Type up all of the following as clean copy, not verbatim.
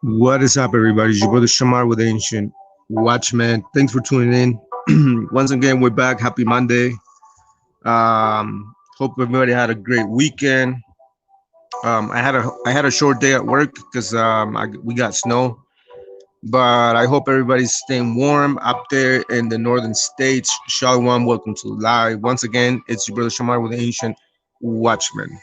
What is up, everybody? It's your brother Shamar with Ancient Watchman. Thanks for tuning in. Once again, we're back. Happy Monday. Hope everybody had a great weekend. I had a short day at work because we got snow, but I hope everybody's staying warm up there in the northern states. Shalom, welcome to live. Once again, it's your brother Shamar with Ancient Watchman.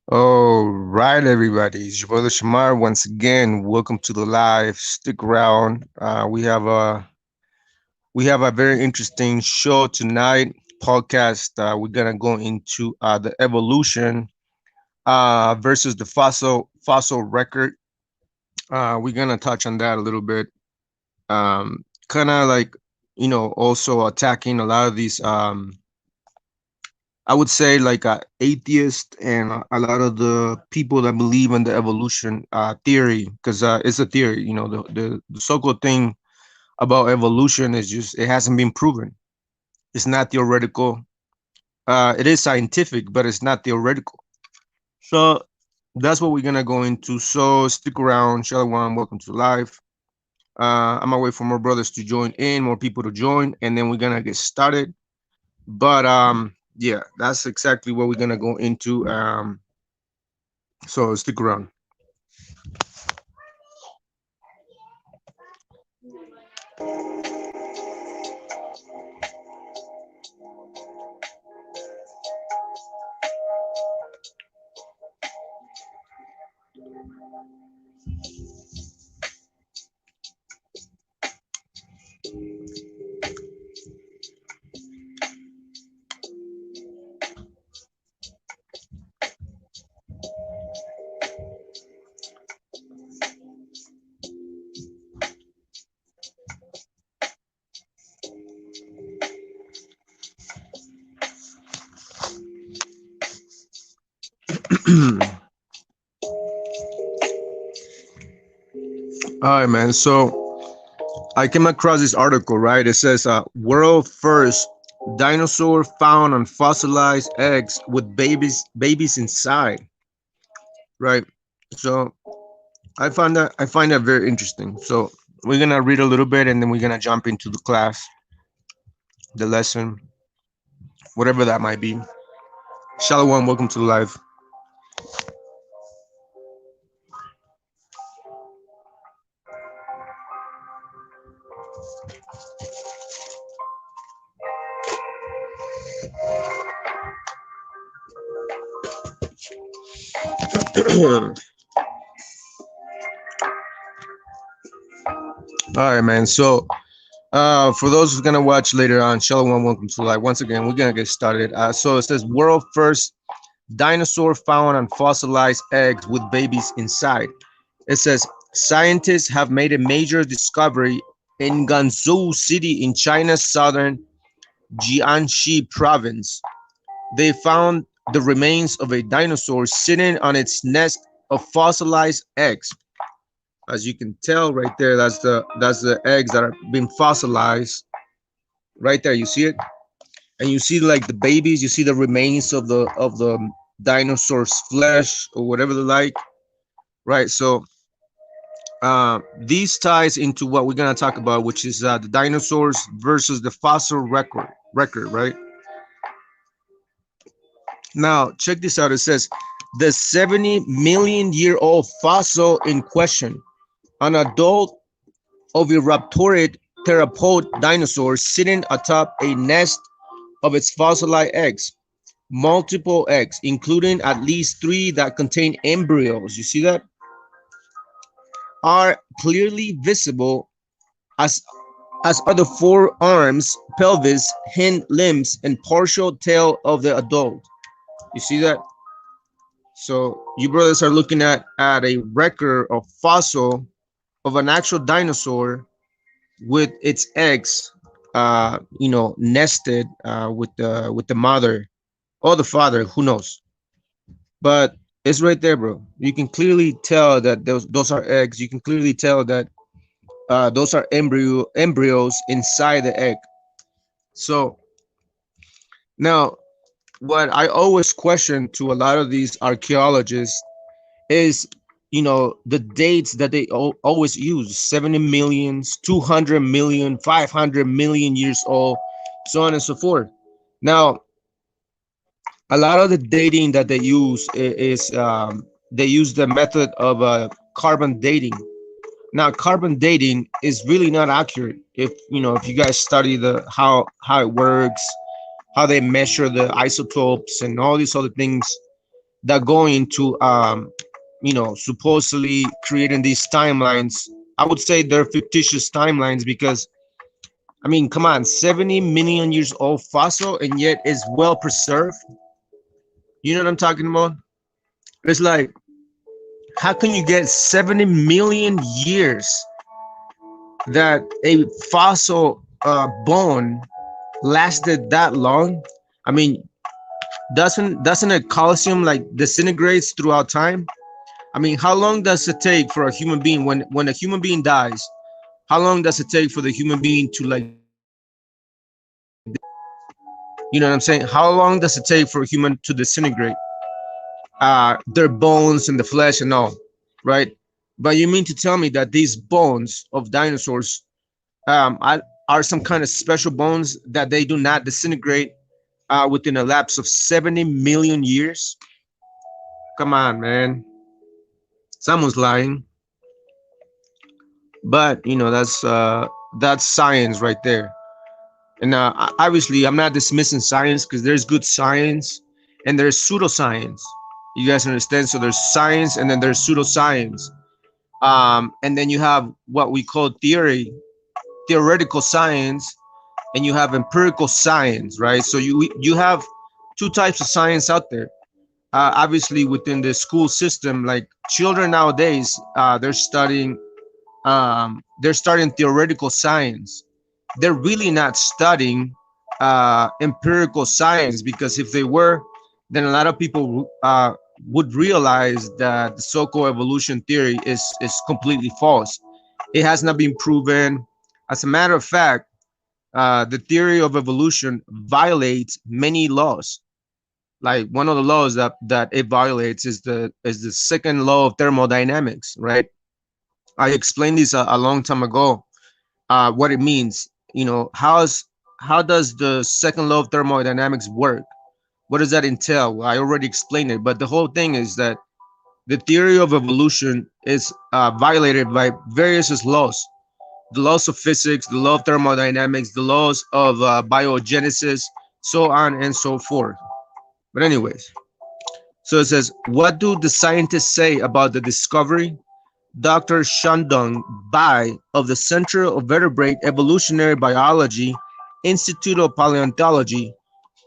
All right, everybody. It's your brother Shamar once again. Welcome to the live. Stick around. We have a very interesting show tonight. Podcast. We're gonna go into the evolution versus the fossil record. We're gonna touch on that a little bit. Kind of like also attacking a lot of these. I would say like atheist and a lot of the people that believe in the evolution theory, because it's a theory. The so-called thing about evolution is just it hasn't been proven. It's not theoretical. It is scientific, but it's not theoretical. So that's what we're gonna go into. So stick around. Shalom, welcome to live. I'm gonna wait for more brothers to join in, more people to join, and then we're gonna get started. But yeah, that's exactly what we're gonna go into. So stick around. All right, man. So I came across this article, right? It says, world first dinosaur found on fossilized eggs with babies inside, right? So I find that very interesting. So we're gonna read a little bit and then we're gonna jump into the class, the lesson, whatever that might be. Shalom, welcome to the live. All right, man. So for those who's gonna watch later on, Shalom, welcome to live. Once again, we're gonna get started. So it says world first dinosaur found on fossilized eggs with babies inside. It says scientists have made a major discovery in Ganzhou City in China's southern Jiangxi province. They found the remains of a dinosaur sitting on its nest of fossilized eggs. As you can tell right there, that's the eggs that are being fossilized. Right there, you see it, and you see like the babies. You see the remains of the dinosaur's flesh or whatever they like. Right. So these ties into what we're gonna talk about, which is the dinosaurs versus the fossil record. Record, right? Now, check this out. It says the 70 million year old fossil in question, an adult oviraptorid theropod dinosaur sitting atop a nest of its fossilized eggs. Multiple eggs, including at least three that contain embryos. You see that? Are clearly visible as are the forearms, pelvis, hind limbs, and partial tail of the adult. You see that? So you brothers are looking at a record of fossil of an actual dinosaur with its eggs, nested with the mother or the father, who knows? But it's right there, bro. You can clearly tell that those are eggs. You can clearly tell that those are embryos inside the egg. So now, what I always question to a lot of these archaeologists is, the dates that they always use: 70 millions, 200 million, 500 million years old, so on and so forth. Now, a lot of the dating that they use is they use the method of carbon dating. Now, carbon dating is really not accurate. If you guys study the how it works, how they measure the isotopes and all these other things that go into supposedly creating these timelines. I would say they're fictitious timelines because, I mean, come on, 70 million years old fossil and yet is well preserved. You know what I'm talking about? It's like, how can you get 70 million years that a fossil bone lasted that long? I mean, doesn't a calcium like disintegrates throughout time? I mean, how long does it take for a human being when a human being dies? How long does it take for the human being to like, what I'm saying? How long does it take for a human to disintegrate? Their bones and the flesh and all, right? But you mean to tell me that these bones of dinosaurs are some kind of special bones that they do not disintegrate within a lapse of 70 million years? Come on, man. Someone's lying. But that's science right there. And obviously, I'm not dismissing science because there's good science and there's pseudoscience. You guys understand? So there's science and then there's pseudoscience. And then you have what we call theoretical science, and you have empirical science, right? So you have two types of science out there. Obviously, within the school system, like children nowadays, they're studying theoretical science. They're really not studying empirical science, because if they were, then a lot of people would realize that the so-called evolution theory is completely false. It has not been proven. As a matter of fact, the theory of evolution violates many laws. Like one of the laws that it violates is the second law of thermodynamics, right? I explained this a long time ago. What it means, how does the second law of thermodynamics work? What does that entail? Well, I already explained it, but the whole thing is that the theory of evolution is violated by various laws: the laws of physics, the law of thermodynamics, the laws of biogenesis, so on and so forth. But anyways, so it says, what do the scientists say about the discovery? Dr. Shandong Bai of the Center of Vertebrate Evolutionary Biology, Institute of Paleontology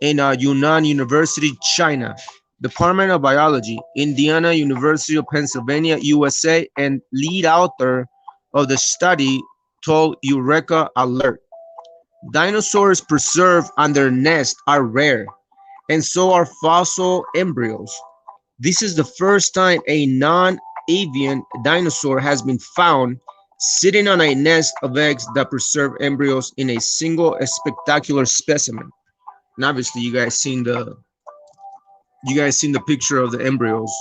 in Yunnan University, China, Department of Biology, Indiana University of Pennsylvania, USA, and lead author of the study told Eureka Alert. Dinosaurs preserved on their nest are rare, and so are fossil embryos. This is the first time a non-avian dinosaur has been found sitting on a nest of eggs that preserve embryos in a single spectacular specimen. And obviously, you guys seen the picture of the embryos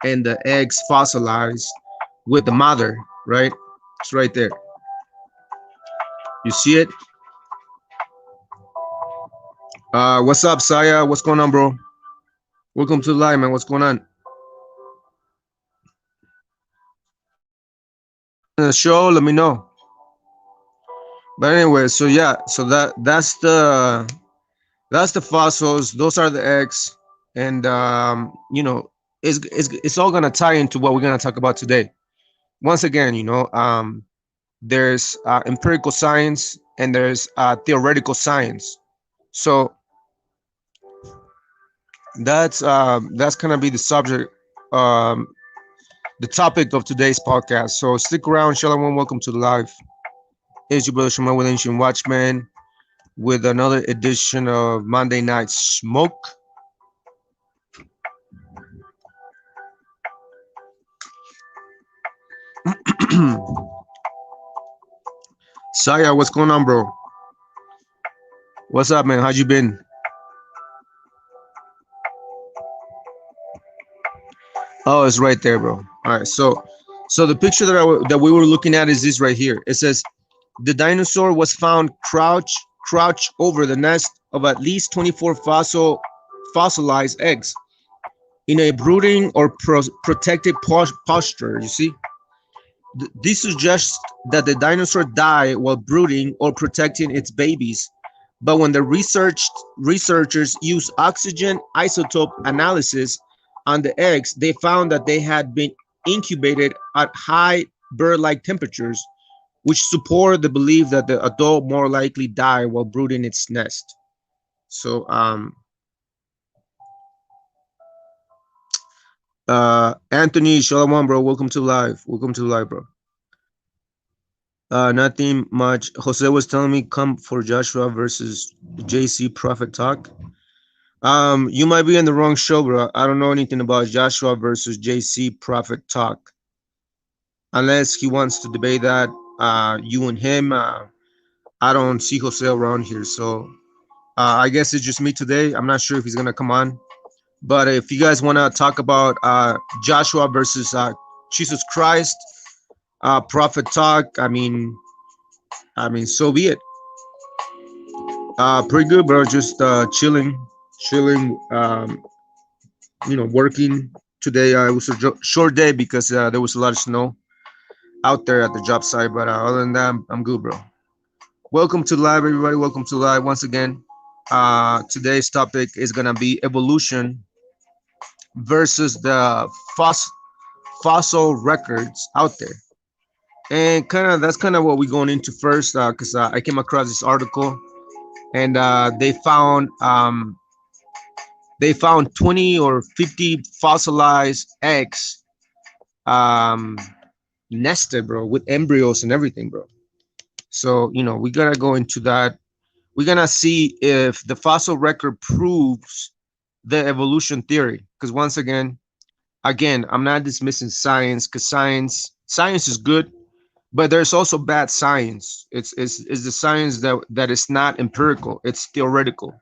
and the eggs fossilized with the mother, right? It's right there. You see it? What's up, Saya? What's going on, bro? Welcome to the live, man. What's going on? The show, let me know. But anyway, so yeah, so that's the fossils. Those are the eggs, and it's all gonna tie into what we're gonna talk about today. Once again, there's empirical science and there's theoretical science. So that's gonna be the subject, um, the topic of today's podcast. So stick around, Shalom. Welcome to the live. It's your brother Shema with Ancient Watchman with another edition of Monday Night Smoke. Saya, what's going on, bro? What's up, man? How you been? Oh, it's right there, bro. All right, so the picture that we were looking at is this right here. It says the dinosaur was found crouched over the nest of at least 24 fossilized eggs in a brooding or protected posture. You see, this suggests that the dinosaur died while brooding or protecting its babies. But when the researchers used oxygen isotope analysis on the eggs, they found that they had been incubated at high bird-like temperatures, which support the belief that the adult more likely died while brooding its nest. So, Anthony, Shalom, bro. Welcome to live. Welcome to live, bro. Nothing much. Jose was telling me come for Joshua versus JC Prophet Talk. You might be in the wrong show, bro. I don't know anything about Joshua versus JC Prophet Talk. Unless he wants to debate that, you and him. I don't see Jose around here, so I guess it's just me today. I'm not sure if he's gonna come on, but if you guys want to talk about Joshua versus Jesus Christ, Prophet Talk, so be it. Pretty good, bro. Just chilling, working today. It was a short day because there was a lot of snow out there at the job site. But other than that, I'm good, bro. Welcome to live, everybody. Welcome to live once again. Today's topic is gonna be evolution versus the fossil records out there, and that's kind of what we're going into first, because I came across this article, and they found 20 or 50 fossilized eggs, um, nested, bro, with embryos and everything, bro. So we gotta go into that. We're gonna see if the fossil record proves the evolution theory. Because once again, I'm not dismissing science, because science is good, But there's also bad science. It's the science that is not empirical. It's theoretical.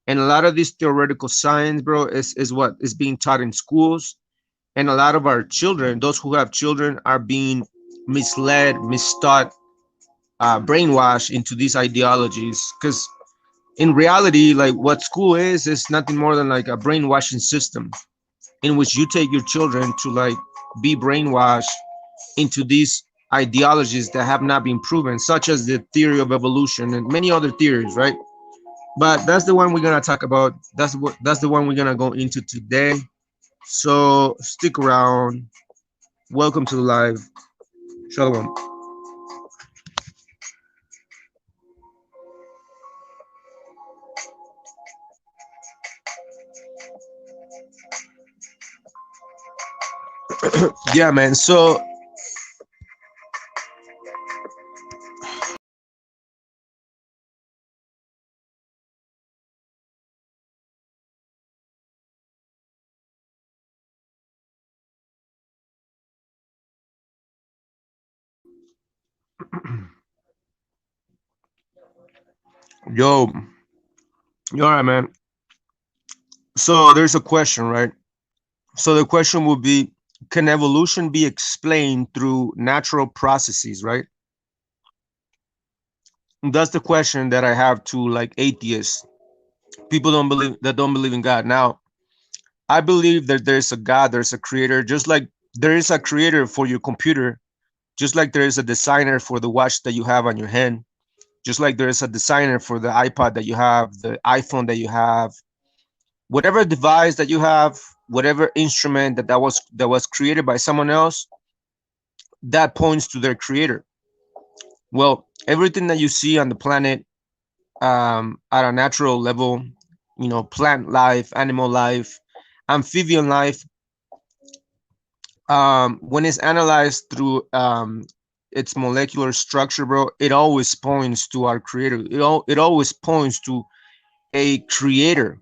And a lot of this theoretical science, bro, is what is being taught in schools. And a lot of our children, those who have children, are being misled, mistaught, brainwashed into these ideologies. Because in reality, like what school is nothing more than like a brainwashing system in which you take your children to like be brainwashed into these ideologies that have not been proven, such as the theory of evolution and many other theories, right? But that's the one we're gonna talk about. That's the one we're gonna go into today. So stick around. Welcome to the live. Shalom. Yeah, man. So yo, you all right, man? So there's a question, right? So the question would be, can evolution be explained through natural processes, right? That's the question that I have to like atheists, people don't believe in God. Now, I believe that there's a God, there's a creator, just like there is a creator for your computer, just like there is a designer for the watch that you have on your hand, just like there is a designer for the iPod that you have, the iPhone that you have, whatever device that you have, whatever instrument that was created by someone else, that points to their creator. Well, everything that you see on the planet, at a natural level, plant life, animal life, amphibian life, when it's analyzed through its molecular structure, bro, it always points to our creator. It always points to a creator,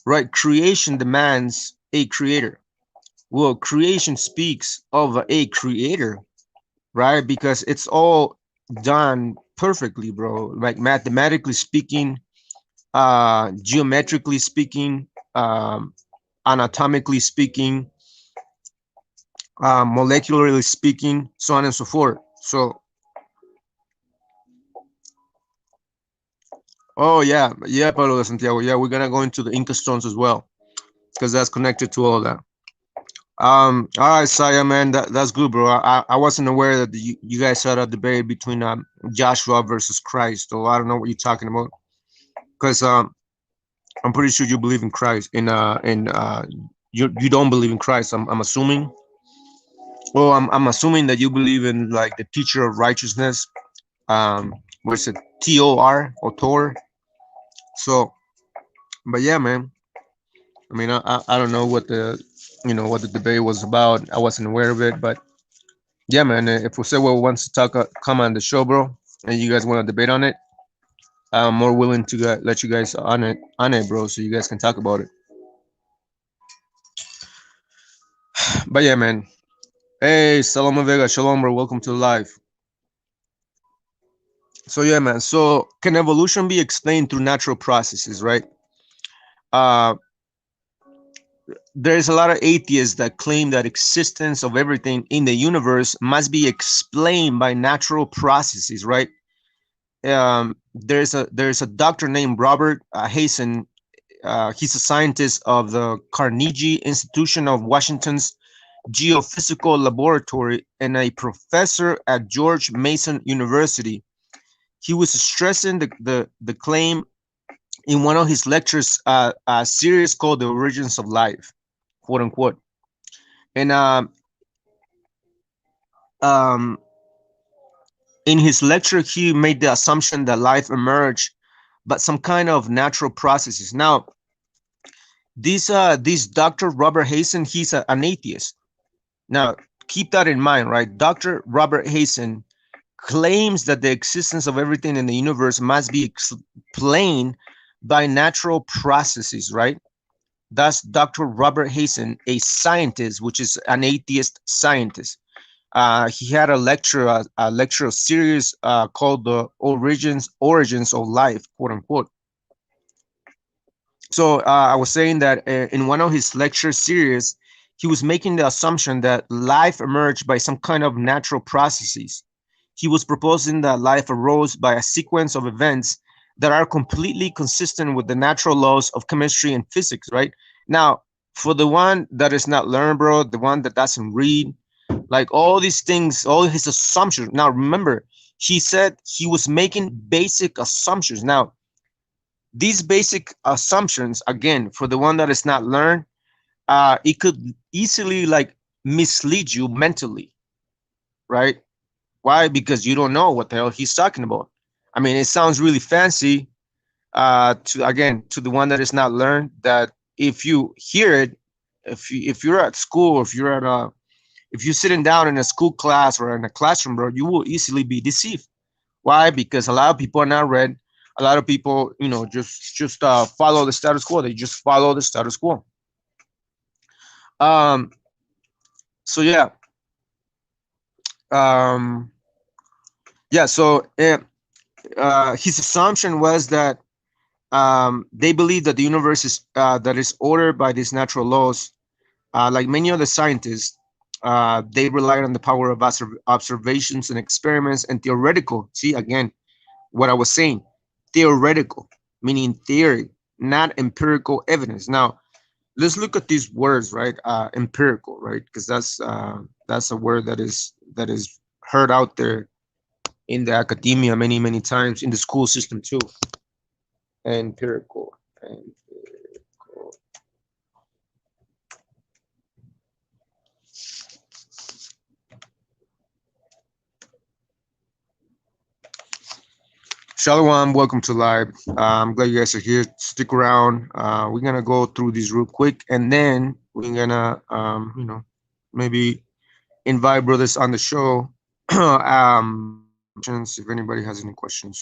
right? Creation demands a creator. Well, creation speaks of a creator, right? Because it's all done perfectly, bro. Like mathematically speaking, geometrically speaking, anatomically speaking, molecularly speaking, so on and so forth. So, oh yeah, yeah, Pablo de Santiago. Yeah, we're gonna go into the Inca stones as well because that's connected to all of that. All right, Saya, man, that's good, bro. I wasn't aware that you guys had a debate between Joshua versus Christ. So I don't know what you're talking about because I'm pretty sure you believe in Christ. You don't believe in Christ. I'm assuming. Well, I'm assuming that you believe in like the teacher of righteousness. What's it? Tor or Tor? So, but yeah, man. I mean, I don't know what the debate was about. I wasn't aware of it, but yeah, man. If Jose wants to talk, come on the show, bro, and you guys want to debate on it, I'm more willing to let you guys on it, bro, so you guys can talk about it. But yeah, man. Hey, Saloma Vega, shalom, bro. Welcome to the live. So yeah, man. So can evolution be explained through natural processes, right? Uh, there's a lot of atheists that claim that existence of everything in the universe must be explained by natural processes, right? There's a doctor named Robert Hazen. He's a scientist of the Carnegie Institution of Washington's Geophysical Laboratory and a professor at George Mason University. He was stressing the claim in one of his lectures, a series called "The Origins of Life," quote unquote. And um, in his lecture, he made the assumption that life emerged, but some kind of natural processes. Now, this Dr. Robert Hazen, he's an atheist. Now, keep that in mind, right? Dr. Robert Hazen claims that the existence of everything in the universe must be explained by natural processes, right? That's Dr. Robert Hazen, a scientist, which is an atheist scientist. He had a lecture series called the Origins of Life, quote unquote. So I was saying that in one of his lecture series, he was making the assumption that life emerged by some kind of natural processes. He was proposing that life arose by a sequence of events that are completely consistent with the natural laws of chemistry and physics, right? Now, for the one that is not learned, bro, the one that doesn't read, like all these things, all his assumptions. Now, remember, he said he was making basic assumptions. Now, these basic assumptions, again, for the one that is not learned, it could easily like mislead you mentally, right? Why? Because you don't know what the hell he's talking about. I mean, it sounds really fancy to again to the one that is not learned. That if you hear it, if you're at school, if you're at a if you're sitting down in a school class or in a classroom, bro, you will easily be deceived. Why? Because a lot of people are not read. A lot of people, just follow the status quo. They just follow the status quo. Um. So yeah. Um. Yeah. So his assumption was that they believe that the universe is that is ordered by these natural laws. Like many other scientists, they rely on the power of observations and experiments and theoretical. See, again, what I was saying, theoretical, meaning theory, not empirical evidence. Now, let's look at these words, right? Empirical, right? Because that's a word that is heard out there in the academia many times in the school system too. Empirical. Shalom, welcome to live. I'm glad you guys are here. Stick around. We're gonna go through these real quick, and then we're gonna, maybe invite brothers on the show. If anybody has any questions.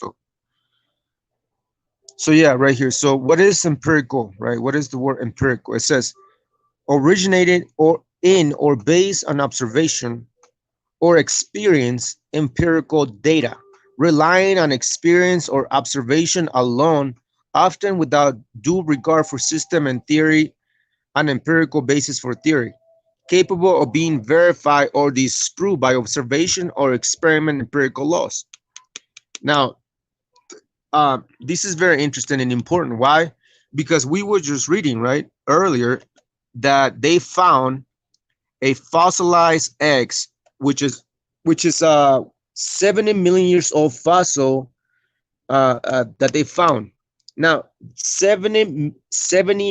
So yeah, right here. So what is empirical, right? What is the word empirical? It says originated or in or based on observation or experience, empirical data, relying on experience or observation alone, often without due regard for system and theory, an empirical basis for theory, capable of being verified or disproved by observation or experiment empirical laws. Now, this is very interesting and important. Why? Because we were just reading, right, earlier that they found a fossilized eggs, which is 70 million years old fossil that they found. Now, 70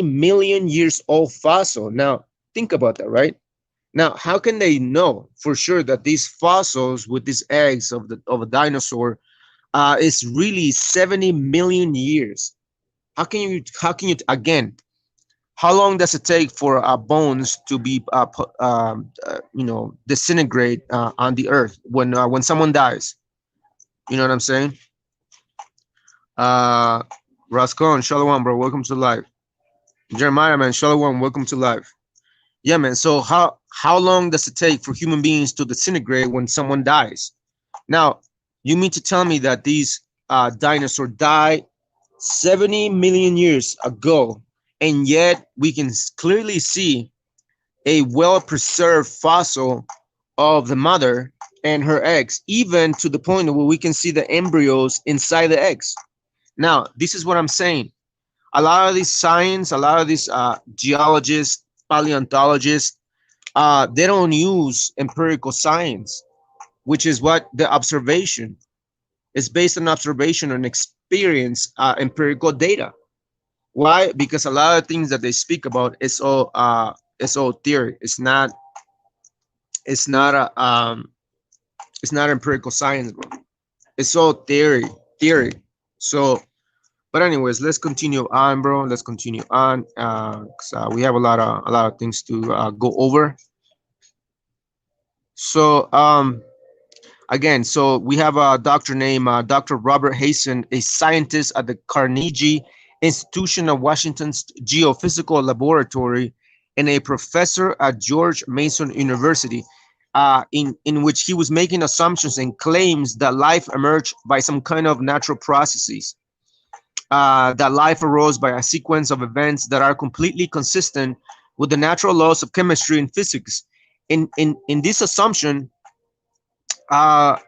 million years old fossil. Now, think about that, right? Now, how can they know for sure that these fossils with these eggs of a dinosaur is really 70 million years? How can you again? How long does it take for our bones to be disintegrate on the earth when someone dies? You know what I'm saying? uh Rascon, Shalom, bro, welcome to live. Jeremiah, man, Shalom, welcome to live. Yeah, man, so how long does it take for human beings to disintegrate when someone dies? Now, you mean to tell me that these dinosaurs died 70 million years ago, and yet we can clearly see a well-preserved fossil of the mother and her eggs, even to the point where we can see the embryos inside the eggs. Now, this is what I'm saying. A lot of these science, a lot of these geologists, paleontologists, they don't use empirical science, which is what the observation is based on observation and experience, empirical data. Why? Because a lot of things that they speak about is all theory. It's not it's not empirical science, bro. It's all theory. So, but anyways, let's continue on, bro. Let's continue on. 'Cause, we have a lot of things to go over. So again, so we have a doctor named Dr. Robert Hazen, a scientist at the Carnegie Institution of Washington's Geophysical Laboratory and a professor at George Mason University. in which he was making assumptions and claims that life emerged by some kind of natural processes, that life arose by a sequence of events that are completely consistent with the natural laws of chemistry and physics. In this assumption, uh,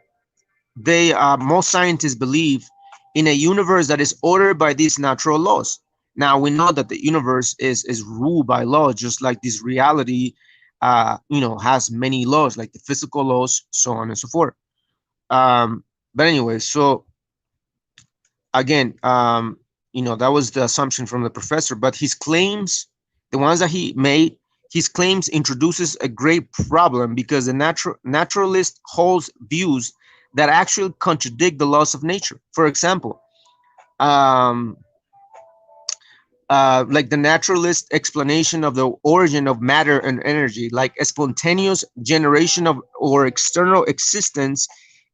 they most scientists believe in a universe that is ordered by these natural laws. Now we know that the universe is ruled by laws, just like this reality, has many laws, like the physical laws, so on and so forth. But anyway, so again, that was the assumption from the professor. But his claims, the ones that he made, his claims introduces a great problem because the naturalist holds views that actually contradict the laws of nature. For example, um, like the naturalist explanation of the origin of matter and energy, like a spontaneous generation of or external existence,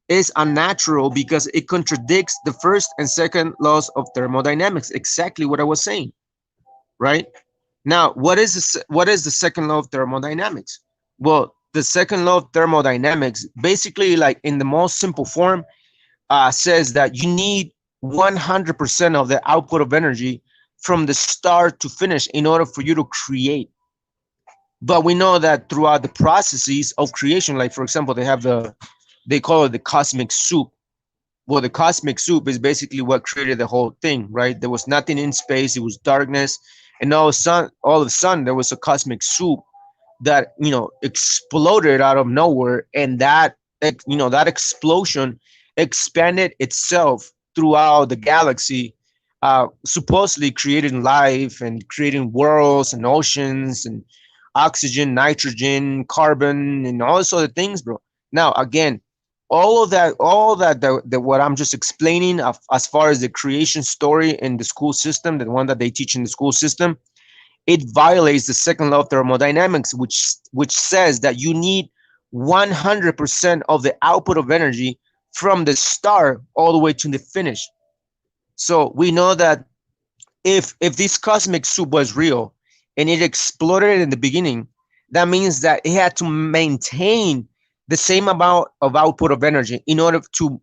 is unnatural because it contradicts the first and second laws of thermodynamics. Exactly what I was saying, right? Now, what is the second law of thermodynamics? Well, the second law of thermodynamics, basically, like in the most simple form, says that you need 100% of the output of energy from the start to finish in order for you to create. But we know that throughout the processes of creation, like for example, they call it the cosmic soup. Well, the cosmic soup is basically what created the whole thing, right? There was nothing in space; it was darkness, and all of a sudden, there was a cosmic soup that exploded out of nowhere, and that explosion expanded itself throughout the galaxy, supposedly creating life and creating worlds and oceans and oxygen, nitrogen, carbon, and all those other things, bro. Now, again, all that what I'm just explaining as far as the creation story in the school system, the one that they teach in the school system, it violates the second law of thermodynamics, which says that you need 100% of the output of energy from the start all the way to the finish. So we know that if this cosmic soup was real and it exploded in the beginning, that means that it had to maintain the same amount of output of energy in order to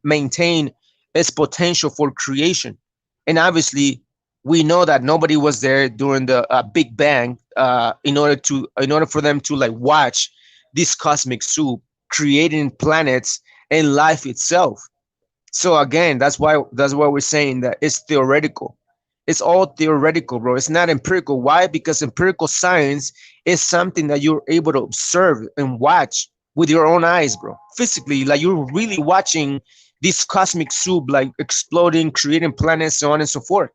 maintain its potential for creation. And obviously, we know that nobody was there during the Big Bang, in order for them to like watch this cosmic soup creating planets and life itself. So again, that's why we're saying that it's theoretical. It's all theoretical, bro. It's not empirical. Why? Because empirical science is something that you're able to observe and watch with your own eyes, bro. Physically, like you're really watching this cosmic soup like exploding, creating planets, so on and so forth.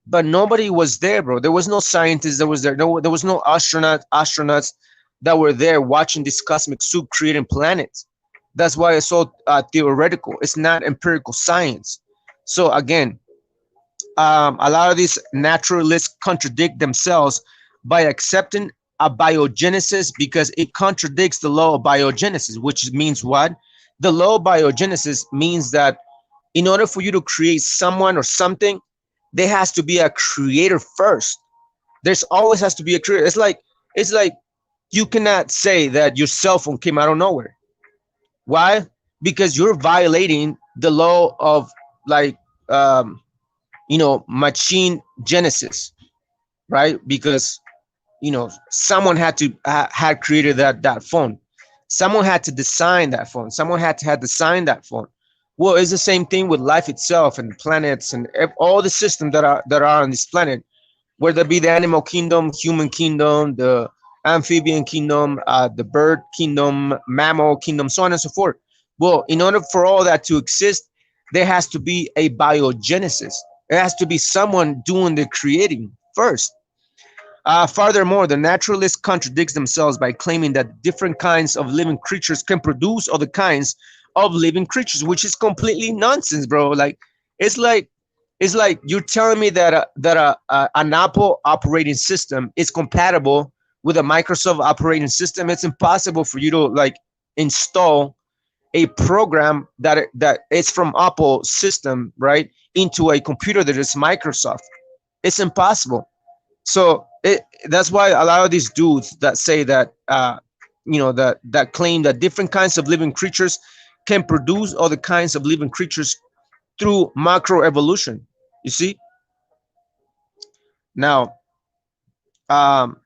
But nobody was there, bro. There was no scientists that was there. No, there was no astronauts that were there watching this cosmic soup creating planets. That's why it's so theoretical. It's not empirical science. So again, a lot of these naturalists contradict themselves by accepting a biogenesis because it contradicts the law of biogenesis, which means what? The law of biogenesis means that in order for you to create someone or something, there has to be a creator first. There's always has to be a creator. It's like you cannot say that your cell phone came out of nowhere. Why? Because you're violating the law of like machine genesis, right? Because someone had created that phone. Someone had to design that phone. Someone had designed that phone. Well, it's the same thing with life itself and planets and all the systems that are on this planet, whether it be the animal kingdom, human kingdom, the amphibian kingdom, the bird kingdom, mammal kingdom, so on and so forth. Well, in order for all that to exist, there has to be a biogenesis. There has to be someone doing the creating first. Furthermore, the naturalists contradicts themselves by claiming that different kinds of living creatures can produce other kinds of living creatures, which is completely nonsense, bro. It's like you're telling me that an Apple operating system is compatible with a Microsoft operating system. It's impossible for you to like install a program that is from Apple system, right, into a computer that is Microsoft. It's impossible. So that's why a lot of these dudes that say that that claim that different kinds of living creatures can produce other kinds of living creatures through macroevolution. You see, now, um,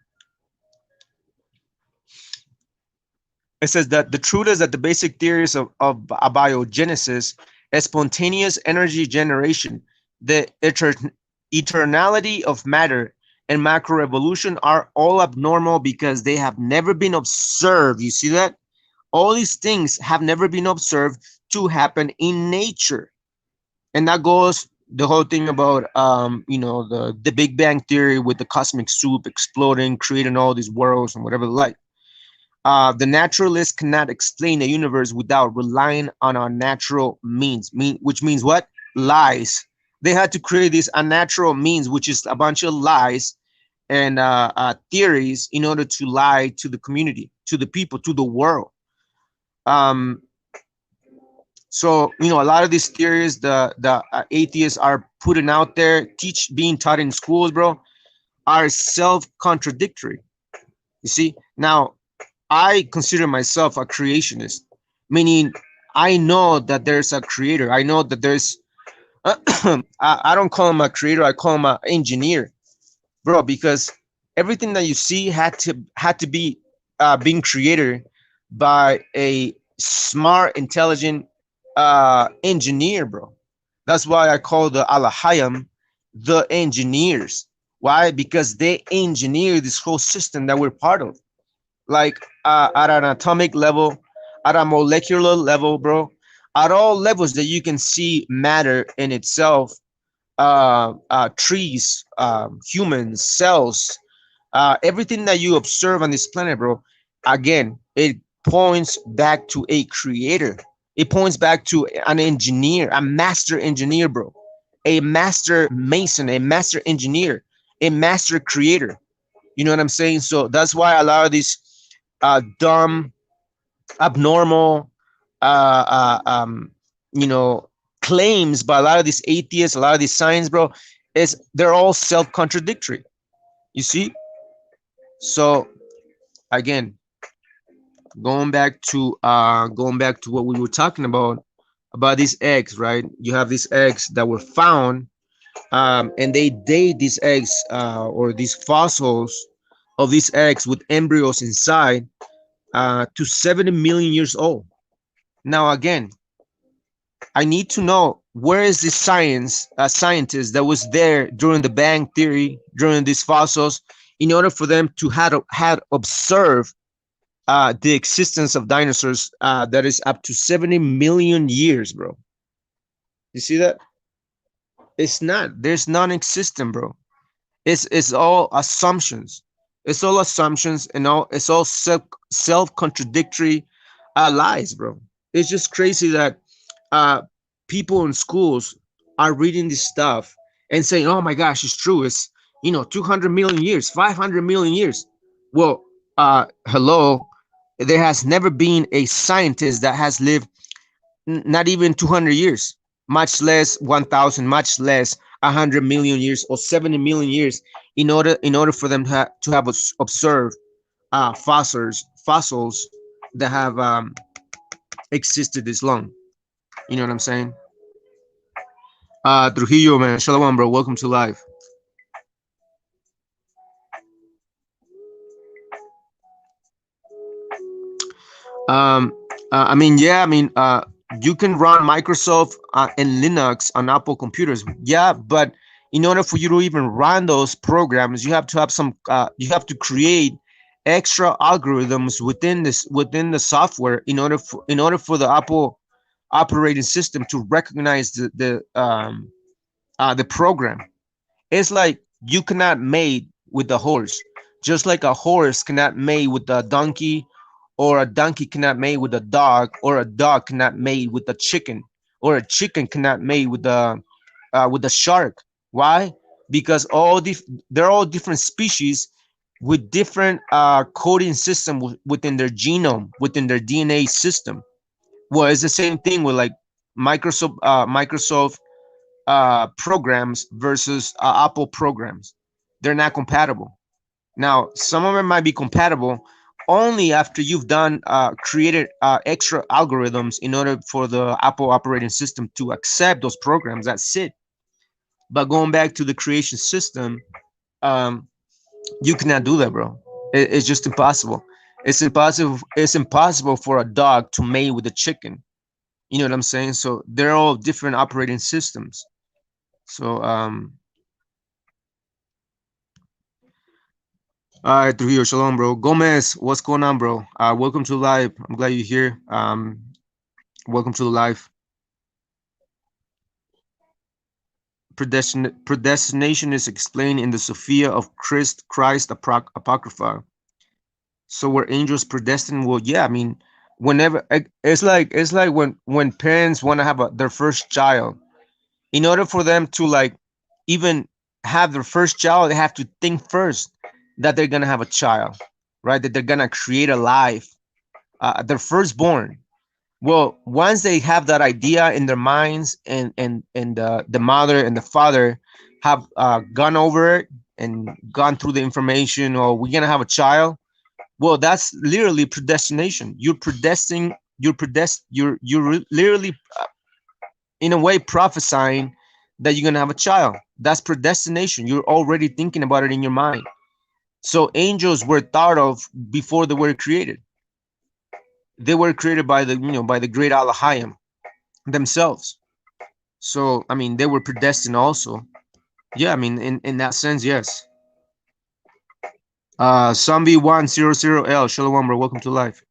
it says that the truth is that the basic theories of abiogenesis, a spontaneous energy generation, the eternality of matter, and macroevolution are all abnormal because they have never been observed. You see that? All these things have never been observed to happen in nature. And that goes the whole thing about the Big Bang theory with the cosmic soup exploding, creating all these worlds and whatever like. The naturalist cannot explain the universe without relying on our natural means, which means what? Lies. They had to create this unnatural means, which is a bunch of lies and theories in order to lie to the community, to the people, to the world. Um, so a lot of these theories the atheists are putting out there, being taught in schools, bro, are self-contradictory. You see, now I consider myself a creationist, meaning I know that there's a creator. I know that there's I don't call him a creator, I call him an engineer, bro, because everything that you see had to be being created by a smart, intelligent engineer, bro. That's why I call the Alahayam the engineers. Why? Because they engineer this whole system that we're part of. Like at an atomic level, at a molecular level, bro, at all levels that you can see matter in itself, trees, humans, cells, everything that you observe on this planet, bro, again, it points back to a creator. It points back to an engineer, a master engineer, bro, a master mason, a master engineer, a master creator. You know what I'm saying? So that's why a lot of these dumb, abnormal, you know, claims by a lot of these atheists, a lot of these science, bro, is they're all self-contradictory. You see? So again, going back to what we were talking about these eggs, right? You have these eggs that were found, and they date these eggs or these fossils of these eggs with embryos inside to 70 million years old. Now, again, I need to know where is this scientist that was there during the Bang Theory, during these fossils, in order for them to had observed the existence of dinosaurs that is up to 70 million years, bro. You see that? It's not. There's non-existent, bro. It's all assumptions. It's all assumptions and all. It's all self contradictory lies, bro. It's just crazy that uh, people in schools are reading this stuff and saying, "Oh my gosh, it's true. It's 200 million years, 500 million years." Well, hello. There has never been a scientist that has lived not even 200 years, much less 1,000, much less 100 million years or 70 million years, in order for them to have observed fossils that have existed this long. You know what I'm saying? Trujillo, man, shalom, bro. Welcome to live. Um, I mean, yeah, I mean, you can run Microsoft and Linux on Apple computers, yeah, but in order for you to even run those programs, you have to have you have to create extra algorithms within the software in order for the Apple operating system to recognize the program. It's like you cannot mate with the horse, just like a horse cannot mate with a donkey, or a donkey cannot mate with a dog, or a dog cannot mate with a chicken, or a chicken cannot mate with a shark. Why? Because they're all different species with different coding system within their genome, within their DNA system. Well, it's the same thing with like Microsoft programs versus Apple programs. They're not compatible. Now, some of them might be compatible only after you've done created extra algorithms in order for the Apple operating system to accept those programs. That's it. But going back to the creation system, um, you cannot do that, bro. It's just impossible. It's impossible. It's impossible for a dog to mate with a chicken. You know what I'm saying? So they're all different operating systems. So all right, Trujillo, shalom, bro. Gomez, what's going on, bro? Welcome to live. I'm glad you're here. Welcome to the live. Predestination is explained in the Sophia of Christ Apocrypha. So were angels predestined? Well, yeah. I mean, whenever it's like when parents want to have their first child, in order for them to like even have their first child, they have to think first that they're gonna have a child, right? That they're gonna create a life, their firstborn. Well, once they have that idea in their minds, and the mother and the father have gone over it and gone through the information, or we're gonna have a child. Well, that's literally predestination. You're predestining. You're literally in a way prophesying that you're gonna have a child. That's predestination. You're already thinking about it in your mind. So angels were thought of before they were created. They were created by the great Allahayim themselves. So I mean, they were predestined also. Yeah, I mean, in that sense, yes. Zombie 100L, Shalom, bro. Welcome to life.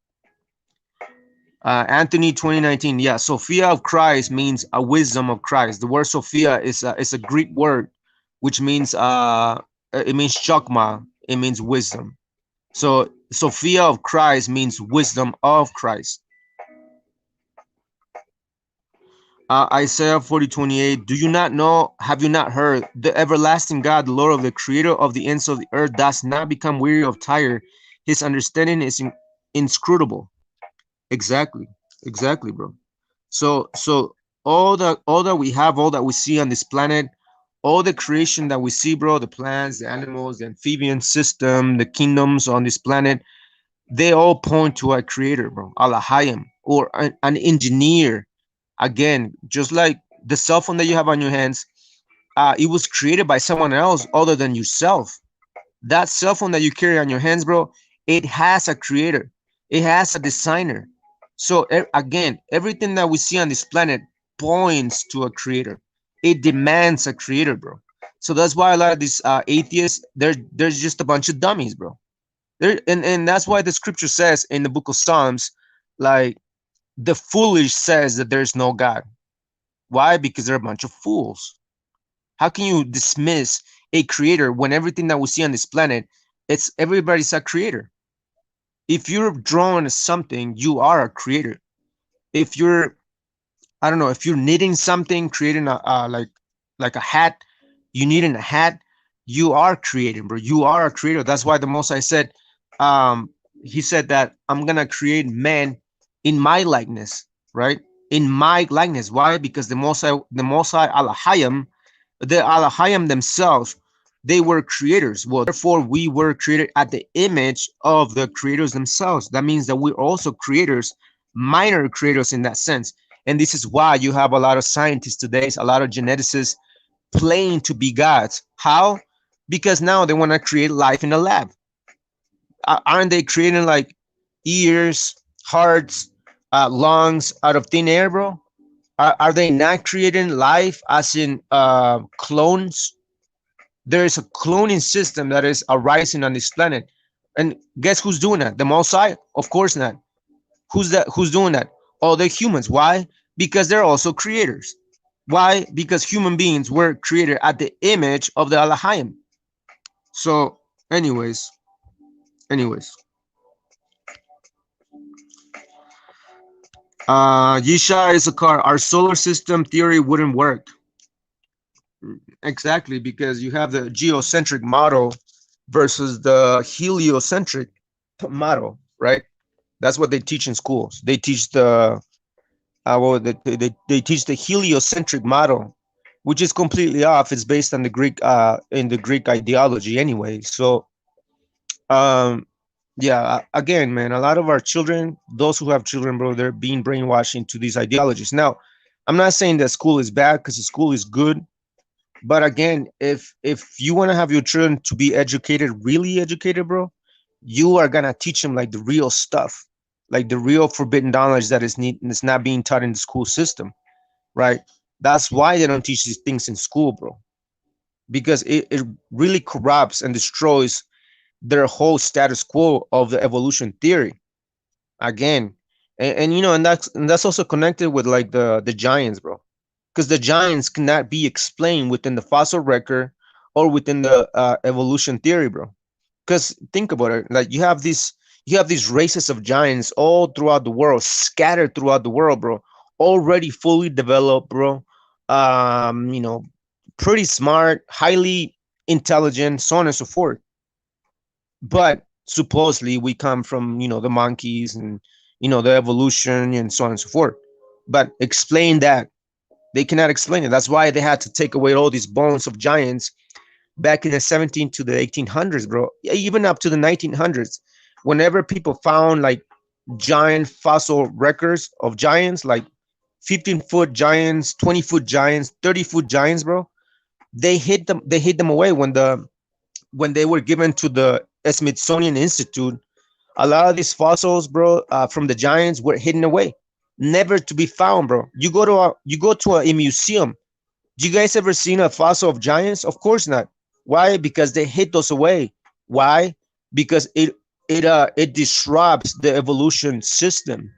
Anthony 2019. Yeah, Sophia of Christ means a wisdom of Christ. The word Sophia is a Greek word, which means it means chokma. It means wisdom. So Sophia of Christ means wisdom of Christ. Isaiah 40:28. Do you not know? Have you not heard? The everlasting God, the Lord of the Creator of the ends of the earth, does not become weary of tired. His understanding is inscrutable. Exactly, exactly, bro. So all that we have, all that we see on this planet, all the creation that we see, bro, the plants, the animals, the amphibian system, the kingdoms on this planet, they all point to a creator, bro, Allahayim, or an engineer. Again, just like the cell phone that you have on your hands, it was created by someone else other than yourself. That cell phone that you carry on your hands, bro, it has a creator, it has a designer. So again, everything that we see on this planet points to a creator. It demands a creator, bro. So that's why a lot of these atheists, there's just a bunch of dummies, bro. And that's why the scripture says in the book of Psalms, like, the foolish says that there's no God. Why? Because they're a bunch of fools. How can you dismiss a creator when everything that we see on this planet, it's everybody's a creator? If you're drawing something, you are a creator. If you're, I don't know, if you're knitting something, creating like a hat, you knitting a hat, you are creating, bro. You are a creator. That's why the Most High said, he said that I'm gonna create man in my likeness, right? In my likeness. Why? Because the Most High Allahayim, the Allahayim themselves, they were creators. Well, therefore, we were created at the image of the creators themselves. That means that we're also creators, minor creators in that sense. And this is why you have a lot of scientists today, a lot of geneticists playing to be gods. How? Because now they want to create life in the lab. Aren't they creating like ears, hearts, lungs out of thin air, bro? Are they not creating life as in clones? There is a cloning system that is arising on this planet. And guess who's doing that? The Most High? Of course not. Who's that? Who's doing that? Oh, they're humans. Why? Because they're also creators. Why? Because human beings were created at the image of the Allahayim. So, anyways, Yisha is a car. Our solar system theory wouldn't work. Exactly, because you have the geocentric model versus the heliocentric model, right? That's what they teach in schools. They teach they teach the heliocentric model, which is completely off. It's based on the Greek in the Greek ideology anyway. So um Yeah, again, man, a lot of our children, those who have children, bro, they're being brainwashed into these ideologies. Now, I'm not saying that school is bad because the school is good, but again, if you want to have your children to be educated, really educated, bro, you are gonna teach them like the real stuff, like the real forbidden knowledge that is not being taught in the school system, right? That's why they don't teach these things in school, bro, because it really corrupts and destroys their whole status quo of the evolution theory again. And and that's also connected with like the giants, bro, because the giants cannot be explained within the fossil record or within the evolution theory, bro. Because think about it, like you have these races of giants all throughout the world, scattered throughout the world, bro, already fully developed, bro. You know, pretty smart, highly intelligent, so on and so forth. But supposedly we come from the monkeys and the evolution and so on and so forth. But explain that, they cannot explain it. That's why they had to take away all these bones of giants back in the 17 to the 1800s, bro. Even up to the 1900s, whenever people found like giant fossil records of giants, like 15-foot giants, 20-foot giants, 30-foot giants, bro, they hid them away when they were given to the Smithsonian Institute. A lot of these fossils, bro, from the giants were hidden away, never to be found, bro. You go to a museum. Do you guys ever seen a fossil of giants? Of course not. Why? Because they hid those away. Why? Because it disrupts the evolution system,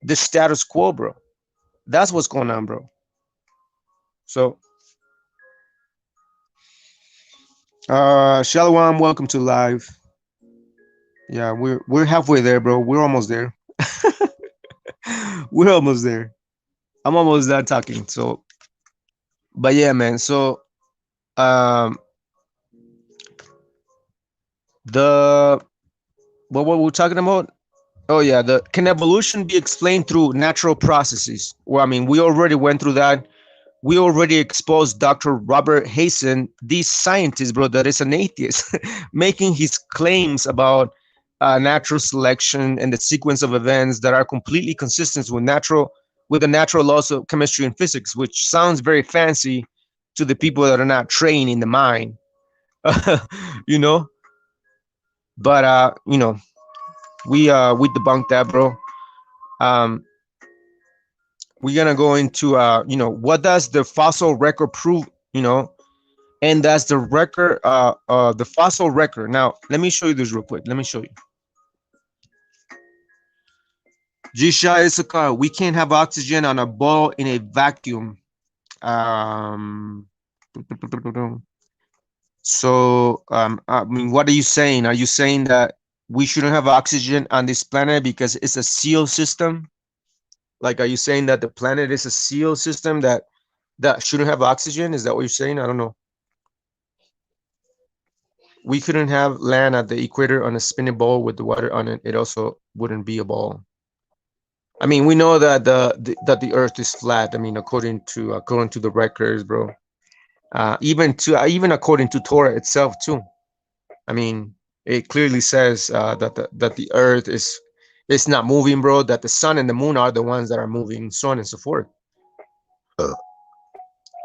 the status quo, bro. That's what's going on, bro. So, Shalom, welcome to live. Yeah, we're halfway there, bro. We're almost there. We're almost there. I'm almost done talking. So, but yeah, man. So, um, the what were we talking about? Oh yeah, the can evolution be explained through natural processes? Well, I mean, we already went through that. We already exposed Dr. Robert Hazen, this scientist, bro, that is an atheist, making his claims about natural selection and the sequence of events that are completely consistent with the natural laws of chemistry and physics, which sounds very fancy to the people that are not trained in the mind, you know. But we debunked that, bro. Um, we're gonna go into what does the fossil record prove, you know, and that's the record, the fossil record. Now let me show you this real quick. Let me show you. Jisha Issachar, we can't have oxygen on a ball in a vacuum. Um, I mean, what are you saying? Are you saying that we shouldn't have oxygen on this planet because it's a seal system? Like, are you saying that the planet is a seal system that shouldn't have oxygen? Is that what you're saying? I don't know. We couldn't have land at the equator on a spinning ball with the water on it. It also wouldn't be a ball. I mean, we know that the Earth is flat. I mean, according to the records, bro. Even according to Torah itself too. I mean, it clearly says that the Earth is not moving, bro. That the sun and the moon are the ones that are moving, so on and so forth.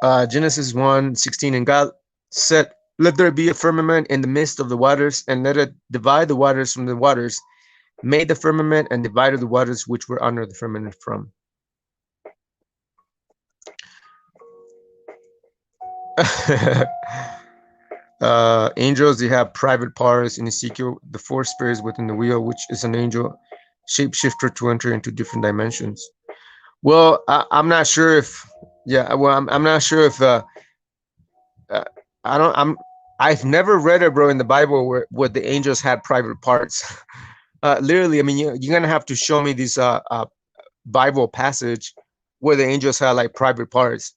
Genesis 1:16, and God said, "Let there be a firmament in the midst of the waters, and let it divide the waters from the waters." Made the firmament and divided the waters which were under the firmament from. Angels, they have private parts. In Ezekiel, the four spirits within the wheel, which is an angel shapeshifter to enter into different dimensions. Well, I'm not sure if, yeah, well, I'm not sure if, uh, I don't, I've never read it, bro, in the Bible where the angels had private parts. Literally, I mean, you're gonna have to show me this Bible passage where the angels had like private parts.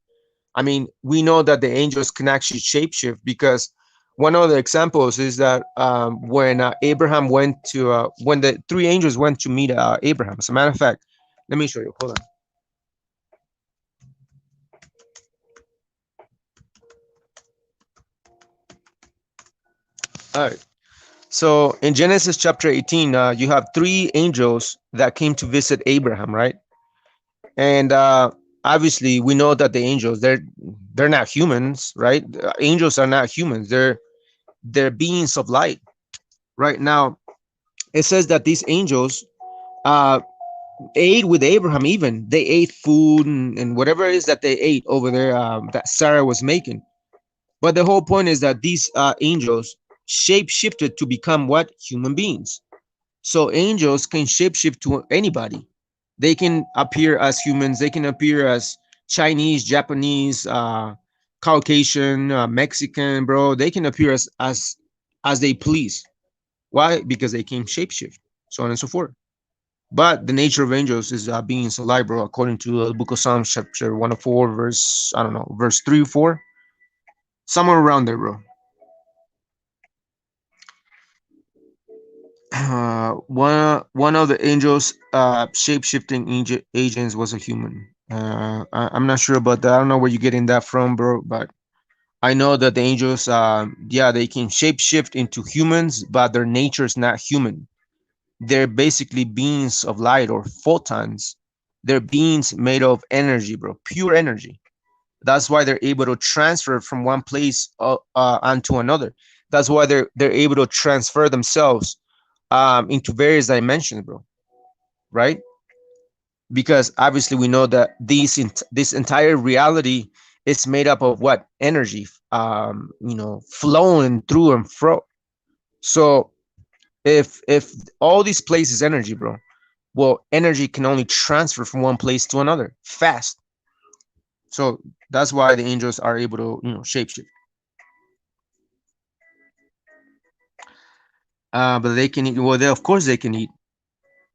I mean, we know that the angels can actually shapeshift because one of the examples is that when Abraham when the three angels went to meet Abraham. As a matter of fact, let me show you. Hold on. All right. So in Genesis chapter 18, you have three angels that came to visit Abraham, right? And obviously, we know that the angels they're not humans, right? Angels are not humans. They're beings of light. Right now, it says that these angels uh, ate with Abraham. Even they ate food and whatever it is that they ate over there that Sarah was making. But the whole point is that these angels shape shifted to become what? Human beings. So angels can shapeshift to anybody. They can appear as humans. They can appear as Chinese, Japanese, Caucasian, Mexican, bro. They can appear as they please. Why? Because they can shapeshift, so on and so forth. But the nature of angels is beings alive, bro. According to the book of Psalms, chapter 104, verse I don't know, verse 3 or 4, somewhere around there, bro. One of the angels shape shifting agents was a human. I'm not sure about that. I don't know where you're getting that from, bro. But I know that the angels, yeah, they can shape shift into humans, but their nature is not human. They're basically beings of light or photons. They're beings made of energy, bro, pure energy. That's why they're able to transfer from one place onto another. That's why they're able to transfer themselves into various dimensions, bro. Right? Because obviously we know that this entire reality is made up of what? Energy, flowing through and fro. So if all these places energy, bro, well, energy can only transfer from one place to another fast. So that's why the angels are able to shapeshift. But they can eat. Well, they of course they can eat.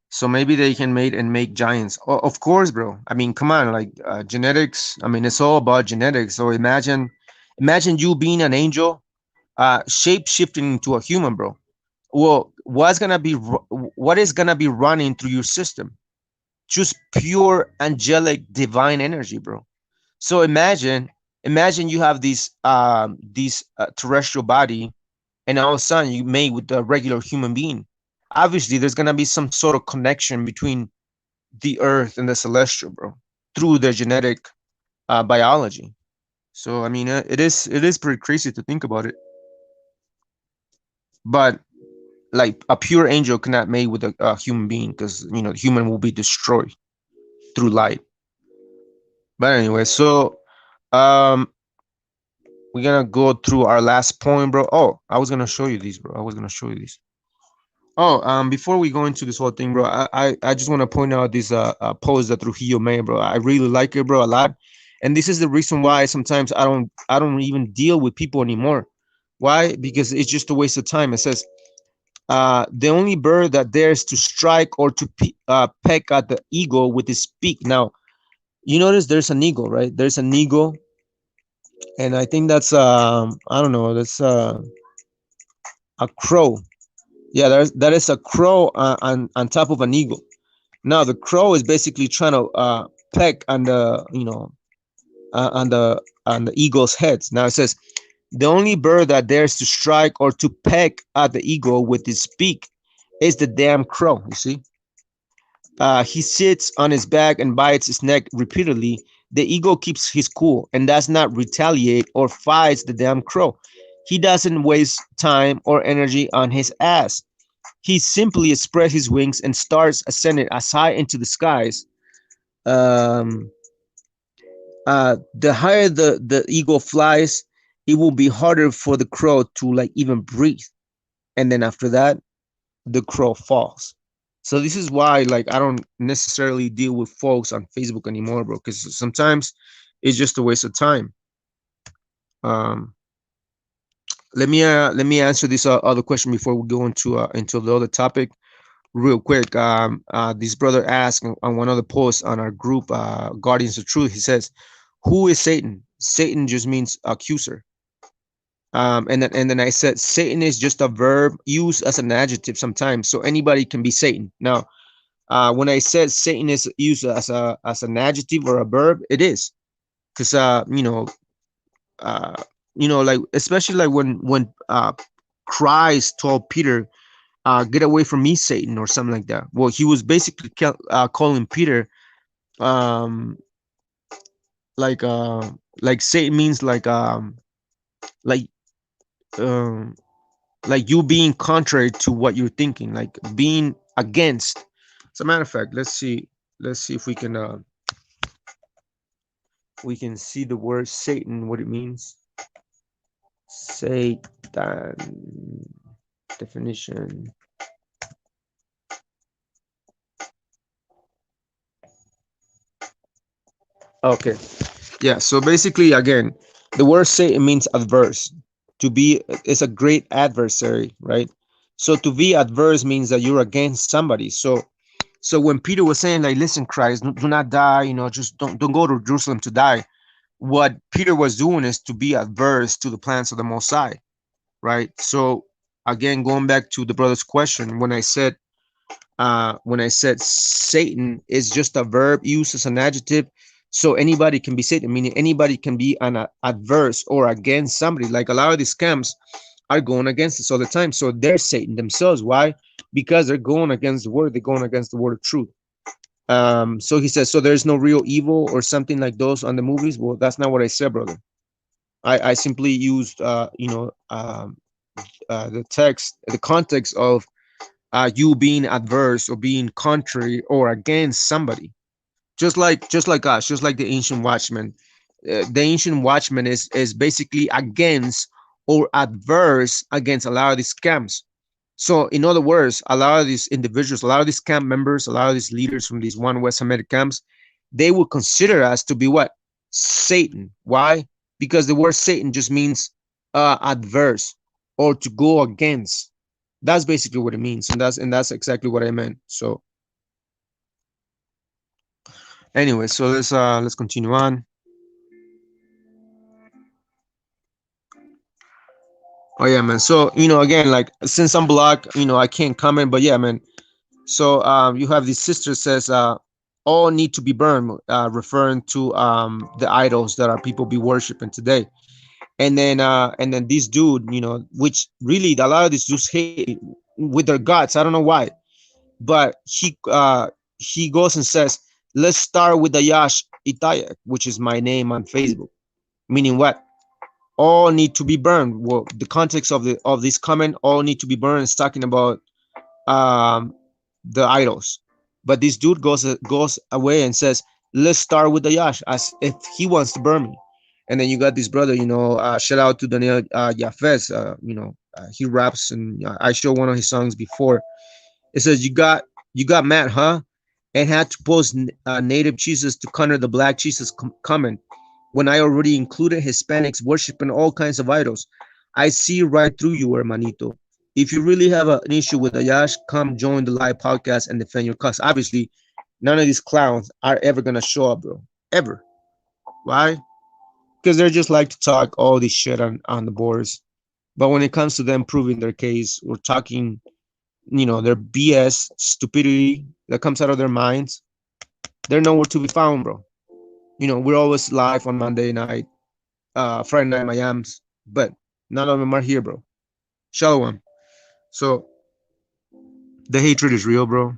So maybe they can make giants. Of course, bro. I mean, come on, like genetics. I mean, it's all about genetics. So imagine you being an angel, shape shifting into a human, bro. Well, what is gonna be running through your system? Just pure angelic divine energy, bro. So imagine you have these terrestrial body, and all of a sudden you mate with a regular human being. Obviously, there's gonna be some sort of connection between the earth and the celestial, bro, through their genetic biology. So I mean, it is pretty crazy to think about it. But like a pure angel cannot mate with a human being, because the human will be destroyed through light. But anyway, so um, we're gonna go through our last point, bro. Oh, I was gonna show you these, bro. I was gonna show you these. Oh, before we go into this whole thing, bro, I just want to point out this post that Trujillo made, bro. I really like it, bro, a lot. And this is the reason why sometimes I don't even deal with people anymore. Why? Because it's just a waste of time. It says, the only bird that dares to strike or to peck at the eagle with his beak. Now, you notice there's an eagle, right? There's an eagle, and I think that's I don't know, that's a crow. Yeah, that is a crow on top of an eagle. Now the crow is basically trying to peck on the on the eagle's heads. Now it says the only bird that dares to strike or to peck at the eagle with its beak is the damn crow. You see, he sits on his back and bites his neck repeatedly. The eagle keeps his cool and does not retaliate or fights the damn crow. He doesn't waste time or energy on his ass. He simply spreads his wings and starts ascending as high into the skies. Um, the higher the eagle flies, it will be harder for the crow to like even breathe. And then after that, the crow falls. So this is why like I don't necessarily deal with folks on Facebook anymore, bro, because sometimes it's just a waste of time. Um, let me answer this other question before we go into the other topic real quick. This brother asked on one of the posts on our group, Guardians of Truth. He says, "Who is Satan?" Satan just means accuser. And then I said Satan is just a verb used as an adjective sometimes, so anybody can be Satan. Now, when I said Satan is used as an adjective or a verb, it is because uh, like especially like when Christ told Peter, "Get away from me, Satan," or something like that. Well, he was basically calling Peter, um, like like Satan means like um, like you being contrary to what you're thinking, like being against. As a matter of fact, let's see if we can see the word Satan, what it means. Satan definition. Okay. Yeah, so basically, again, the word Satan means adverse. To be is a great adversary, right? So to be adverse means that you're against somebody. So when Peter was saying, like, listen, Christ, do not die, just don't go to Jerusalem to die. What Peter was doing is to be adverse to the plans of the Most High, right? So again, going back to the brother's question, when I said Satan is just a verb used as an adjective, so anybody can be Satan, meaning anybody can be an adverse or against somebody. Like a lot of these camps are going against us all the time, so they're Satan themselves. Why? Because they're going against the word. They're going against the word of truth. So he says, so there's no real evil or something like those on the movies. Well, that's not what I said, brother. I simply used, the text, the context of you being adverse or being contrary or against somebody, just like us, just like the ancient watchman. The ancient watchman is basically against or adverse against a lot of these camps. So in other words, a lot of these individuals, a lot of these camp members, a lot of these leaders from these one West American camps, they would consider us to be what? Satan. Why? Because the word Satan just means adverse or to go against. That's basically what it means, and that's exactly what I meant. So anyway, so let's continue on. Oh yeah, man. So again, like since I'm black, I can't comment, but yeah, man. So you have this sister says all need to be burned, referring to the idols that our people be worshiping today. And then this dude, which really a lot of these dudes hate with their guts. I don't know why, but he goes and says, let's start with the Yash Itayak, which is my name on Facebook. Meaning what? All need to be burned. Well, the context of this comment, all need to be burned, is talking about um the idols. But this dude goes away and says, let's start with the Yash, as if he wants to burn me. And then you got this brother, shout out to Daniel Yafes. He raps, and I showed one of his songs before. It says, you got mad, huh? And had to post native Jesus to counter the black Jesus comment when I already included Hispanics worshiping all kinds of idols. I see right through you, hermanito. If you really have an issue with Ayash, come join the live podcast and defend your cause. Obviously, none of these clowns are ever gonna show up, bro. Ever. Why? Because they're just like to talk all this shit on the boards. But when it comes to them proving their case or talking, their BS stupidity that comes out of their minds, they're nowhere to be found, bro. We're always live on Monday night, Friday night Miami's, but none of them are here, bro. Shalom. So the hatred is real, bro.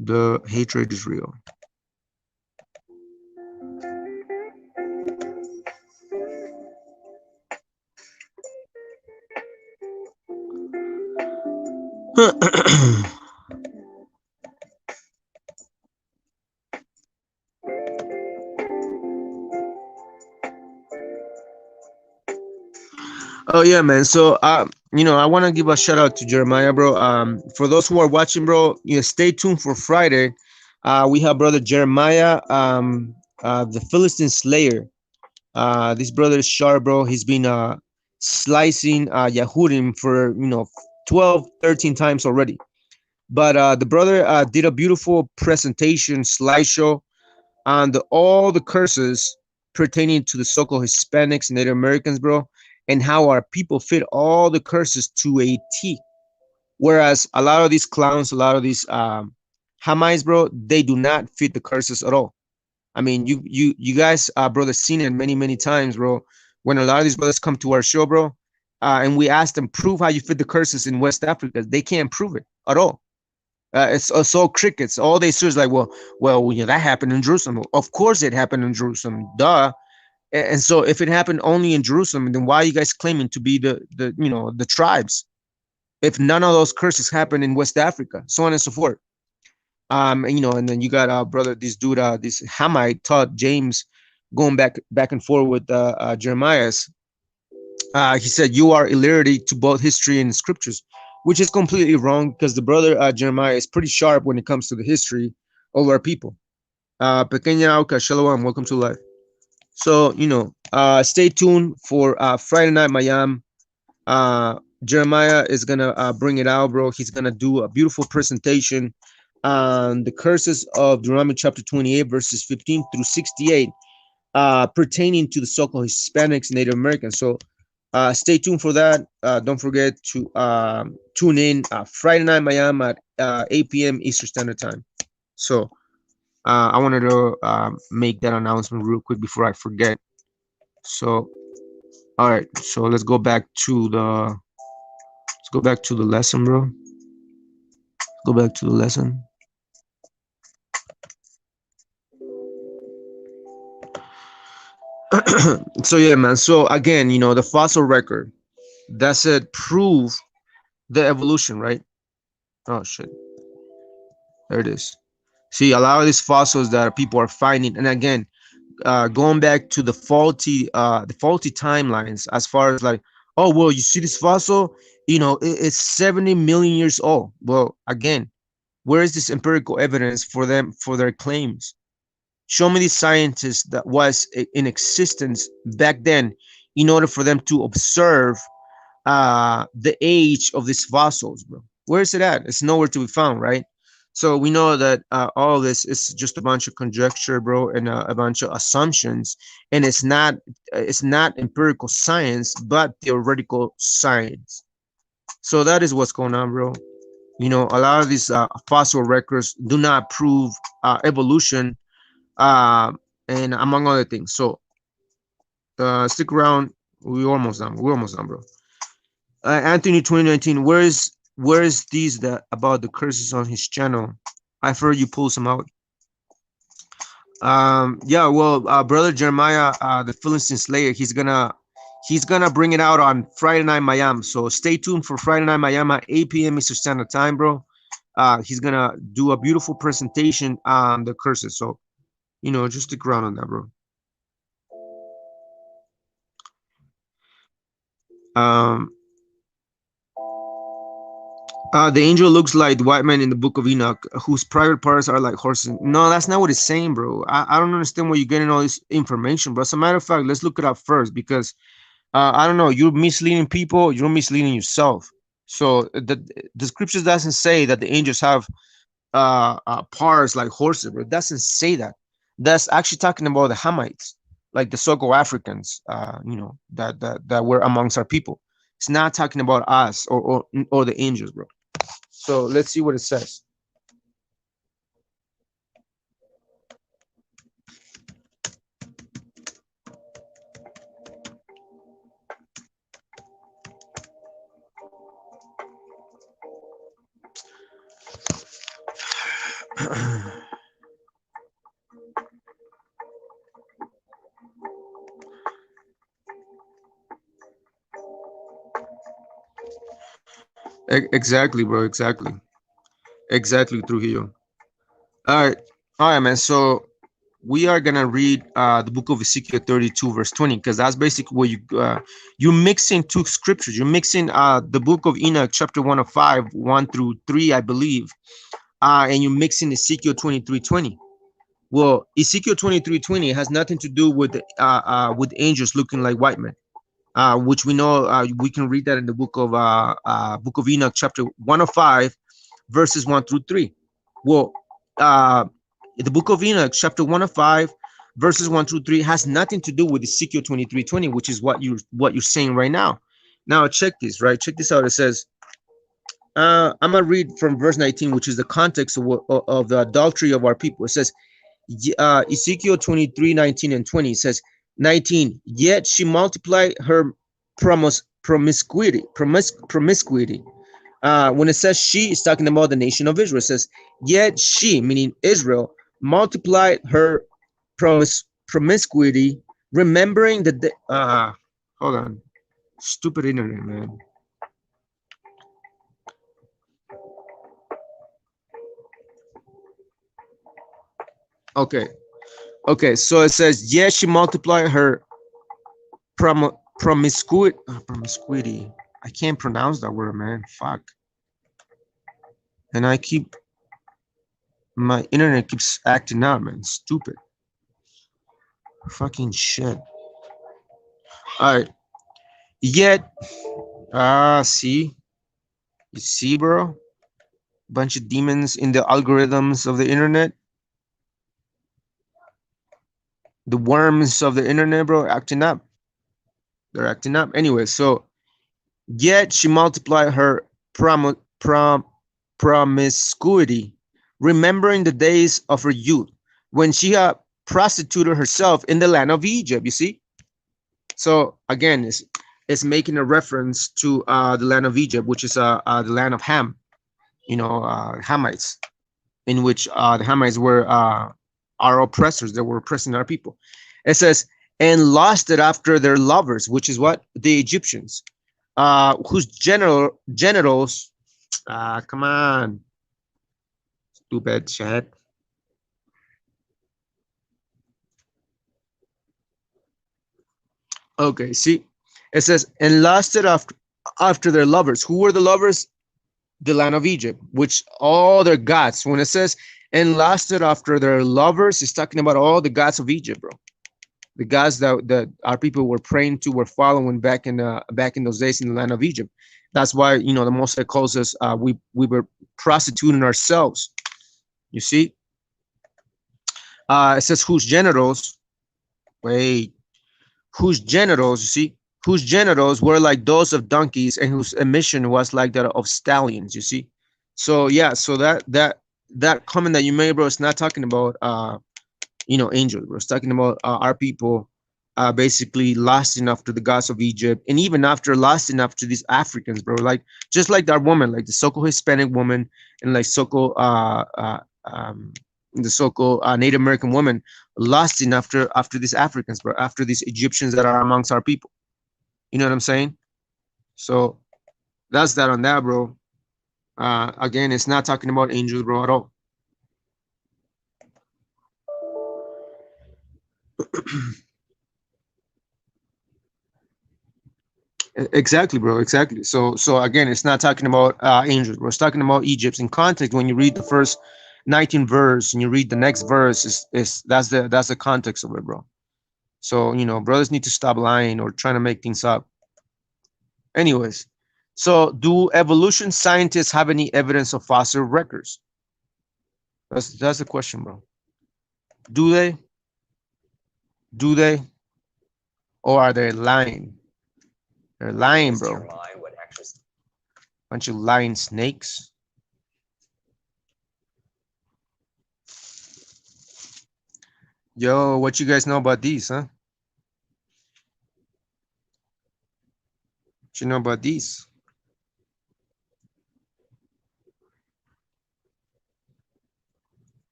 The hatred is real. Oh yeah, man. So I want to give a shout out to Jeremiah, bro. For those who are watching, bro, stay tuned for Friday. We have brother Jeremiah, the Philistine Slayer. This brother is sharp, bro. He's been slicing Yahudim for 12, 13 times already. But the brother did a beautiful presentation slideshow on all the curses pertaining to the so-called Hispanics and Native Americans, bro, and how our people fit all the curses to a T. Whereas a lot of these clowns, a lot of these Hamites, bro, they do not fit the curses at all. I mean, you guys, brother, seen it many times, bro. When a lot of these brothers come to our show, bro, And we asked them, prove how you fit the curses in West Africa. They can't prove it at all. It's all crickets. All they say is like, well, that happened in Jerusalem. Of course, it happened in Jerusalem. Duh. And so, if it happened only in Jerusalem, then why are you guys claiming to be the tribes? If none of those curses happened in West Africa, so on and so forth. And then you got brother, this dude, this Hamite taught James, going back and forth with Jeremiah's. He said you are illiterate to both history and scriptures, which is completely wrong because the brother Jeremiah is pretty sharp when it comes to the history of our people. Pequeña Auca, Shalom, welcome to life. So, stay tuned for Friday Night Miami. Jeremiah is gonna bring it out, bro. He's gonna do a beautiful presentation on the curses of Deuteronomy chapter 28, verses 15 through 68, pertaining to the so-called Hispanics, Native Americans. So stay tuned for that. Don't forget to tune in Friday Night Miami at 8 p.m. Eastern Standard Time. So I wanted to make that announcement real quick before I forget. So, all right. So let's go back to the lesson, bro. Go back to the lesson. So yeah, man. So again, the fossil record that said prove the evolution, right? Oh shit. There it is. See, a lot of these fossils that people are finding, and again, going back to the faulty timelines, as far as like, oh well, you see this fossil, it's 70 million years old. Well, again, where is this empirical evidence for their claims? Show me the scientists that was in existence back then in order for them to observe the age of these fossils, bro. Where is it at? It's nowhere to be found, right? So we know that all of this is just a bunch of conjecture, bro, and a bunch of assumptions, and it's not empirical science, but theoretical science. So that is what's going on, bro. A lot of these fossil records do not prove evolution, and among other things. So stick around. We're almost done, bro. Anthony 2019, where is these that about the curses on his channel? I've heard you pull some out. Yeah, well, brother Jeremiah, the Philistine Slayer, he's gonna bring it out on Friday Night Miami. So stay tuned for Friday Night Miami at 8 p.m. Eastern Standard Time, bro. He's gonna do a beautiful presentation on the curses. So, just stick around on that, bro. The angel looks like the white man in the book of Enoch, whose private parts are like horses. No, that's not what it's saying, bro. I don't understand where you're getting all this information, bro. As a matter of fact, let's look it up first, because I don't know, you're misleading people, you're misleading yourself. So the scriptures doesn't say that the angels have parts like horses, bro. It doesn't say that. That's actually talking about the Hamites, like the so-called Africans, that were amongst our people. It's not talking about us or the angels, bro. So let's see what it says. Exactly, bro. Exactly, Trujillo. All right, man. So we are gonna read the book of Ezekiel 32, verse 20, because that's basically where you're mixing two scriptures. You're mixing the book of Enoch, chapter 105, 1 through 3, I believe, and you're mixing Ezekiel 23:20. Well, Ezekiel 23:20 has nothing to do with angels looking like white men, which we know we can read that in the book of Enoch, chapter 105, verses 1 through 3. Well, the book of Enoch, chapter 105, verses 1 through 3, has nothing to do with Ezekiel 23:20, which is what you're saying right now. Now check this, right? Check this out. It says, I'm gonna read from verse 19, which is the context of the adultery of our people. It says, Ezekiel 23:19 and 20 says, 19, yet she multiplied her promiscuity. When it says she, it's talking about the nation of Israel. It says, yet she, meaning Israel, multiplied her promiscuity, remembering that the, hold on, stupid internet, man. Okay, okay, so it says, yes, she multiplied her promiscuity. I can't pronounce that word, man. Fuck. And I keep my internet keeps acting out, man. Stupid. Fucking shit. All right. Yet, see, you see, bro, bunch of demons in the algorithms of the internet, the worms of the internet, bro, acting up. They're acting up anyway. So, yet she multiplied her promiscuity, remembering the days of her youth when she had prostituted herself in the land of Egypt. You see. So again, it's making a reference to the land of Egypt, which is the land of Ham, Hamites, in which the Hamites were our oppressors that were oppressing our people. It says, and lusted after their lovers, which is what? The Egyptians, whose genitals, come on, stupid chat. Okay, see, it says, and lusted after their lovers. Who were the lovers? The land of Egypt, which all their gods. When it says, and lusted after their lovers, it's talking about all the gods of Egypt, bro. The gods that our people were praying to, were following back in those days in the land of Egypt. That's why the Most High calls us. We were prostituting ourselves. You see. It says whose genitals. Wait. Whose genitals, you see, whose genitals were like those of donkeys, and whose emission was like that of stallions. You see. So yeah, so that comment that you made, bro, it's not talking about angels, bro. It's talking about our people basically lusting after the gods of Egypt, and even after lusting after these Africans, bro. Like just like that woman, like the so-called Hispanic woman, and like so-called the so-called Native American woman, lusting after these Africans, bro, after these Egyptians that are amongst our people. You know what I'm saying? So that's that on that, bro. Again, it's not talking about angels, bro, at all. Exactly, bro. Exactly. So again, it's not talking about angels, bro. It's talking about Egypt. In context, when you read the first 19 verse and you read the next verse, is that's the context of it, bro. So brothers need to stop lying or trying to make things up. Anyways, so do evolution scientists have any evidence of fossil records? That's the question, bro. Do they? Do they? Or are they lying? They're lying, bro. Bunch of lying snakes. Yo, what you guys know about these, huh? What you know about these?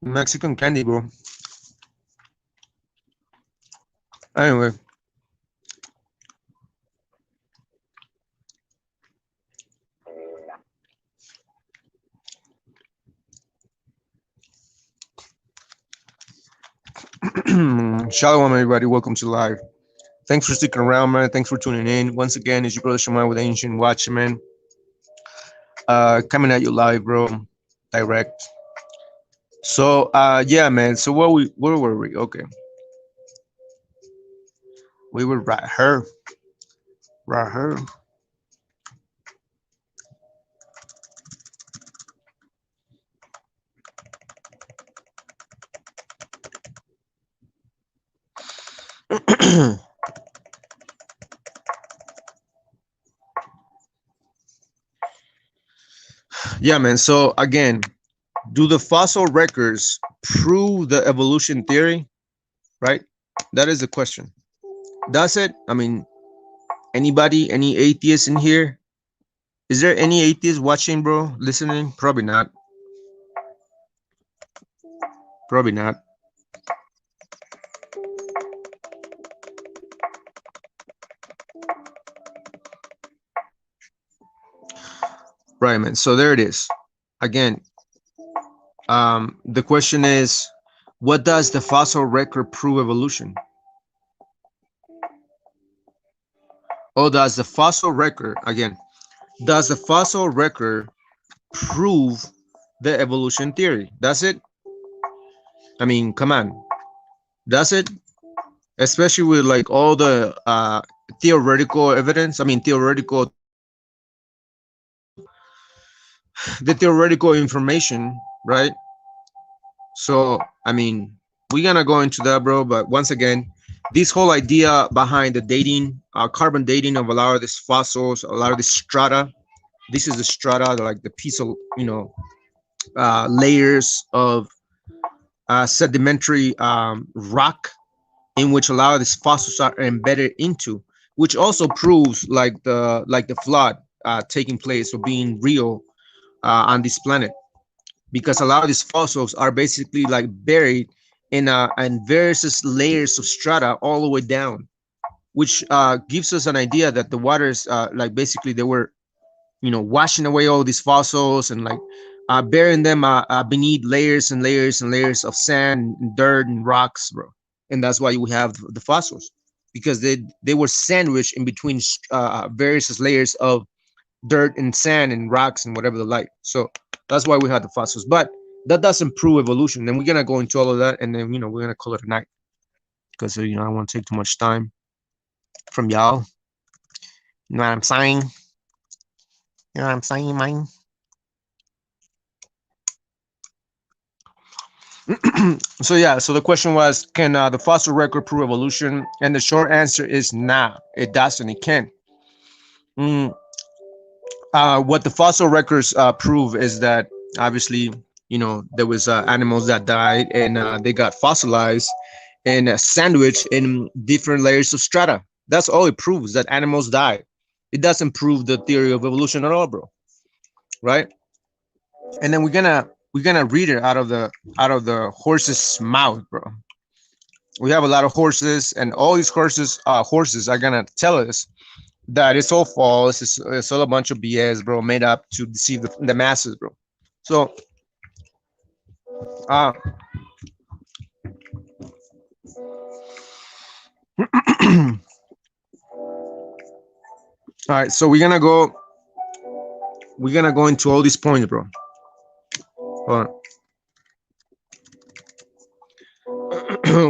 Mexican candy, bro. Anyway. Shalom, everybody. Welcome to live. Thanks for sticking around, man. Thanks for tuning in. Once again, it's your brother Shaman with Ancient Watchman. Coming at you live, bro. Direct. So yeah, man. So where were we? Okay. We were right here. Right here. Yeah, man. So again, do the fossil records prove the evolution theory? Right? That is the question. Does it? I mean, Anybody? Any atheists in here? Is there any atheists watching, bro? Listening? Probably not. Probably not. Right, man. So there it is. Again, the question is, what does the fossil record prove evolution? Or does the fossil record, again, does the fossil record prove the evolution theory? Does it? I mean, come on. Does it? Especially with like all the theoretical evidence. I mean, the theoretical information, right? So, I mean, we're gonna go into that, bro. But once again, this whole idea behind the dating, carbon dating of a lot of these fossils, a lot of this strata. This is the strata, like the piece of, layers of sedimentary rock in which a lot of these fossils are embedded into, which also proves like the flood taking place or being real on this planet, because a lot of these fossils are basically like buried in various layers of strata all the way down, which gives us an idea that the waters like basically they were washing away all these fossils and like burying them beneath layers and layers and layers of sand and dirt and rocks, bro. And that's why we have the fossils, because they were sandwiched in between various layers of dirt and sand and rocks and whatever the like. So that's why we have the fossils. But that doesn't prove evolution. And we're gonna go into all of that, and then we're gonna call it a night, because I don't want to take too much time from y'all. You know what I'm saying? You know what I'm saying, man? So yeah, so the question was, can the fossil record prove evolution? And the short answer is nah, it doesn't. It can't. Mm, what the fossil records prove is that obviously, there was animals that died and they got fossilized and sandwiched in different layers of strata. That's all it proves, that animals died. It doesn't prove the theory of evolution at all, bro. Right? And then we're gonna read it out of the horse's mouth, bro. We have a lot of horses, and all these horses are gonna tell us that it's all false. It's all a bunch of BS, bro, made up to deceive the masses, bro. So, uh, all right. So we're gonna go into all these points, bro. Hold on.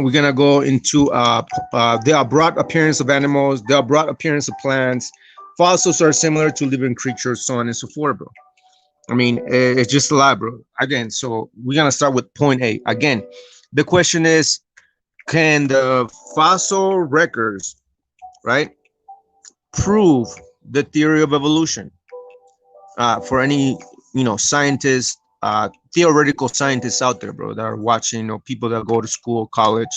We're gonna go into the abrupt appearance of animals, the abrupt appearance of plants. Fossils are similar to living creatures, so on and so forth, bro. I mean, it's just a lot, bro. Again, so we're gonna start with point A. Again, the question is, can the fossil records, right, prove the theory of evolution? For any scientists, theoretical scientists out there, bro, that are watching, or people that go to school, college,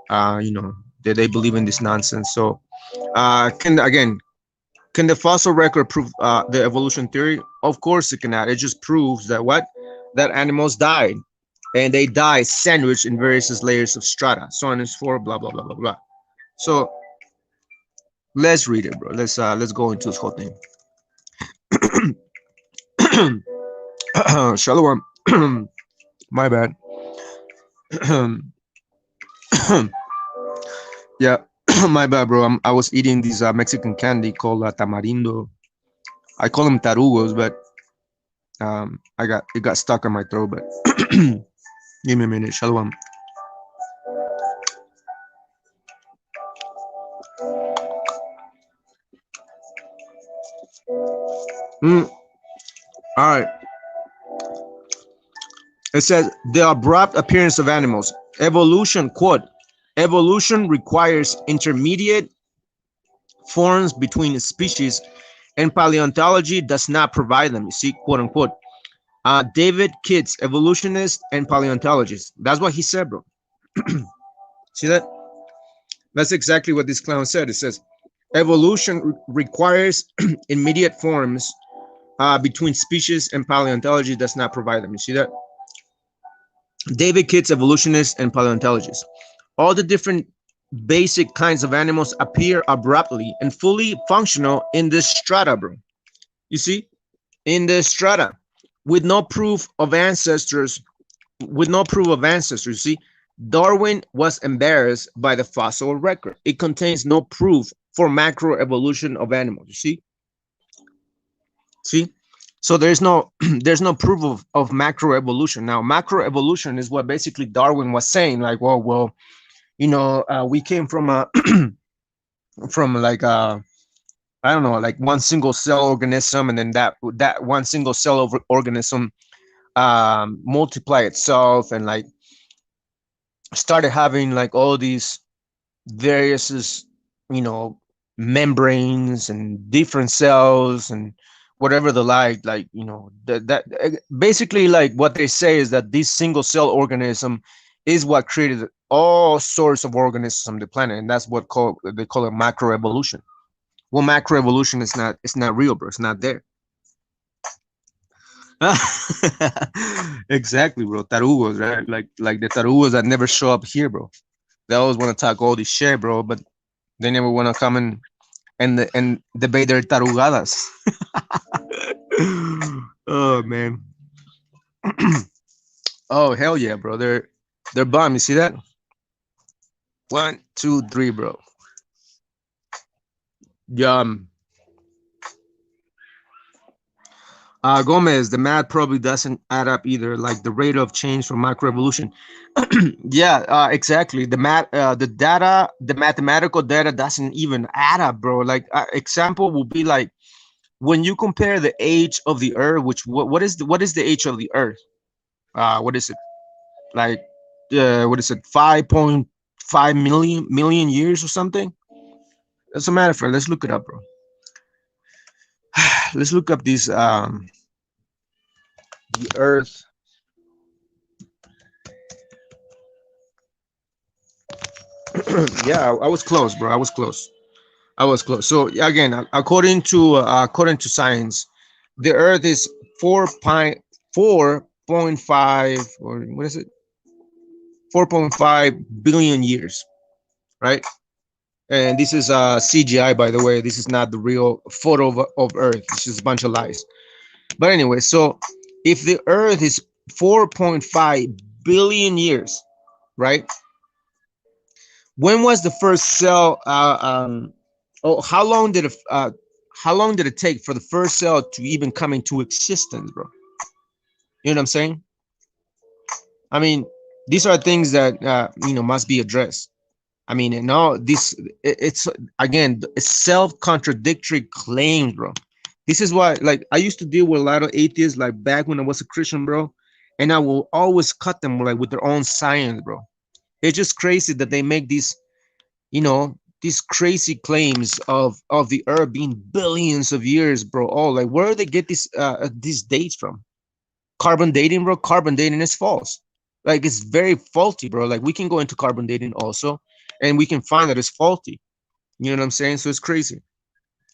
that they believe in this nonsense. So, can the fossil record prove the evolution theory? Of course it cannot. It just proves that that animals died, and they died sandwiched in various layers of strata, so on and so forth, blah blah blah blah blah. So let's read it, bro. Let's go into this whole thing. Shalom. My bad. Yeah, my bad, bro. I was eating these Mexican candy called tamarindo. I call them tarugos, but it got stuck on my throat. But give me a minute. Shalom. Mm, all right. It says the abrupt appearance of animals. Evolution, quote, evolution requires intermediate forms between species, and paleontology does not provide them. You see, quote unquote. David Kitts, evolutionist and paleontologist. That's what he said, bro. See that? That's exactly what this clown said. It says Evolution requires immediate forms between species, and paleontology does not provide them. You see that? David Kitts, evolutionist and paleontologist. All the different basic kinds of animals appear abruptly and fully functional in the strata, bro. You see? In the strata, with no proof of ancestors, with no proof of ancestors. You see, Darwin was embarrassed by the fossil record. It contains no proof for macroevolution of animals. You see. So there's no there's no proof of macroevolution. Now, macroevolution is what basically Darwin was saying, like, well, we came from a from like I don't know, like one single cell organism, and then that one single cell organism multiply itself and like started having like all these various membranes and different cells and whatever the that basically, like, what they say is that this single cell organism is what created all sorts of organisms on the planet, and that's what they call it macroevolution. Well, macroevolution is not, it's not real, bro. It's not there. Exactly, bro. Tarugos, right? Like the tarugos that never show up here, bro. They always want to talk all this shit, bro, but they never want to come and debate their tarugadas. Oh man. Oh hell yeah, bro. They're bomb. You see that? 1, 2, 3, bro. Yum. Gomez, the math probably doesn't add up either. Like the rate of change from macroevolution. Yeah, exactly. The data, the mathematical data doesn't even add up, bro. Like example will be like when you compare the age of the Earth, which what is the age of the Earth? What is it? Like, what is it? 5.5 million years or something? As a matter of fact, let's look it up, bro. Let's look up this the Earth. Yeah, I was close, bro. I was close. I was close. So again, according to science, the Earth is 4.5, or what is it? 4.5 billion years, right? And this is CGI, by the way. This is not the real photo of Earth. This is a bunch of lies. But anyway, so if the Earth is 4.5 billion years, right? When was the first cell? How long did it take for the first cell to even come into existence, bro? You know what I'm saying? I mean, these are things that must be addressed. I mean, and all this, it's again, it's self-contradictory claims, bro. This is why, like, I used to deal with a lot of atheists, like back when I was a Christian, bro, and I will always cut them like with their own science, bro. It's just crazy that they make these crazy claims of the Earth being billions of years, bro. Oh, like, where do they get these dates from? Carbon dating, bro. Carbon dating is false. Like, it's very faulty, bro. Like, we can go into carbon dating also, and we can find that it's faulty. You know what I'm saying? So it's crazy.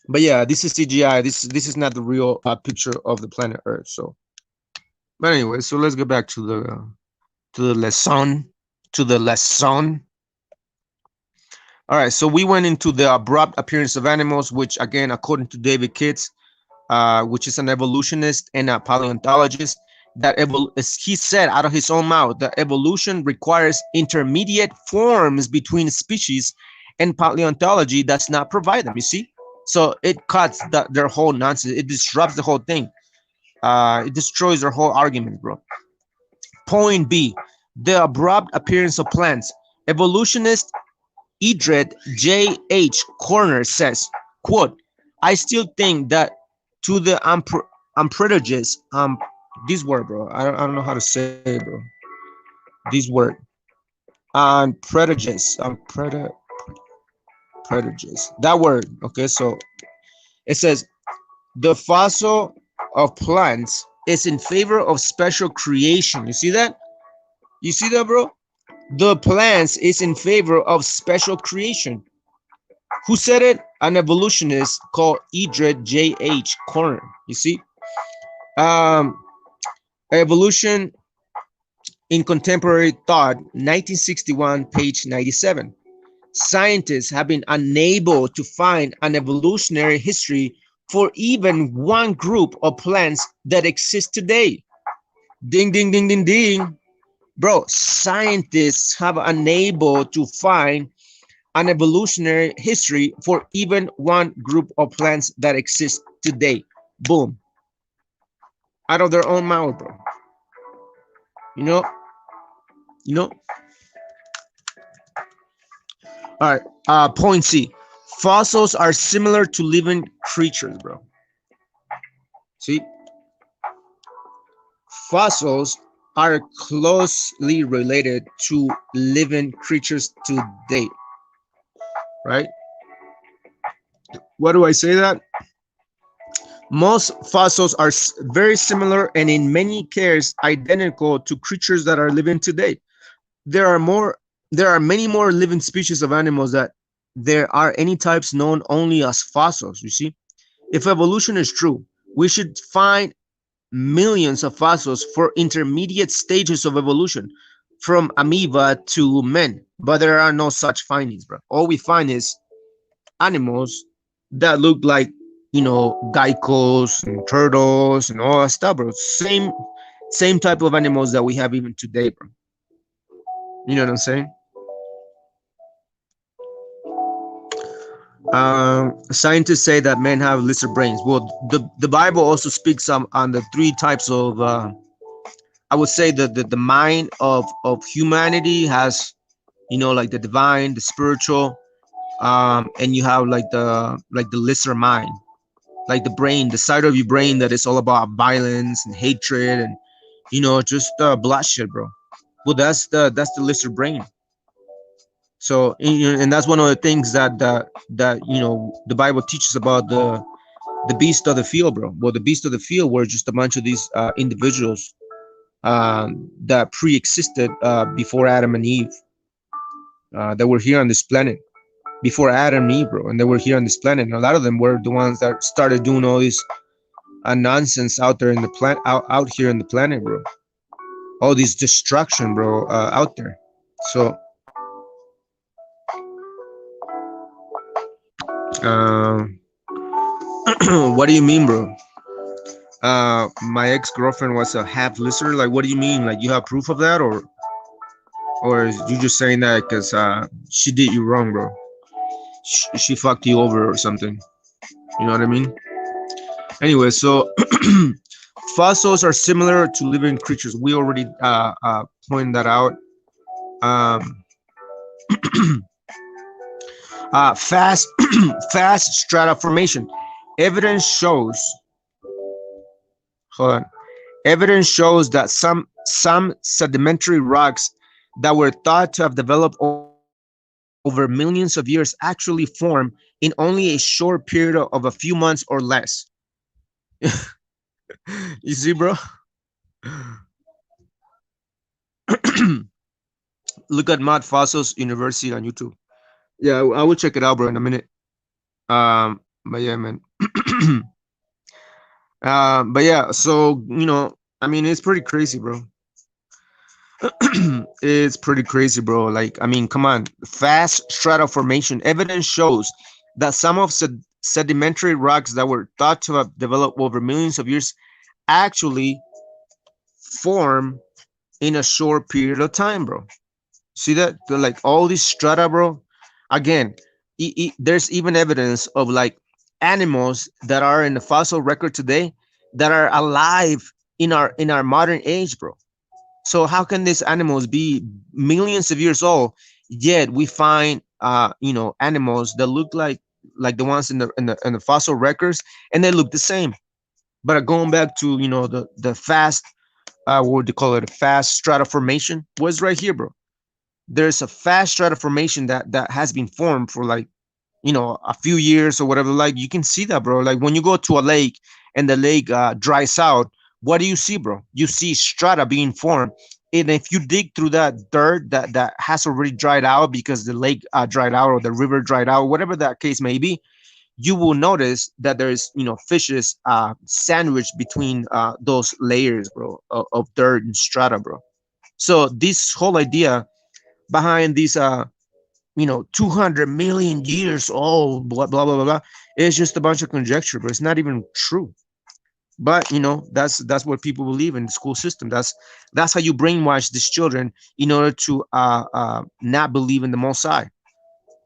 But yeah, this is CGI. This is not the real picture of the planet Earth. So, but anyway, so let's go back to the lesson. To the lesson. All right, so we went into the abrupt appearance of animals, which again, according to David Kitts, which is an evolutionist and a paleontologist, that as he said out of his own mouth, that evolution requires intermediate forms between species, and paleontology does not provide them. You see, so it cuts their whole nonsense. It disrupts the whole thing. It destroys their whole argument, bro. Point B: the abrupt appearance of plants. Evolutionist Edred J. H. Corner says, quote, "I still think that to the unpredages, this word, bro, I don't know how to say it, bro. This word, unpredages, predages, that word, okay? So it says, the fossil of plants is in favor of special creation." You see that? You see that, bro? The plants is in favor of special creation. Who said it? an evolutionist called Edred J.H. Corner. You see, um, evolution in contemporary thought, 1961, page 97. Scientists have been unable to find an evolutionary history for even one group of plants that exist today. Ding, ding, ding, ding, ding. Bro, scientists have unable to find an evolutionary history for even one group of plants that exist today. Boom. Out of their own mouth, bro. You know, you know. All right. Point C. Fossils are similar to living creatures, bro. See, fossils are closely related to living creatures today, right? Why do I say that? Most fossils are very similar and in many cases identical to creatures that are living today. There are more there are many more living species of animals that there are any types known only as fossils, you see. If evolution is true, we should find millions of fossils for intermediate stages of evolution from amoeba to men, but there are no such findings, bro. All we find is animals that look like, geckos and turtles and all that stuff, bro. Same type of animals that we have even today, bro. You know what I'm saying? Scientists say that men have lizard brains. Well, the Bible also speaks on the three types of. I would say that the mind of humanity has, like the divine, the spiritual, and you have like the lizard mind, like the brain, the side of your brain that is all about violence and hatred and just bloodshed, bro. Well, that's the lizard brain. So and that's one of the things that the Bible teaches about the beast of the field, bro. Well, the beast of the field were just a bunch of these individuals that pre-existed before Adam and Eve, that were here on this planet before Adam and Eve, bro, and they were here on this planet. And a lot of them were the ones that started doing all this nonsense out there in the planet, out here in the planet, bro. All this destruction, bro, out there. So, what do you mean, bro? My ex-girlfriend was a half lizard. Like, what do you mean? Like, you have proof of that, or is you just saying that because she did you wrong, bro? She fucked you over or something. You know what I mean? Anyway, so fossils are similar to living creatures. We already pointed that out. Um, fast fast strata formation. Evidence shows. Hold on. Evidence shows that some sedimentary rocks that were thought to have developed over millions of years actually form in only a short period of a few months or less. You see, bro? Look at Mud Fossils University on YouTube. Yeah, I will check it out, bro, in a minute. But yeah, man. But yeah, so I mean, it's pretty crazy, bro. It's pretty crazy, bro. Like, I mean, come on. Fast strata formation. Evidence shows that some of sedimentary rocks that were thought to have developed over millions of years actually form in a short period of time, bro. See that? Like all these strata, bro. Again, there's even evidence of like animals that are in the fossil record today that are alive in our modern age, bro. So how can these animals be millions of years old, yet we find animals that look like the ones in the fossil records, and they look the same. But going back to the fast, what do you call it, a fast strata formation was right here, bro. There's a fast strata formation that has been formed for like a few years or whatever. Like you can see that, bro. Like when you go to a lake and the lake dries out, what do you see, bro? You see strata being formed. And if you dig through that dirt that has already dried out because the lake dried out or the river dried out, whatever that case may be, you will notice that there's fishes sandwiched between those layers, bro, of dirt and strata, bro. So this whole idea behind these 200 million years old, blah blah blah blah blah, is just a bunch of conjecture, but it's not even true. But that's what people believe in the school system. That's how you brainwash these children in order to not believe in the Most High,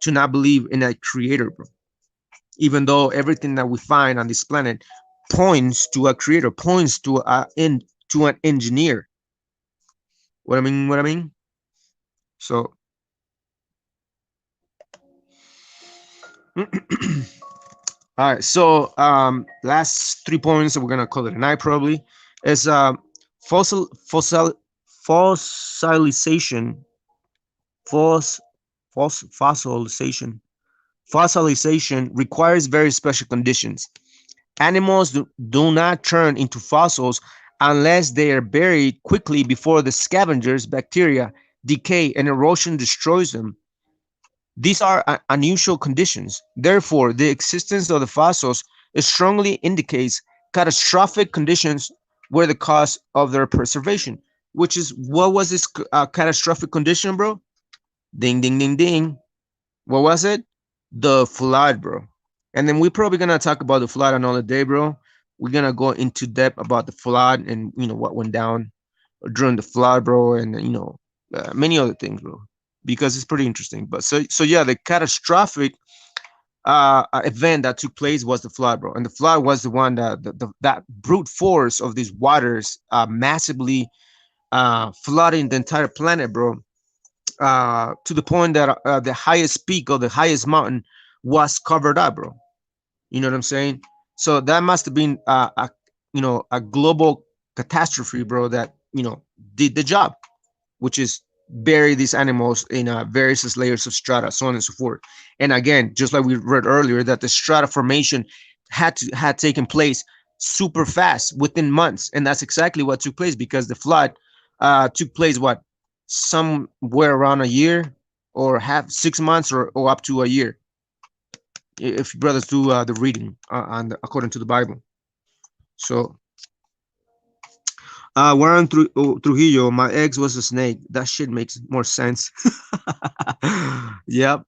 to not believe in a creator, bro. Even though everything that we find on this planet points to a creator, points to an engineer. What I mean. So all right. So last 3 points that we're gonna call it a night probably is fossilization, fos, fossilization. Fossilization requires very special conditions. Animals do not turn into fossils unless they are buried quickly before the scavengers, bacteria, decay, and erosion destroys them. These are unusual conditions. Therefore, the existence of the fossils strongly indicates catastrophic conditions were the cause of their preservation. Which is what was this catastrophic condition, bro? Ding, ding, ding, ding. What was it? The flood, bro. And then we're probably gonna talk about the flood another day, bro. We're gonna go into depth about the flood and what went down during the flood, bro, and many other things, bro, because it's pretty interesting. But so yeah, the catastrophic event that took place was the flood, bro, and the flood was the one that that brute force of these waters massively flooding the entire planet, bro, to the point that the highest peak of the highest mountain was covered up, bro. You know what I'm saying? So that must have been a global catastrophe, bro, that did the job, which is bury these animals in various layers of strata, so on and so forth. And again, just like we read earlier, that the strata formation had taken place super fast within months, and that's exactly what took place because the flood took place what somewhere around a year or half 6 months or up to a year if brothers do the reading according to the Bible. So Warren Trujillo, my ex was a snake. That shit makes more sense. Yep.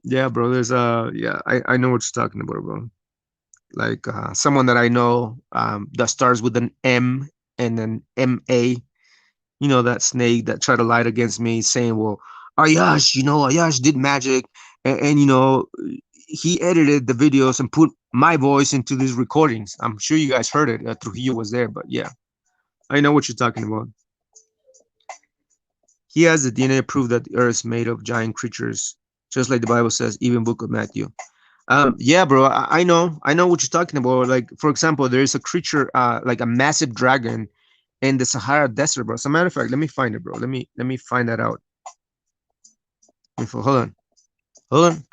Yeah, bro. There's yeah, I know what you're talking about, bro. Like someone that I know that starts with an M and an MA. You know, that snake that tried to lie against me, saying, "Well, Ayash, Ayash did magic, and he edited the videos and put my voice into these recordings." I'm sure you guys heard it. Trujillo was there, but yeah, I know what you're talking about. He has the DNA proof that the earth is made of giant creatures, just like the Bible says, even Book of Matthew. Yeah, bro, I know what you're talking about. Like, for example, there is a creature, like a massive dragon, in the Sahara Desert, bro. As a matter of fact, let me find it, bro. Let me find that out. Hold on.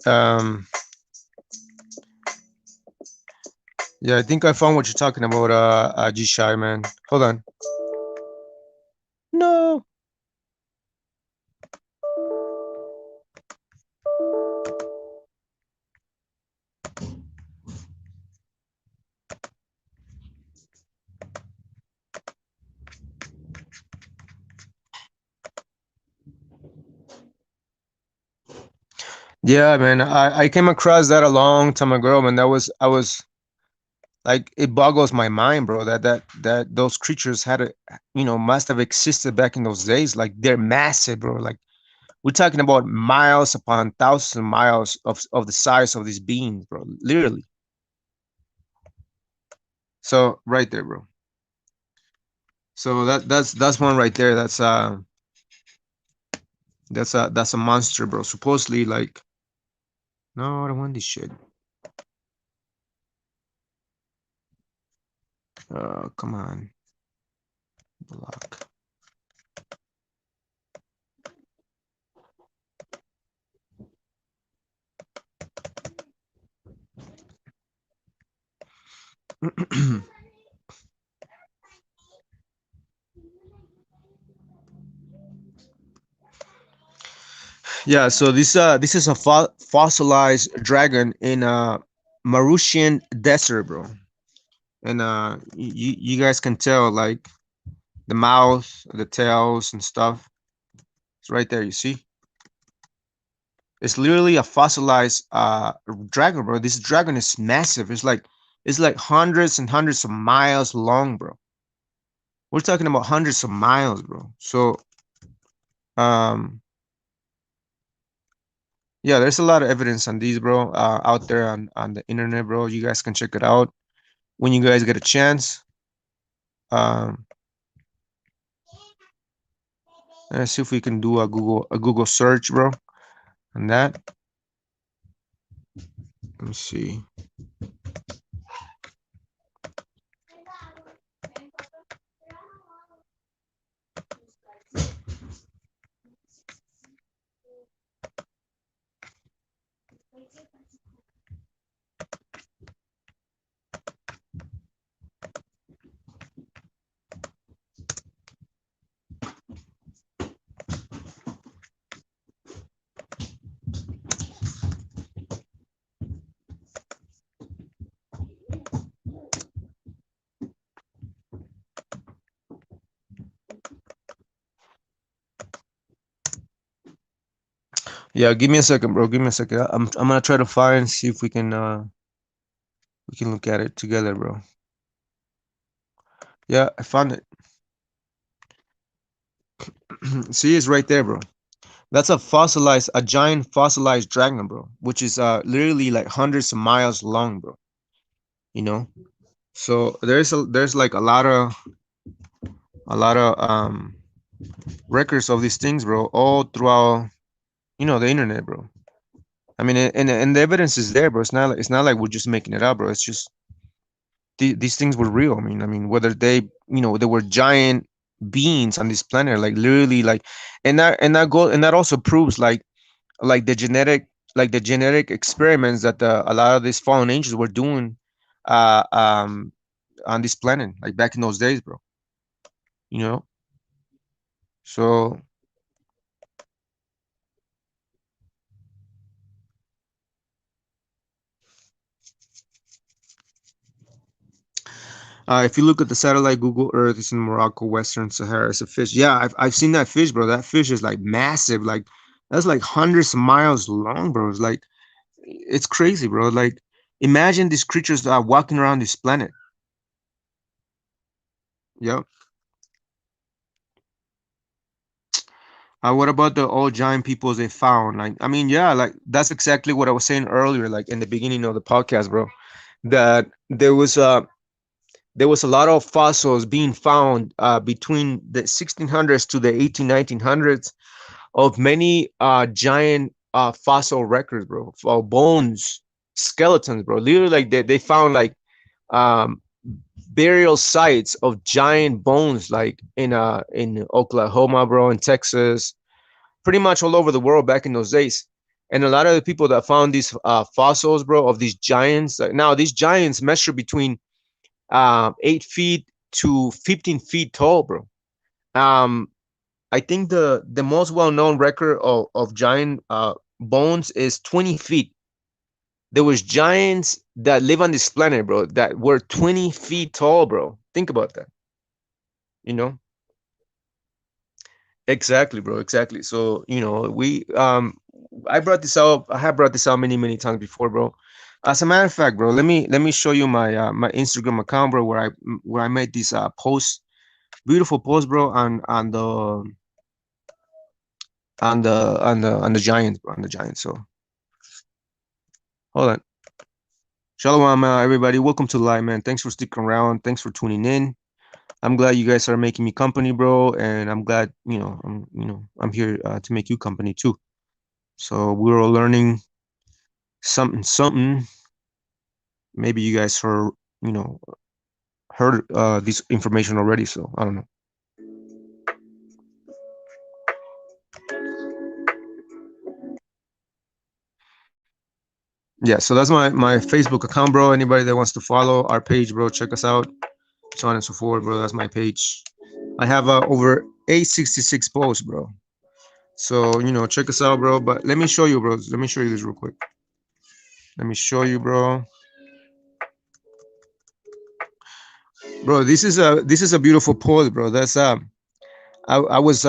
um, yeah, I think I found what you're talking about, G-Shy, man. Hold on. No. Yeah, man. I came across that a long time ago, man. I was like, it boggles my mind, bro, that those creatures had a must have existed back in those days. Like, they're massive, bro. Like, we're talking about miles upon thousands of miles of the size of these beings, bro. Literally. So right there, bro. So that's one right there. That's a monster, bro. Supposedly, like, no, I don't want this shit. Come on, block. Yeah, so this is a fossilized dragon in Mauritian desert, bro. And you guys can tell like the mouth, the tails and stuff. It's right there, you see? It's literally a fossilized dragon, bro. This dragon is massive. It's like hundreds and hundreds of miles long, bro. We're talking about hundreds of miles, bro. So um yeah, there's a lot of evidence on these, bro, out there on the internet, bro. You guys can check it out when you guys get a chance. Um, let's see if we can do a Google search, bro, on that. Let me see. Yeah, give me a second, bro. Give me a second. I'm gonna try to find, see if we can look at it together, bro. Yeah, I found it. See, it's right there, bro. That's a giant fossilized dragon, bro, which is literally like hundreds of miles long, bro. You know, so there's like a lot of records of these things, bro, all throughout the internet, bro. I mean, and the evidence is there, bro. It's not like we're just making it up, bro. It's just these things were real. I mean, whether they were giant beings on this planet, like literally, like, and that also proves like the genetic experiments that a lot of these fallen angels were doing, uh, um, on this planet, like back in those days, bro. You know, so if you look at the satellite, Google Earth is in Morocco, Western Sahara. It's a fish. Yeah, I've seen that fish, bro. That fish is like massive. Like that's like hundreds of miles long, bro. It's like it's crazy, bro. Like imagine these creatures are walking around this planet. Yep. What about the old giant peoples they found? Like, I mean, yeah, like that's exactly what I was saying earlier, like in the beginning of the podcast, bro. That there was a lot of fossils being found between the 1600s to the 1900s of many giant fossil records, bro, for bones, skeletons, bro. Literally, like they found like um, burial sites of giant bones, like in Oklahoma, bro, in Texas, pretty much all over the world back in those days. And a lot of the people that found these fossils, bro, of these giants, like, now these giants measure between 8 feet to 15 feet tall, bro. Um, I think the most well known record of giant bones is 20 feet. There was giants that live on this planet, bro, that were 20 feet tall, bro. Think about that. You know? Exactly, bro. Exactly. So, we I have brought this out many times before, bro. As a matter of fact, bro, let me show you my Instagram account, bro, where I made this post, beautiful post, bro, on the Giants, bro, on the Giants. So hold on. Shalom, everybody. Welcome to Live, man. Thanks for sticking around. Thanks for tuning in. I'm glad you guys are making me company, bro, and I'm glad I'm here to make you company too. So we're all learning something. Maybe you guys you know heard this information already. So I don't know. Yeah, so that's my Facebook account, bro. Anybody that wants to follow our page, bro, check us out. So on and so forth, bro. That's my page. I have over 866 posts, bro. So check us out, bro. But let me show you, bro. Let me show you this real quick. Let me show you, bro. Bro, this is a beautiful pose, bro. That's I was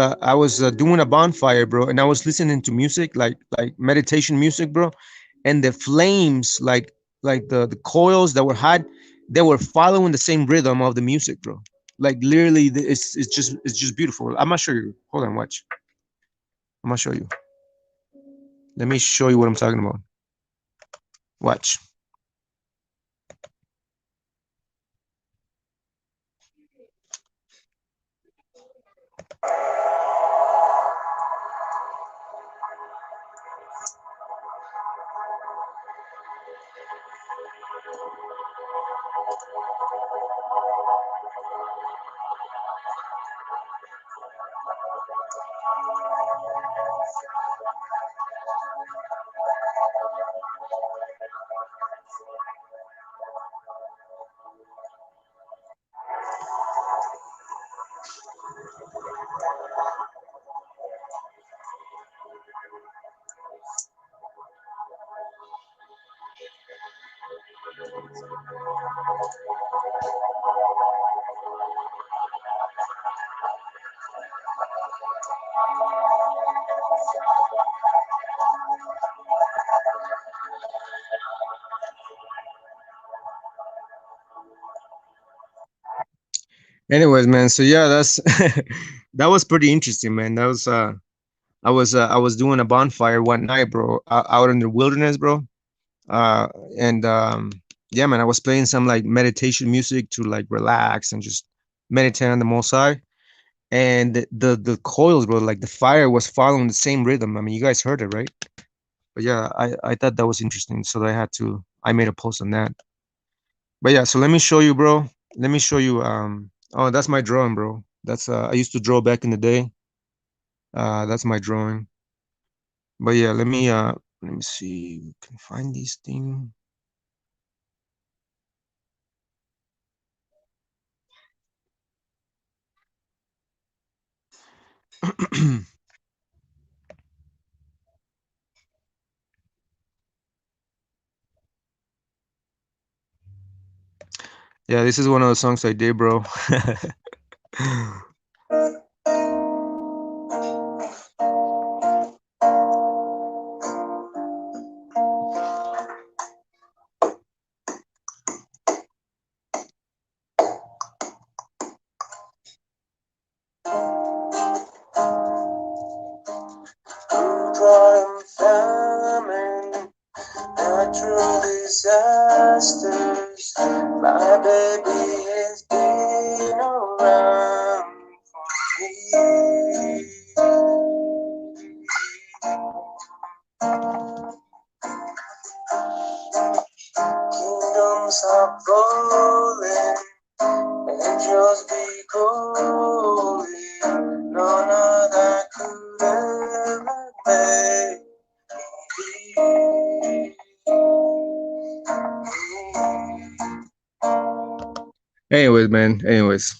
doing a bonfire, bro, and I was listening to music like meditation music, bro, and the flames like the coils that were hot, they were following the same rhythm of the music, bro. Like literally, it's just beautiful. I'm gonna show you. Hold on, watch. I'm gonna show you. Let me show you what I'm talking about. Watch. Anyways, man. So yeah, that's that was pretty interesting, man. That was I was doing a bonfire one night, bro, out in the wilderness, bro. Uh, and Yeah, man, I was playing some like meditation music to like relax and just meditate on the Most High. And the coils, bro, like the fire was following the same rhythm. I mean, you guys heard it, right? But yeah, I thought that was interesting, so I made a post on that. But yeah, so let me show you, bro. Let me show you. Oh, that's my drawing, bro. That's I used to draw back in the day. That's my drawing. But yeah, let me see. We can find these things. Yeah, this is one of the songs I did, bro. Crime, famine, natural disasters. My baby has been around for kingdoms are falling, angels be calling. None other could ever make me. Anyways, man. Anyways,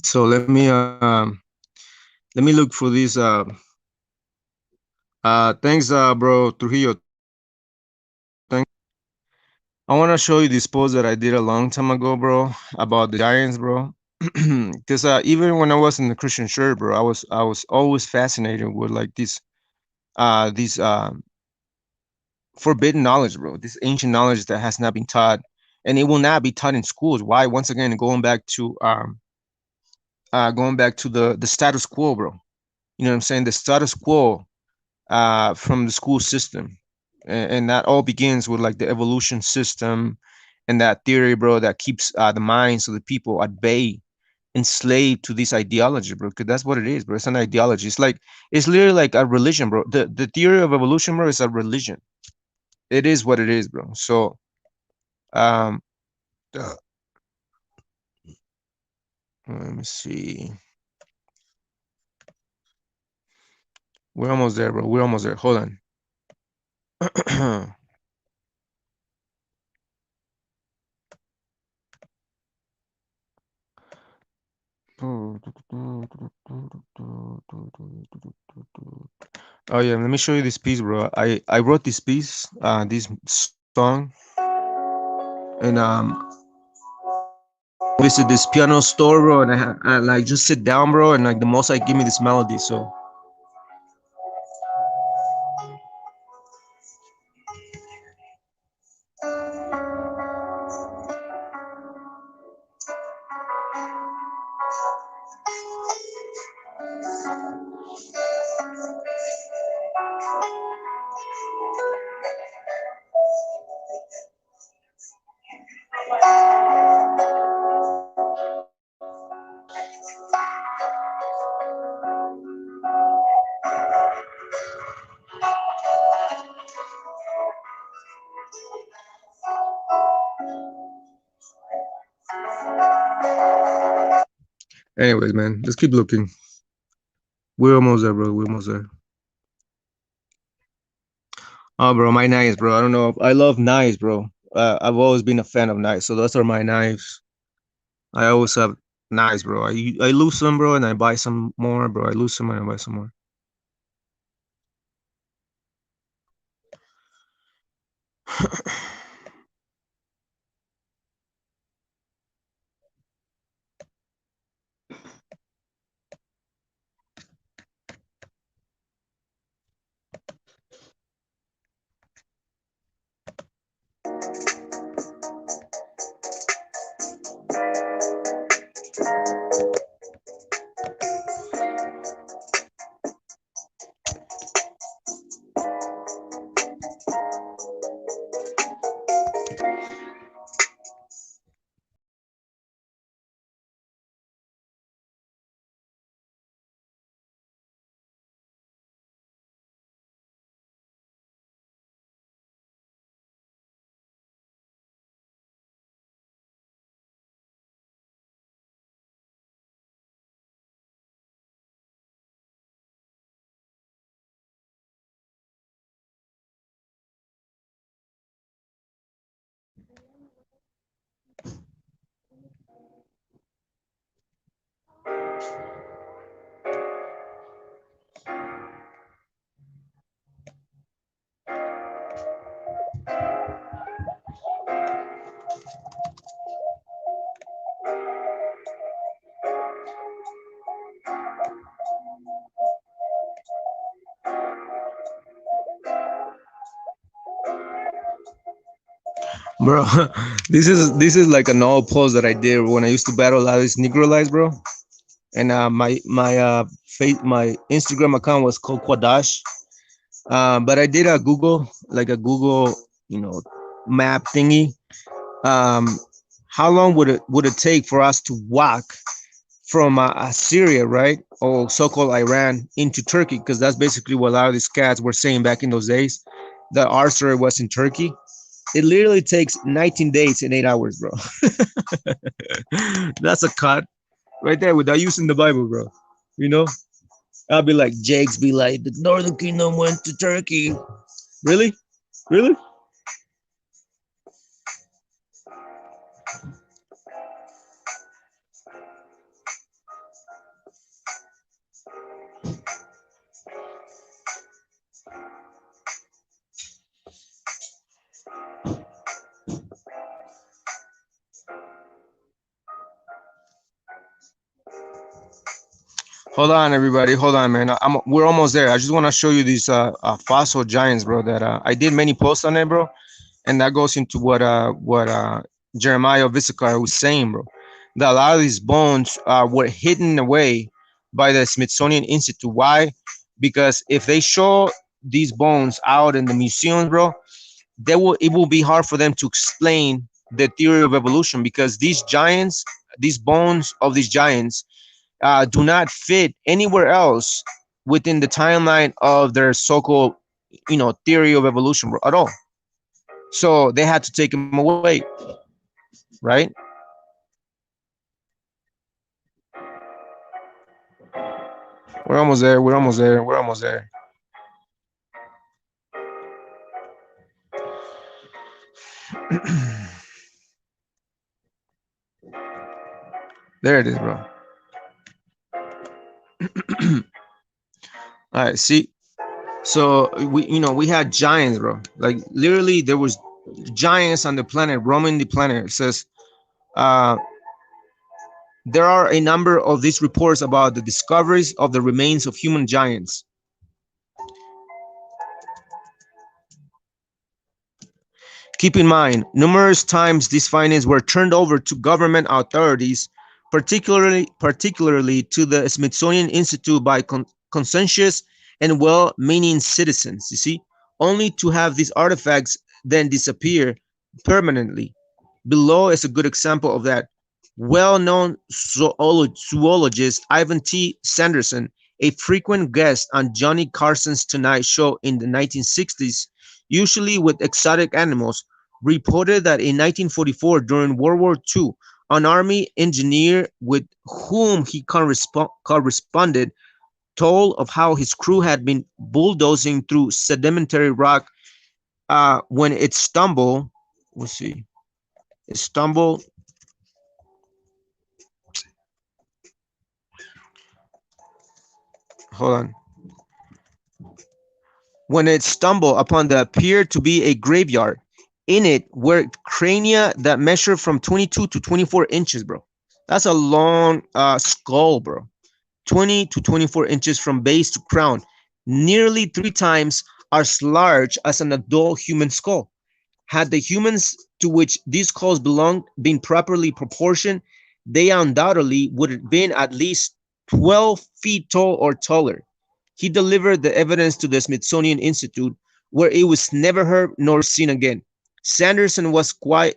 so let me look for these. Thanks, bro, Trujillo. Thanks. I want to show you this post that I did a long time ago, bro, about the Giants, bro. Because even when I was in the Christian church, bro, I was always fascinated with like these forbidden knowledge, bro. This ancient knowledge that has not been taught, and it will not be taught in schools. Why? Once again, going back to the status quo, bro. You know what I'm saying? The status quo from the school system. And that all begins with like the evolution system and that theory, bro, that keeps the minds of the people at bay, enslaved to this ideology, bro. Because that's what it is, bro. It's an ideology. It's literally like a religion, bro. The theory of evolution, bro, is a religion. It is what it is, bro. So um uh, let me see. We're almost there, bro. We're almost there. Hold on. Oh yeah, let me show you this piece, bro. I wrote this piece, this song, and visit this piano store, bro, and I like just sit down, bro, and like the most I give me this melody. So, anyways, man, let's keep looking. We're almost there, bro. We're almost there. Oh, bro, my knives, bro. I don't know. I love knives, bro. I've always been a fan of knives, so those are my knives. I always have knives, bro. I lose some, bro, and I buy some more, bro. I lose some and I buy some more. Bro, this is like an old post that I did when I used to battle a lot of these Negro lives, bro. And my Instagram account was called Quadash. But I did a Google, like a Google, you know, map thingy. Um, how long would it take for us to walk from Syria, right, or so-called Iran, into Turkey? Because that's basically what a lot of these cats were saying back in those days. The Arthur was in Turkey. It literally takes 19 days and 8 hours, bro. That's a cut right there without using the Bible, bro. You know, I'll be like, Jakes be like, the Northern Kingdom went to Turkey. Really? Really? Hold on, everybody. Hold on, man. We're almost there. I just want to show you these fossil giants, bro. That I did many posts on it, bro, and that goes into what Jeremiah Visakar was saying, bro. That a lot of these bones were hidden away by the Smithsonian Institute. Why? Because if they show these bones out in the museums, bro, it will be hard for them to explain the theory of evolution, because these giants, these bones of these giants, do not fit anywhere else within the timeline of their so-called, theory of evolution, bro, at all. So they had to take them away, right? We're almost there. We're almost there. We're almost there. There it is, bro. All right, see. So we had giants, bro. Like literally, there was giants on the planet, roaming the planet. It says uh, there are a number of these reports about the discoveries of the remains of human giants. Keep in mind, numerous times these findings were turned over to government authorities, particularly to the Smithsonian Institute by conscientious and well-meaning citizens. You see, only to have these artifacts then disappear permanently. Below is a good example of that. Well-known zoologist Ivan T. Sanderson, a frequent guest on Johnny Carson's Tonight Show in the 1960s, usually with exotic animals, reported that in 1944, during World War II, an army engineer with whom he corresponded told of how his crew had been bulldozing through sedimentary rock when it stumbled. Let's see. It stumbled. Hold on. When it stumbled upon the appeared to be a graveyard. In it were crania that measured from 22 to 24 inches, bro. That's a long skull, bro. 20 to 24 inches from base to crown, nearly 3 times as large as an adult human skull. Had the humans to which these skulls belonged been properly proportioned, they undoubtedly would have been at least 12 feet tall or taller. He delivered the evidence to the Smithsonian Institute, where it was never heard nor seen again. Sanderson was quite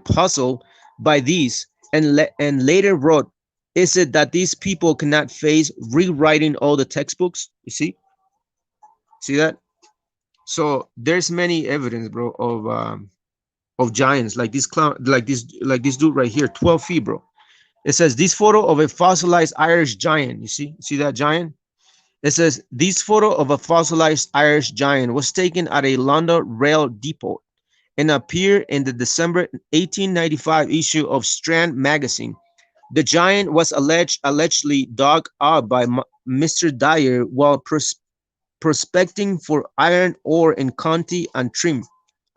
puzzled by these, and later wrote, "Is it that these people cannot face rewriting all the textbooks?" You see that? So there's many evidence, bro, of giants like this clown, like this dude right here, 12 feet, bro. It says this photo of a fossilized Irish giant. You see that giant? It says this photo of a fossilized Irish giant was taken at a London rail depot and appeared in the December 1895 issue of Strand magazine. The giant was allegedly dug up by Mr. Dyer while prospecting for iron ore in County Antrim,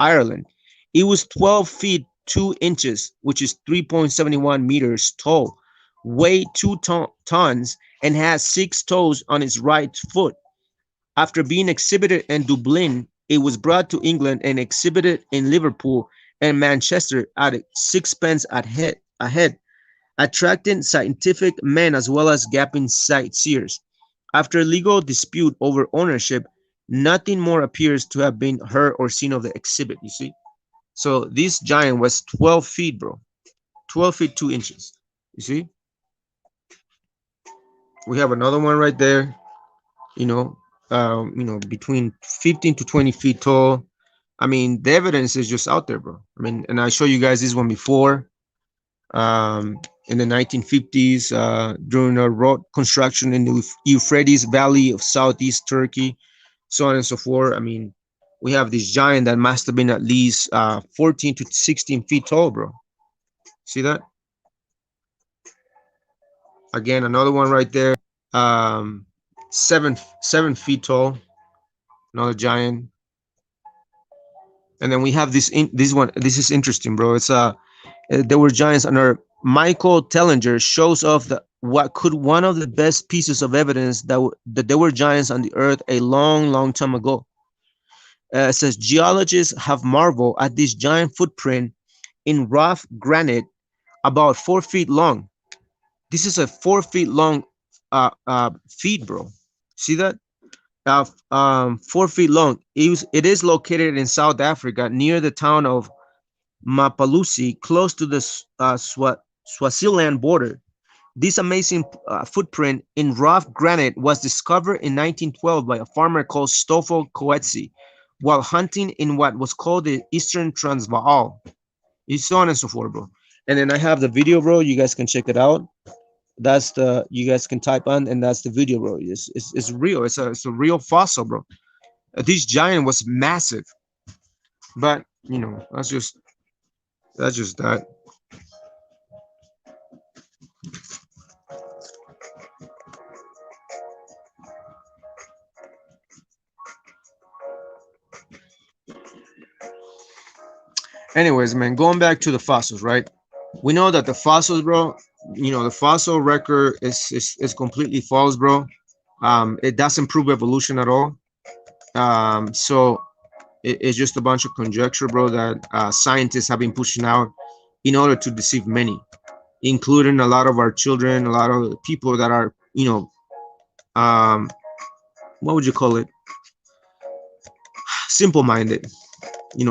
Ireland. It was 12 feet 2 inches, which is 3.71 meters tall, weighed 2 tons, and had 6 toes on its right foot. After being exhibited in Dublin, it was brought to England and exhibited in Liverpool and Manchester at sixpence a head, attracting scientific men as well as gaping sightseers. After legal dispute over ownership, nothing more appears to have been heard or seen of the exhibit, you see? So this giant was 12 feet, bro. 12 feet 2 inches. You see? We have another one right there, between 15 to 20 feet tall. I mean, the evidence is just out there, bro. I mean, and I show you guys this one before. In the 1950s, during a road construction in the Euphrates Valley of southeast Turkey, so on and so forth. I mean, we have this giant that must have been at least 14 to 16 feet tall, bro. See that? Again, another one right there, 7 feet tall, another giant. And then we have this one. This is interesting, bro. It's there were giants under Michael Tellinger shows off what could one of the best pieces of evidence that there were giants on the earth a long time ago. It says geologists have marveled at this giant footprint in rough granite about 4 feet long. This is a 4 feet long feet, bro. See that? 4 feet long. It is located in South Africa near the town of Mapalusi, close to the Swaziland border. This amazing footprint in rough granite was discovered in 1912 by a farmer called Stoffel Coetzee while hunting in what was called the Eastern Transvaal. And so on and so forth, bro. And then I have the video, bro. You guys can check it out. That's the you guys can type on, and that's the video, bro. It's real. It's a real fossil, bro. This giant was massive, but that's just that. Anyways, man, going back to the fossils, right? We know that the fossils, bro. The fossil record is completely false, bro. It doesn't prove evolution at all. So it's just a bunch of conjecture, bro, that scientists have been pushing out in order to deceive many, including a lot of our children, a lot of people that are, what would you call it? Simple-minded.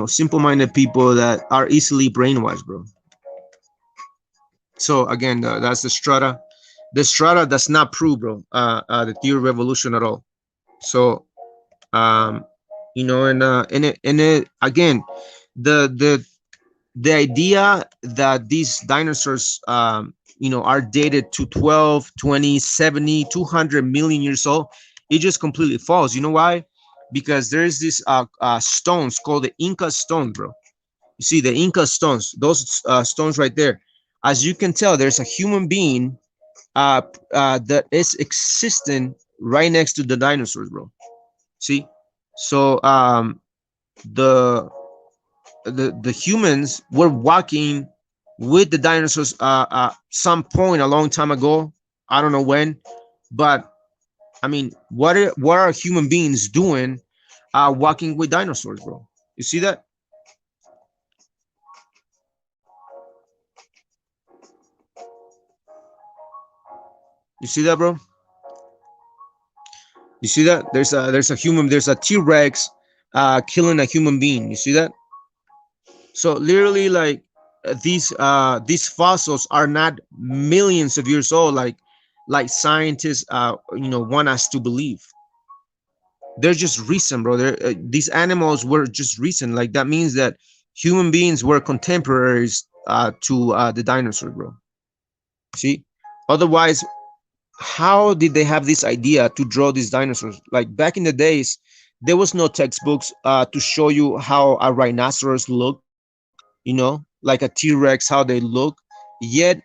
Simple-minded people that are easily brainwashed, bro. So again, that's the strata. The strata does not prove, bro, the theory of evolution at all. So, and it again, the the idea that these dinosaurs, are dated to 12, 20, 70, 200 million years old, it just completely false. You know why? Because there's this stones called the Inca stones, bro. You see the Inca stones, those stones right there. As you can tell, there's a human being that is existing right next to the dinosaurs, bro. See, so the the humans were walking with the dinosaurs some point a long time ago. I don't know when, but I mean, what are human beings doing walking with dinosaurs, bro? You see that? You see that, bro? You see that? There's a T-Rex killing a human being. You see that? So literally, like these fossils are not millions of years old, like scientists want us to believe. They're just recent, bro. These animals were just recent. Like that means that human beings were contemporaries to the dinosaurs, bro. See, otherwise, how did they have this idea to draw these dinosaurs? Like back in the days, there was no textbooks to show you how a rhinoceros looked, like a T-Rex, how they look. Yet,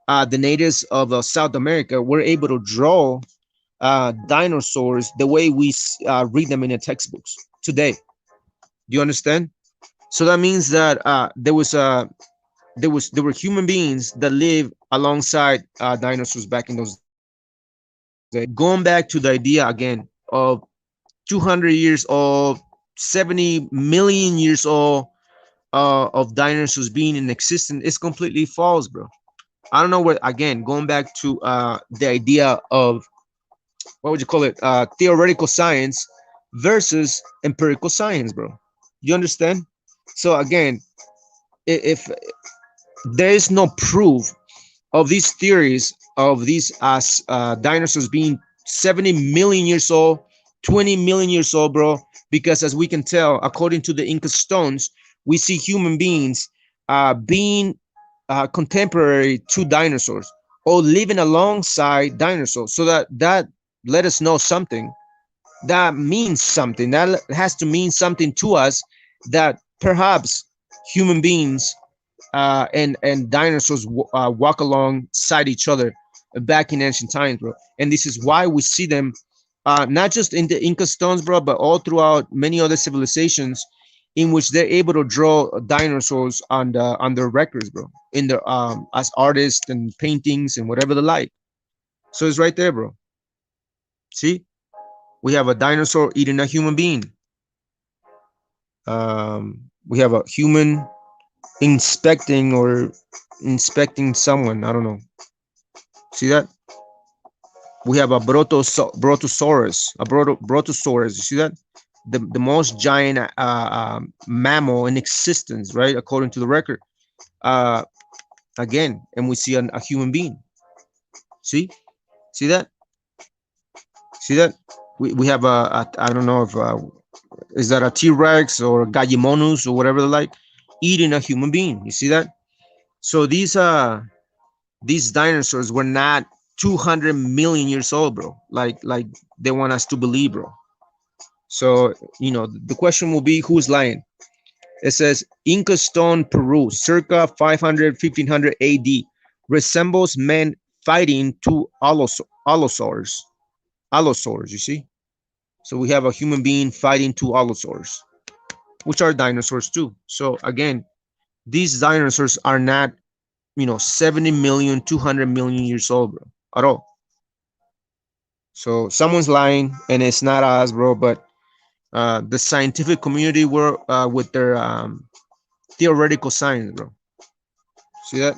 the natives of South America were able to draw dinosaurs the way we read them in the textbooks today. Do you understand? So that means that there were human beings that lived alongside dinosaurs back in those days. Going back to the idea again of 200 years old, 70 million years old, of dinosaurs being in existence is completely false, bro. I don't know where, again, going back to the idea of, what would you call it, theoretical science versus empirical science, bro. You understand? So again, if there is no proof of these theories of these dinosaurs being 70 million years old, 20 million years old, bro, because as we can tell, according to the Inca stones, we see human beings being contemporary to dinosaurs or living alongside dinosaurs. So that let us know something. That means something. That has to mean something to us, that perhaps human beings and dinosaurs walk alongside each other back in ancient times, bro. And this is why we see them not just in the Inca stones, bro, but all throughout many other civilizations in which they're able to draw dinosaurs on their records, bro, in their as artists and paintings and whatever they like. So it's right there, bro. See, we have a dinosaur eating a human being. We have a human inspecting someone. I don't know. See that? We have a Brontosaurus, Brontosaurus. You see that? The most giant mammal in existence, right? According to the record. Uh, Again, and we see a human being. See, see that? See that? We have a I don't know if is that a T-Rex or Gallimonus or whatever they like, eating a human being. You see that? So these dinosaurs were not 200 million years old, bro. Like they want us to believe, bro. So the question will be, who's lying? It says Inca stone Peru, circa 500 1500 AD, resembles men fighting two allosaurs. Allosaurs, you see? So we have a human being fighting two allosaurs, which are dinosaurs too. So again, these dinosaurs are not, 70 million, 200 million years old, bro, at all. So someone's lying, and it's not us, bro, but the scientific community were with their theoretical science, bro. See that?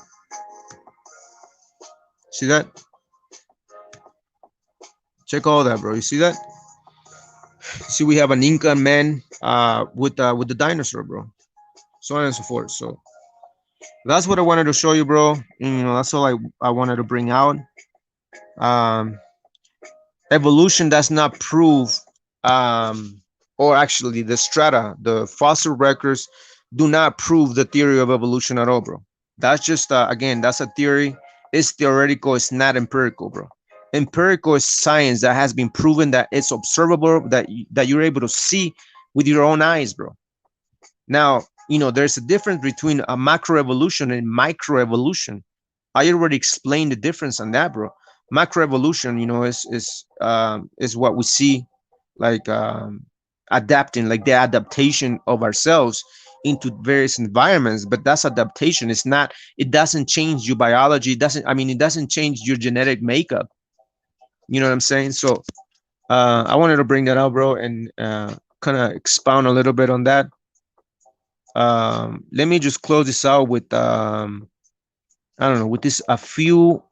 See that? Check all that, bro. You see that? See, we have an Inca man with the dinosaur, bro. So on and so forth. So that's what I wanted to show you, bro. And, that's all I wanted to bring out. Um, Evolution does not prove, or actually, the strata, the fossil records, do not prove the theory of evolution at all, bro. That's just again, that's a theory. It's theoretical. It's not empirical, bro. Empirical is science that has been proven, that it's observable, that you're able to see with your own eyes, bro. Now, there's a difference between a macroevolution and microevolution. I already explained the difference on that, bro. Macroevolution, is what we see, like adapting, like the adaptation of ourselves into various environments. But that's adaptation. It's not. It doesn't change your biology. It doesn't. I mean, it doesn't change your genetic makeup. You know what I'm saying? So I wanted to bring that out, bro, and kind of expound a little bit on that. Let me just close this out with I don't know, with this a few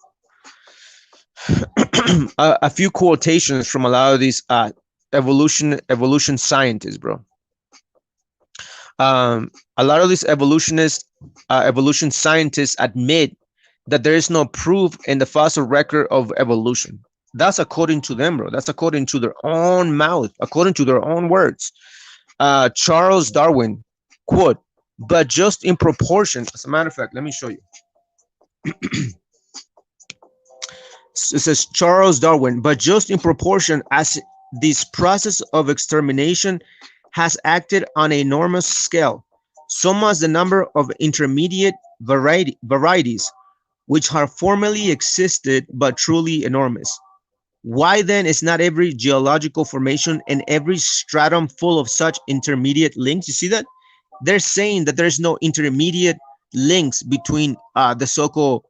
a few quotations from a lot of these evolution scientists, bro. A lot of these evolution scientists admit that there is no proof in the fossil record of evolution. That's according to them, bro. That's according to their own mouth, according to their own words. Charles Darwin, quote, but just in proportion. As a matter of fact, let me show you. It says Charles Darwin, but just in proportion as this process of extermination has acted on an enormous scale, so much the number of intermediate varieties which have formerly existed but truly enormous. Why then is not every geological formation and every stratum full of such intermediate links? You see that? They're saying that there's no intermediate links between the so-called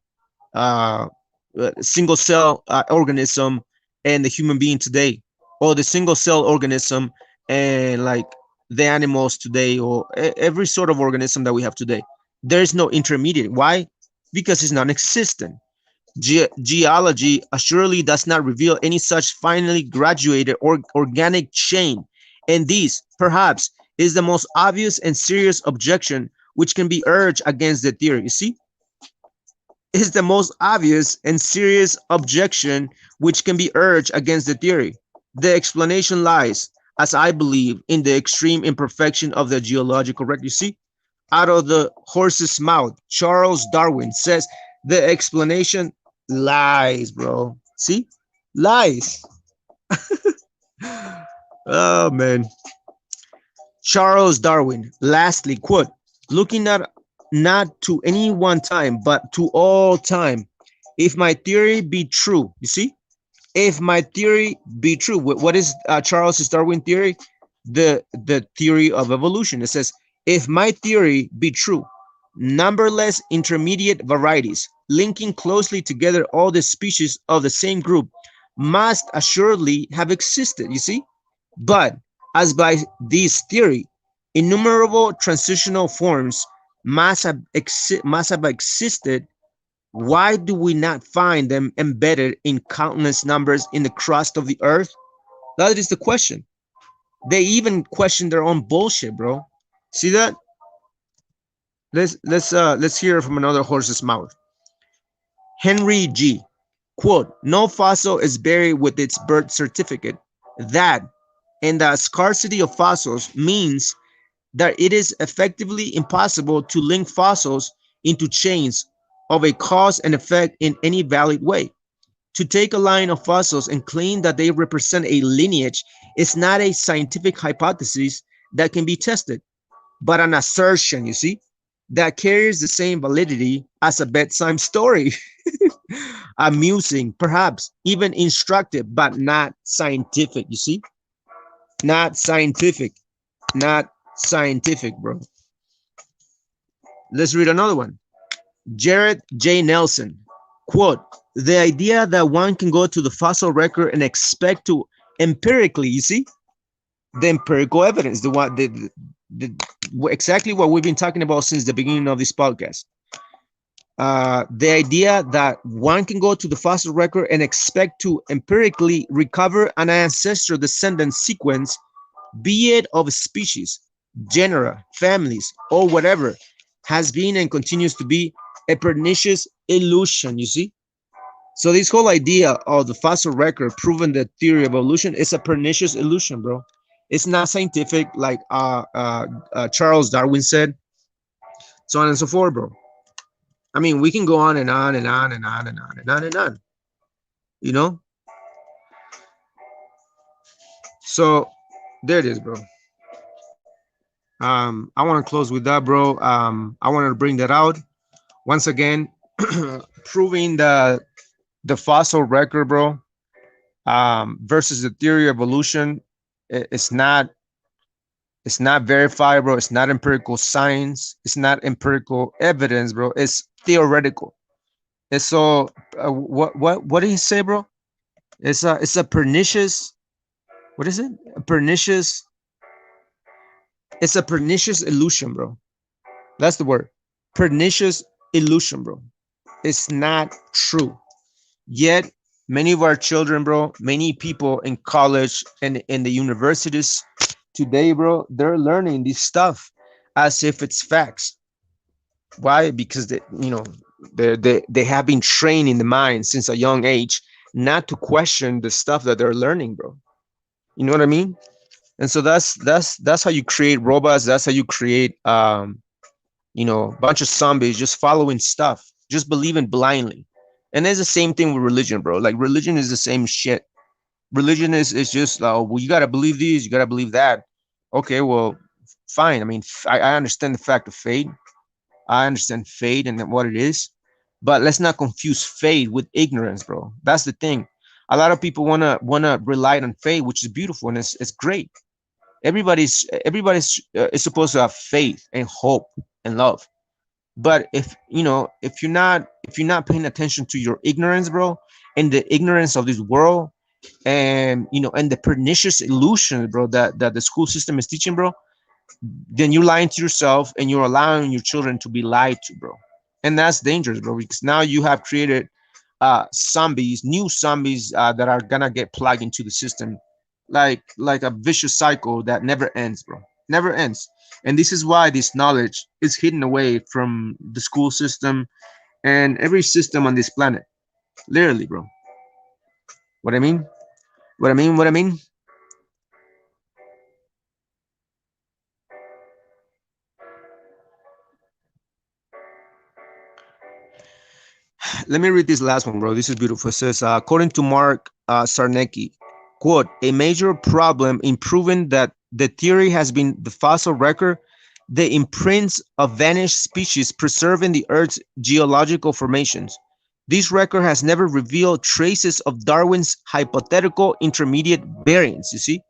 single cell organism and the human being today, or the single cell organism and like the animals today, or every sort of organism that we have today. There's no intermediate. Why? Because it's non-existent. Geology assuredly does not reveal any such finely graduated or organic chain, and this perhaps is the most obvious and serious objection which can be urged against the theory. You see, is the most obvious and serious objection which can be urged against the theory. The explanation lies, as I believe, in the extreme imperfection of the geological record. You see, out of the horse's mouth, Charles Darwin says the explanation lies, bro. See, lies. Oh man. Charles Darwin, lastly, quote, looking at not to any one time, but to all time, if my theory be true, you see, if my theory be true, what is Charles Darwin theory? The theory of evolution. It says, if my theory be true, numberless intermediate varieties linking closely together all the species of the same group must assuredly have existed, you see, but as by this theory, innumerable transitional forms must have existed Why do we not find them embedded in countless numbers in the crust of the earth? That is the question. They even question their own bullshit, bro. See that? Let's hear it from another horse's mouth. Henry G. Quote, no fossil is buried with its birth certificate. That and the scarcity of fossils means that it is effectively impossible to link fossils into chains of a cause and effect in any valid way. To take a line of fossils and claim that they represent a lineage is not a scientific hypothesis that can be tested, but an assertion, you see, that carries the same validity as a bedtime story. Amusing, perhaps even instructive, but not scientific, you see? Not scientific, not scientific, bro. Let's read another one. Jared J. Nelson, quote, the idea that one can go to the fossil record and expect to empirically, you see, the empirical evidence, the what the exactly what we've been talking about since the beginning of this podcast. The idea that one can go to the fossil record and expect to empirically recover an ancestral descendant sequence, be it of species, genera, families, or whatever, has been and continues to be a pernicious illusion, you see? So this whole idea of the fossil record proving the theory of evolution is a pernicious illusion, bro. It's not scientific, like Charles Darwin said, so on and so forth, bro. I mean, we can go on and on and on and on and on and on and on, you know? So there it is, bro. I want to close with that, bro. I want to bring that out once again, proving the fossil record, bro, versus the theory of evolution. It's not verified, bro. It's not empirical science. It's not empirical evidence, bro. It's theoretical. And so, what did he say, bro? It's a pernicious. What is it? A pernicious. It's a pernicious illusion, bro. That's the word. Pernicious illusion, bro. It's not true. Yet, many of our children, bro, many people in college and in the universities today, bro, they're learning this stuff as if it's facts. Why? Because they have been trained in the mind since a young age not to question the stuff that they're learning, bro. You know what I mean? And so that's how you create robots. That's how you create a bunch of zombies just following stuff, just believing blindly. And it's the same thing with religion, bro. Like religion is the same shit. Religion is just well, you gotta believe these, you gotta believe that. Okay, well, fine. I mean, I understand the fact of fate. I understand fate and what it is, but let's not confuse faith with ignorance, bro. That's the thing. A lot of people wanna rely on faith, which is beautiful and it's great. Everybody's is supposed to have faith and hope and love. But if you're not paying attention to your ignorance, bro, and the ignorance of this world, and the pernicious illusion, bro, that the school system is teaching, bro, then you're lying to yourself and you're allowing your children to be lied to, bro. And that's dangerous, bro, because now you have created new zombies that are gonna get plugged into the system, like a vicious cycle that never ends, bro. Never ends. And this is why this knowledge is hidden away from the school system and every system on this planet. Literally, bro. What I mean? What I mean? What I mean? Let me read this last one, bro. This is beautiful. It says, according to Mark Sarnecki, quote, a major problem in proving that the theory has been the fossil record, the imprints of vanished species preserved in the Earth's geological formations. This record has never revealed traces of Darwin's hypothetical intermediate variants. You see?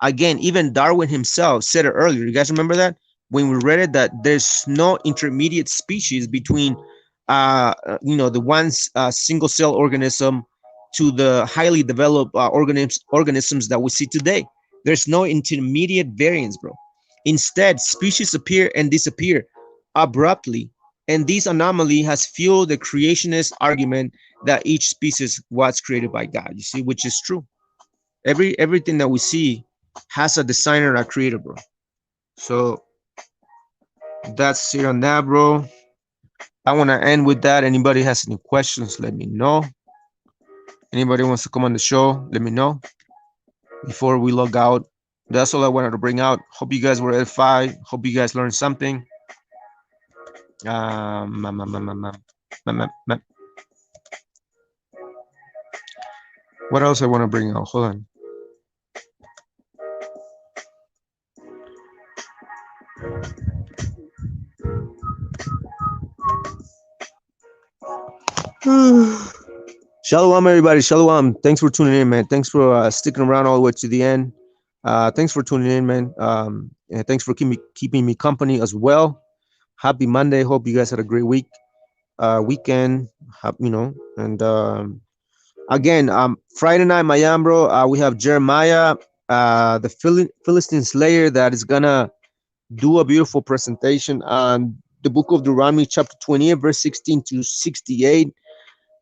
Again, even Darwin himself said it earlier. You guys remember that? When we read it, that there's no intermediate species between the one's single cell organism to the highly developed organisms that we see today. There's no intermediate variants, bro. Instead, species appear and disappear abruptly And this anomaly has fueled the creationist argument that each species was created by God. You see, which is true. Everything that we see has a designer, a creator, bro. So that's it on that, bro. I want to end with that. Anybody has any questions, let me know. Anybody wants to come on the show, let me know before we log out. That's all I wanted to bring out. Hope you guys were edified. Hope you guys learned something. Um, um, um, um, um, um, um. What else I want to bring out? Hold on. Shalom, everybody. Shalom. Thanks for tuning in, man. Thanks for sticking around all the way to the end. Thanks for tuning in, man. And thanks for keeping me company as well. Happy Monday. Hope you guys had a great weekend. And again, Friday night, Miami, bro. We have Jeremiah, the Philistine Slayer, that is gonna do a beautiful presentation on the book of Deuteronomy, chapter 28, verse 16 to 68.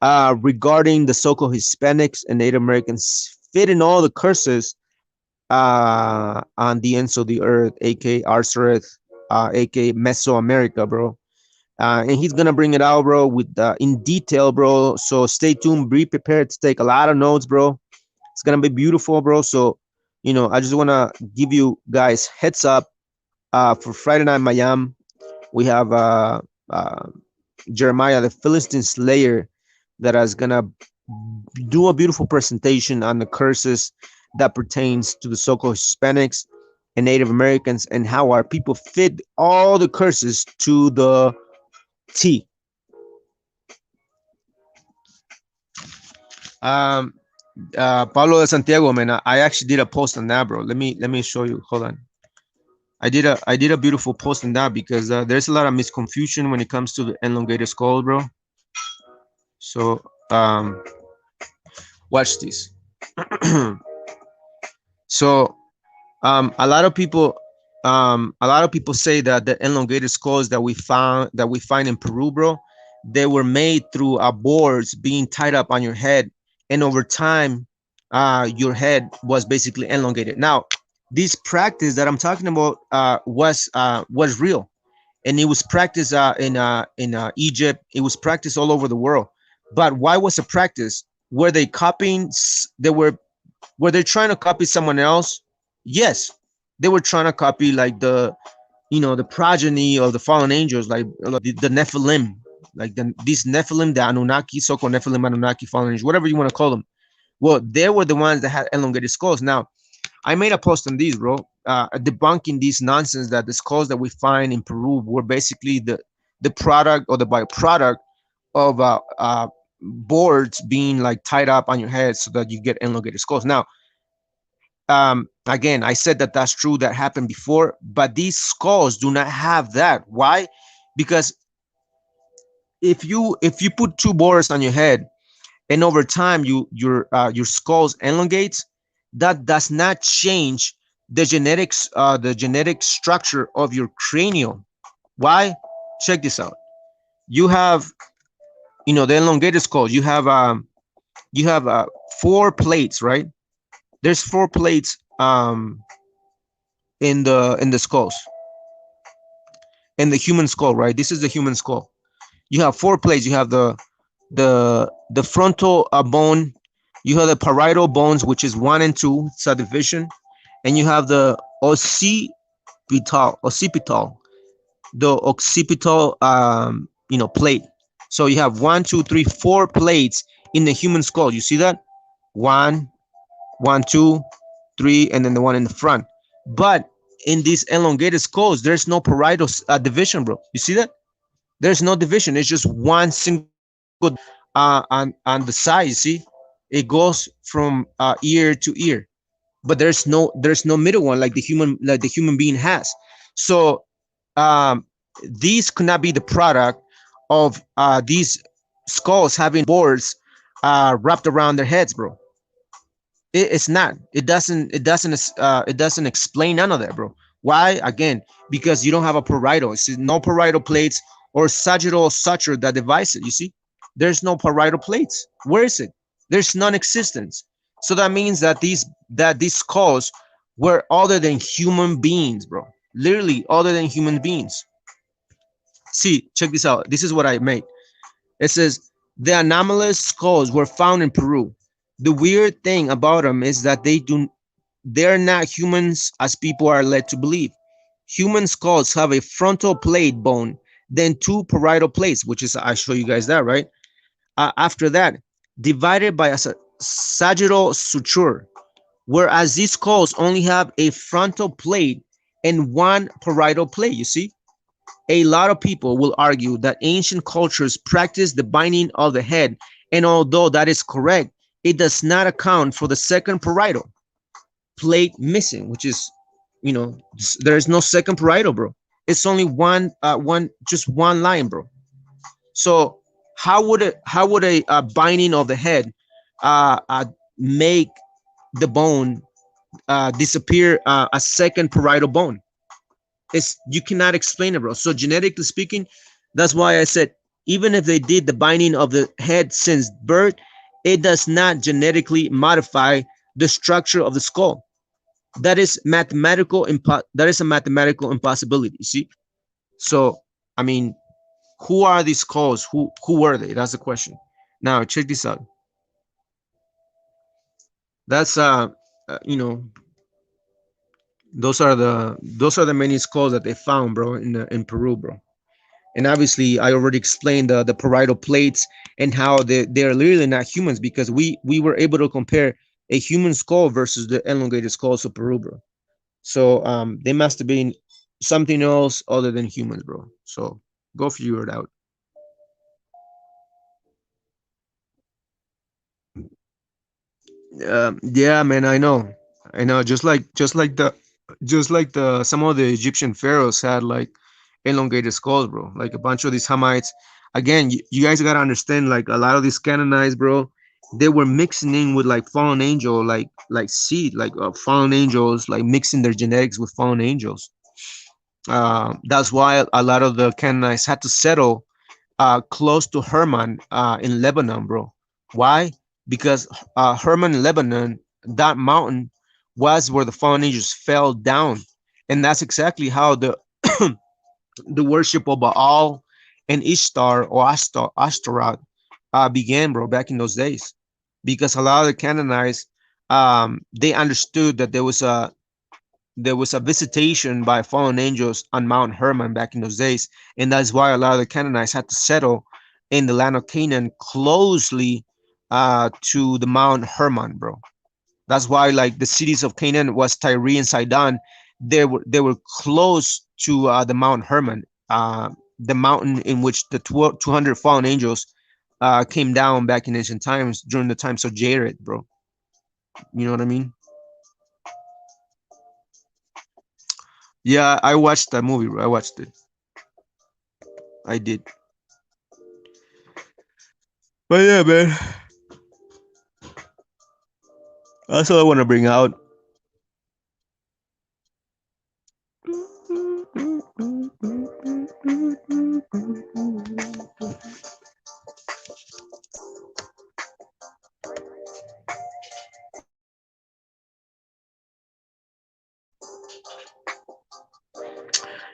Regarding the so-called Hispanics and Native Americans fitting all the curses on the ends of the earth, aka Arzareth, aka Mesoamerica, bro. And he's gonna bring it out, bro, with in detail, bro. So stay tuned, be prepared to take a lot of notes, bro. It's gonna be beautiful, bro. So, I just wanna give you guys heads up. For Friday night, Miami, we have Jeremiah, the Philistine Slayer, that is gonna do a beautiful presentation on the curses that pertains to the so-called Hispanics and Native Americans, and how our people fit all the curses to the T. Pablo de Santiago, man, I actually did a post on that, bro. Let me show you. Hold on. I did a beautiful post on that because there's a lot of misconfusion when it comes to the elongated skull, bro. So watch this. So a lot of people say that the elongated skulls that we find in Peru, bro, they were made through boards being tied up on your head, and over time your head was basically elongated. Now, this practice that I'm talking about was real, and it was practiced in Egypt. It was practiced all over the world. But why was it practiced? Were they copying? Were they trying to copy someone else? Yes, they were trying to copy like the progeny of the fallen angels, like the Nephilim, like these Nephilim, the Anunnaki, so-called Nephilim, Anunnaki, fallen angels, whatever you want to call them. Well, they were the ones that had elongated skulls. Now, I made a post on these, bro, debunking this nonsense that the skulls that we find in Peru were basically the product or the byproduct of boards being like tied up on your head so that you get elongated skulls. Now, again, I said that that's true, that happened before, but these skulls do not have that. Why? Because if you put two boards on your head and over time your skulls elongates, that does not change the genetic structure of your cranium. Why? Check this out. You have the elongated skulls. You have 4 plates, right? There's 4 plates in the skulls, in the human skull, right? This is the human skull. You have 4 plates. You have the frontal bone. You have the parietal bones, which is 1 and 2. It's a division. And you have the occipital, the occipital plate. So you have 1, 2, 3, 4 plates in the human skull. You see that? 1, 2, 3, and then the one in the front. But in these elongated skulls, there's no parietal division, bro. You see that? There's no division. It's just one single on the side. You see, it goes from ear to ear, but there's no middle one like the human being has. So these could not be the product of these skulls having boards wrapped around their heads, bro. It's not. It doesn't explain none of that, bro. Why? Again, because you don't have a parietal. It's no parietal plates or sagittal suture that divides it. You see, there's no parietal plates. Where is it? There's non-existence. So that means that these skulls were other than human beings, bro. Literally other than human beings. See, check this out. This is what I made. It says the anomalous skulls were found in Peru. The weird thing about them is that they're not humans as people are led to believe. Human skulls have a frontal plate bone, then two parietal plates, which is I show you guys that, right? After that, divided by a sagittal suture, whereas these skulls only have a frontal plate and one parietal plate. You see, a lot of people will argue that ancient cultures practice the binding of the head, and although that is correct, it does not account for the second parietal plate missing, which is, there is no second parietal, bro. It's only just one line, bro. So how would a binding of the head make the bone disappear a second parietal bone? It's you cannot explain it, bro. So genetically speaking, that's why I said even if they did the binding of the head since birth, it does not genetically modify the structure of the skull. That is a mathematical impossibility. You see? So I mean, who are these skulls? Who were they? That's the question. Now check this out. That's those are the many skulls that they found, bro, in Peru, bro. And obviously I already explained the parietal plates and how they're literally not humans, because we were able to compare a human skull versus the elongated skulls of Peru, bro. So they must have been something else other than humans, bro. So go figure it out. Yeah, man, I know. Just like the some of the Egyptian pharaohs had like elongated skulls, bro. Like a bunch of these Hamites. Again, you guys gotta understand, like a lot of these Canaanites, bro, they were mixing in with like fallen angel, like seed, like fallen angels, like mixing their genetics with fallen angels. That's why a lot of the Canaanites had to settle close to Hermon in Lebanon, bro. Why? Because Hermon in Lebanon, that mountain was where the fallen angels fell down, and that's exactly how the worship of Baal and Ishtar or Ashtaroth began, bro, back in those days. Because a lot of the Canaanites, they understood that there was a visitation by fallen angels on Mount Hermon back in those days, and that's why a lot of the Canaanites had to settle in the land of Canaan closely to the Mount Hermon, bro. That's why like the cities of Canaan was Tyre and Sidon. They were close to the Mount Hermon, the mountain in which the 200 fallen angels came down back in ancient times during the times of Jared, bro. You know what I mean? Yeah, I watched that movie, bro. I watched it. I did. But yeah, man, that's all I want to bring out.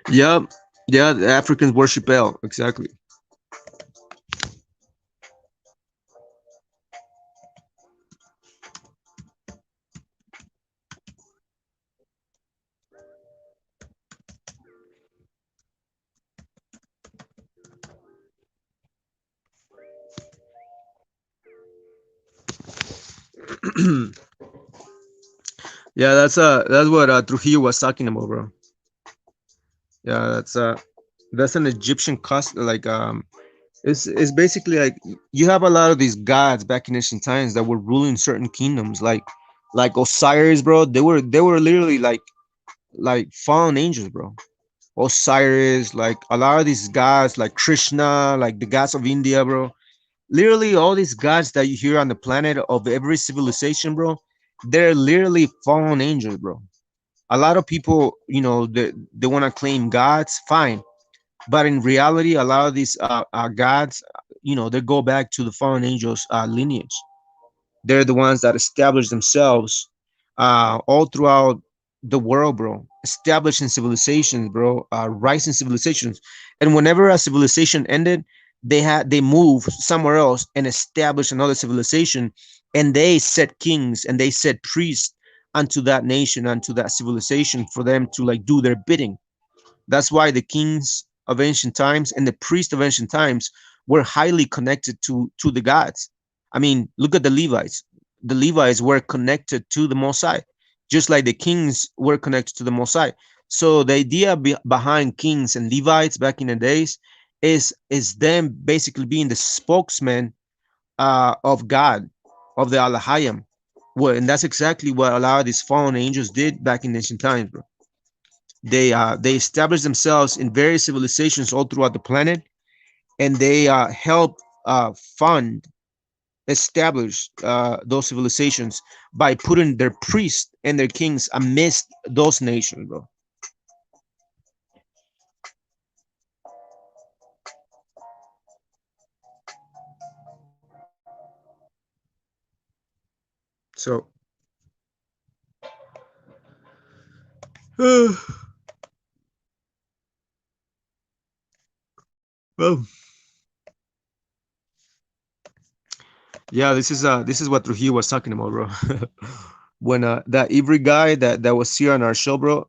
Yeah, yeah, the Africans worship El. Exactly. Yeah, that's what Trujillo was talking about, bro. Yeah, that's an Egyptian custom. Like it's basically like you have a lot of these gods back in ancient times that were ruling certain kingdoms, like Osiris, bro. They were literally like fallen angels, bro. Osiris, like a lot of these gods, like Krishna, like the gods of India, bro. Literally, all these gods that you hear on the planet of every civilization, bro, they're literally fallen angels, bro. A lot of people, they want to claim gods, fine, But in reality, a lot of these gods, they go back to the fallen angels lineage. They're the ones that establish themselves all throughout the world, bro. Establishing civilizations, bro. Rising civilizations, and whenever a civilization ended, they moved somewhere else and established another civilization, and they set kings and they set priests unto that nation, unto that civilization, for them to like do their bidding. That's why the kings of ancient times and the priests of ancient times were highly connected to the gods. I mean, look at the Levites. The Levites were connected to the Most High, just like the kings were connected to the Most High. So the idea behind kings and Levites back in the days is them basically being the spokesman of God, of the Alahayim. Well, and that's exactly what a lot of these fallen angels did back in ancient times, bro. They established themselves in various civilizations all throughout the planet, and they help fund establish those civilizations by putting their priests and their kings amidst those nations, bro. So, well, yeah, this is what Trujillo was talking about, bro. When that Ivory guy that was here on our show, bro,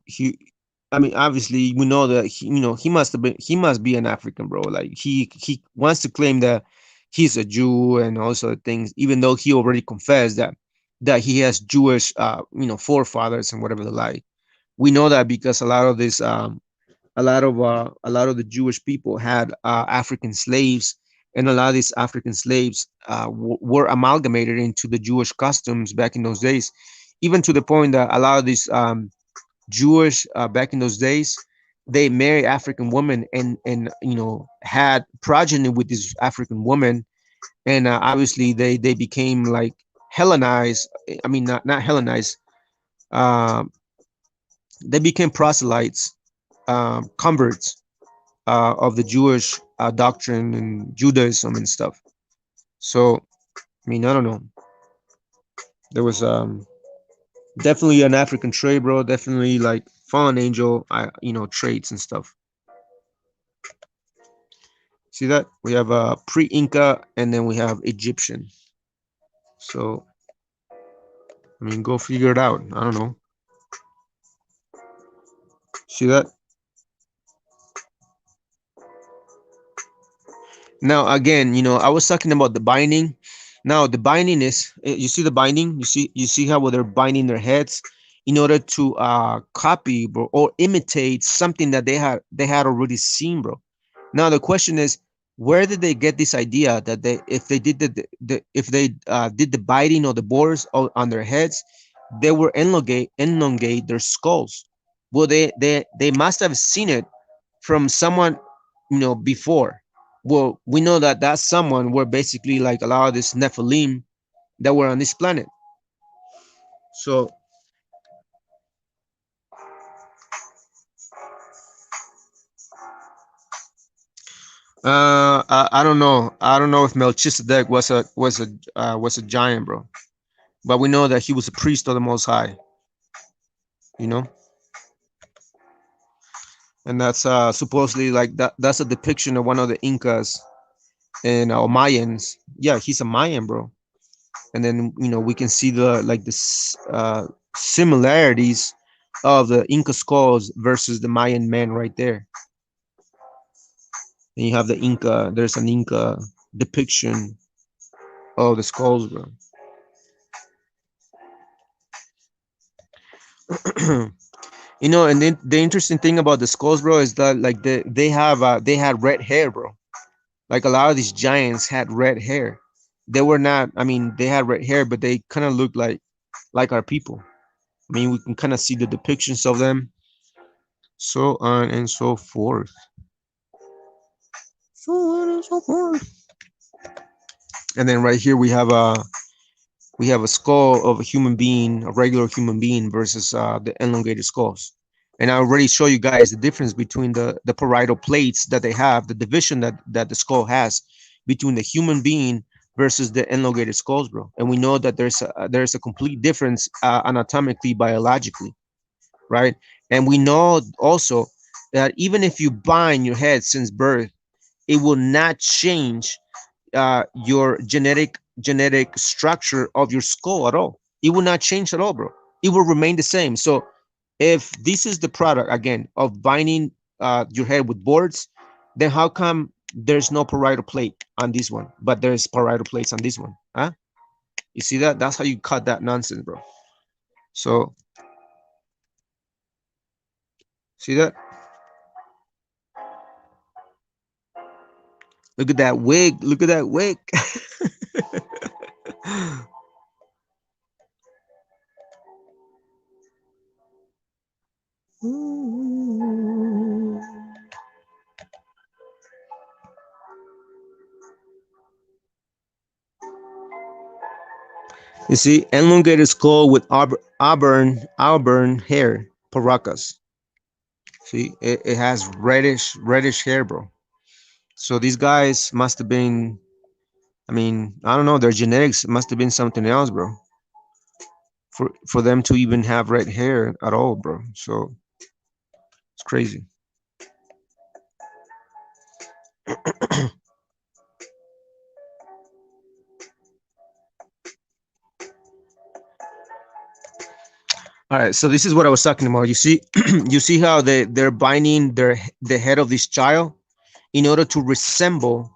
I mean, obviously we know that he must be an African, bro. Like he wants to claim that he's a Jew and all sort of things, even though he already confessed that he has Jewish forefathers and whatever the like. We know that because a lot of the Jewish people had African slaves, and a lot of these African slaves were amalgamated into the Jewish customs back in those days, even to the point that a lot of these Jewish back in those days, they married African women and had progeny with these African women, and obviously they became like Hellenized. I mean, not Hellenized. Um, they became proselytes, converts of the Jewish doctrine and Judaism and stuff. So, I mean, I don't know. There was definitely an African trait, bro. Definitely like fallen angel, traits and stuff. See that? We have pre-Inca and then we have Egyptian. So, I mean, go figure it out. I don't know. See that? Now, again, I was talking about the binding. Now, the binding is, you see the binding? You see how they're binding their heads in order to copy, bro, or imitate something that they had already seen, bro. Now, the question is, where did they get this idea that if they did the biting of the borders on their heads, they were elongate their skulls? Well, they must have seen it from someone, before. Well, we know that someone were basically like a lot of this Nephilim that were on this planet. So I don't know. I don't know if Melchizedek was a giant, bro. But we know that he was a priest of the Most High. You know, and that's supposedly like that's a depiction of one of the Incas and Mayans. Yeah, he's a Mayan, bro. And then we can see the similarities of the Inca skulls versus the Mayan man right there. And you have the Inca. There's an Inca depiction of the skulls, bro. And then the interesting thing about the skulls, bro, is that like they had red hair, bro. Like a lot of these giants had red hair. They were not. I mean, they had red hair, but they kind of looked like our people. I mean, we can kind of see the depictions of them, so on and so forth. So on and so forth. And then right here we have a skull of a human being, a regular human being, versus the elongated skulls. And I already show you guys the difference between the parietal plates that they have, the division that the skull has between the human being versus the elongated skulls, bro. And we know that there's a complete difference anatomically, biologically, right? And we know also that even if you bind your head since birth, it will not change your genetic structure of your skull at all. It will not change at all, bro. It will remain the same. So if this is the product again of binding your head with boards, then how come there's no parietal plate on this one, but there's parietal plates on this one? Huh? You see that? That's how you cut that nonsense, bro. So see that? Look at that wig. Look at that wig. You see, elongated skull with auburn hair, paracas. See, it has reddish hair, bro. So these guys must have been, I mean, I don't know, their genetics must have been something else, bro. For them to even have red hair at all, bro. So it's crazy. All right, so this is what I was talking about. You see, you see how they're binding the head of this child in order to resemble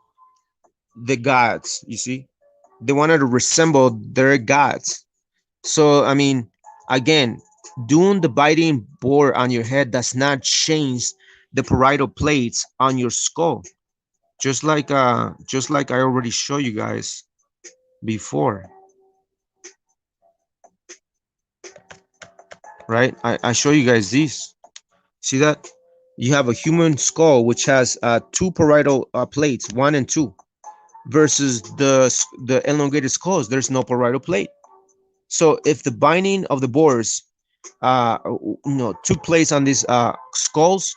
the gods. You see, they wanted to resemble their gods. So I mean, again, doing the biting bore on your head does not change the parietal plates on your skull. Just like I already showed you guys before, right? I show you guys this. See that? You have a human skull which has two parietal plates, one and two, versus the elongated skulls. There's no parietal plate. So if the binding of the bores took place on these skulls,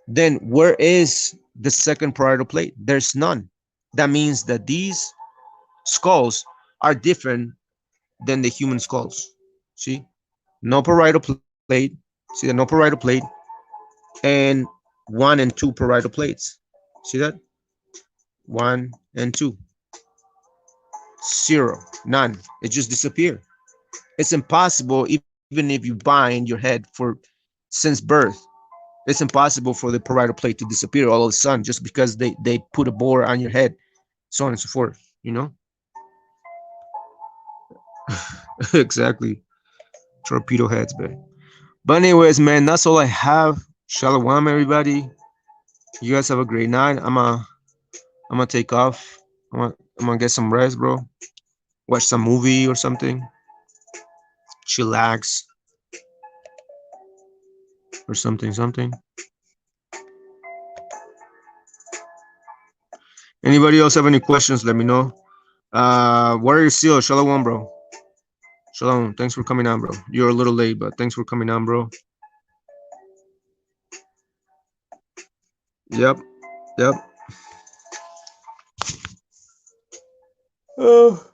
then where is the second parietal plate? There's none. That means that these skulls are different than the human skulls. See, no parietal plate. See the no parietal plate, and one and two parietal plates. See that? One and two. Zero, none. It just disappeared. It's impossible, even if you bind your head for since birth. It's impossible for the parietal plate to disappear all of a sudden just because they put a bore on your head, so on and so forth. You know? Exactly. Torpedo heads, man. But anyways, man, that's all I have. Shalom, everybody. You guys have a great night. I'm gonna take off. I'm gonna get some rest, bro. Watch some movie or something. Chillax or something. Anybody else have any questions? Let me know. Warrior Seal, Shalom, bro. Shalom. Thanks for coming on, bro. You're a little late, but thanks for coming on, bro. Yep. Yep. Oh.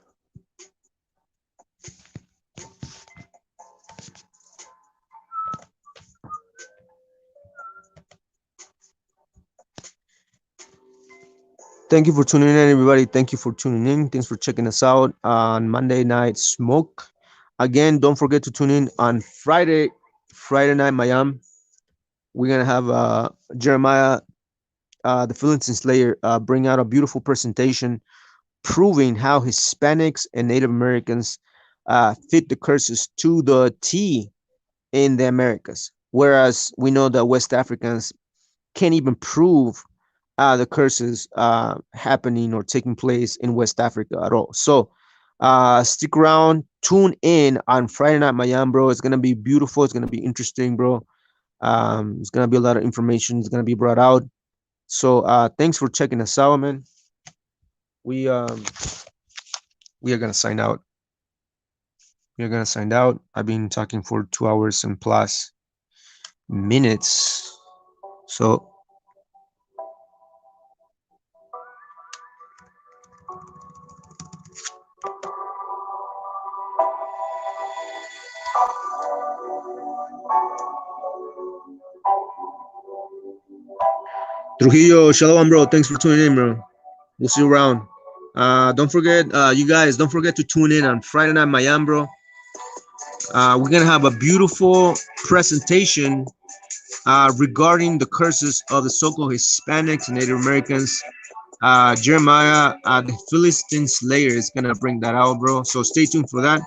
Thank you for tuning in, everybody. Thank you for tuning in. Thanks for checking us out on Monday Night Smoke. Again, don't forget to tune in on Friday night Miami. We're gonna have Jeremiah, the Philistine Slayer, bring out a beautiful presentation proving how Hispanics and Native Americans fit the curses to the T in the Americas, whereas we know that West Africans can't even prove the curses happening or taking place in West Africa at all. So stick around, tune in on Friday Night Miami, bro. It's gonna be beautiful. It's gonna be interesting, bro. It's gonna be a lot of information. It's gonna be brought out. So thanks for checking us out, man. We um we are gonna sign out. We are gonna sign out. I've been talking for 2 hours and plus. minutes. So Trujillo, shalom, bro. Thanks for tuning in, bro. We'll see you around. Don't forget, you guys, don't forget to tune in on Friday Night Miami, bro. We're gonna have a beautiful presentation regarding the curses of the so-called Hispanics and Native Americans. Jeremiah, the Philistine Slayer, is gonna bring that out, bro. So stay tuned for that.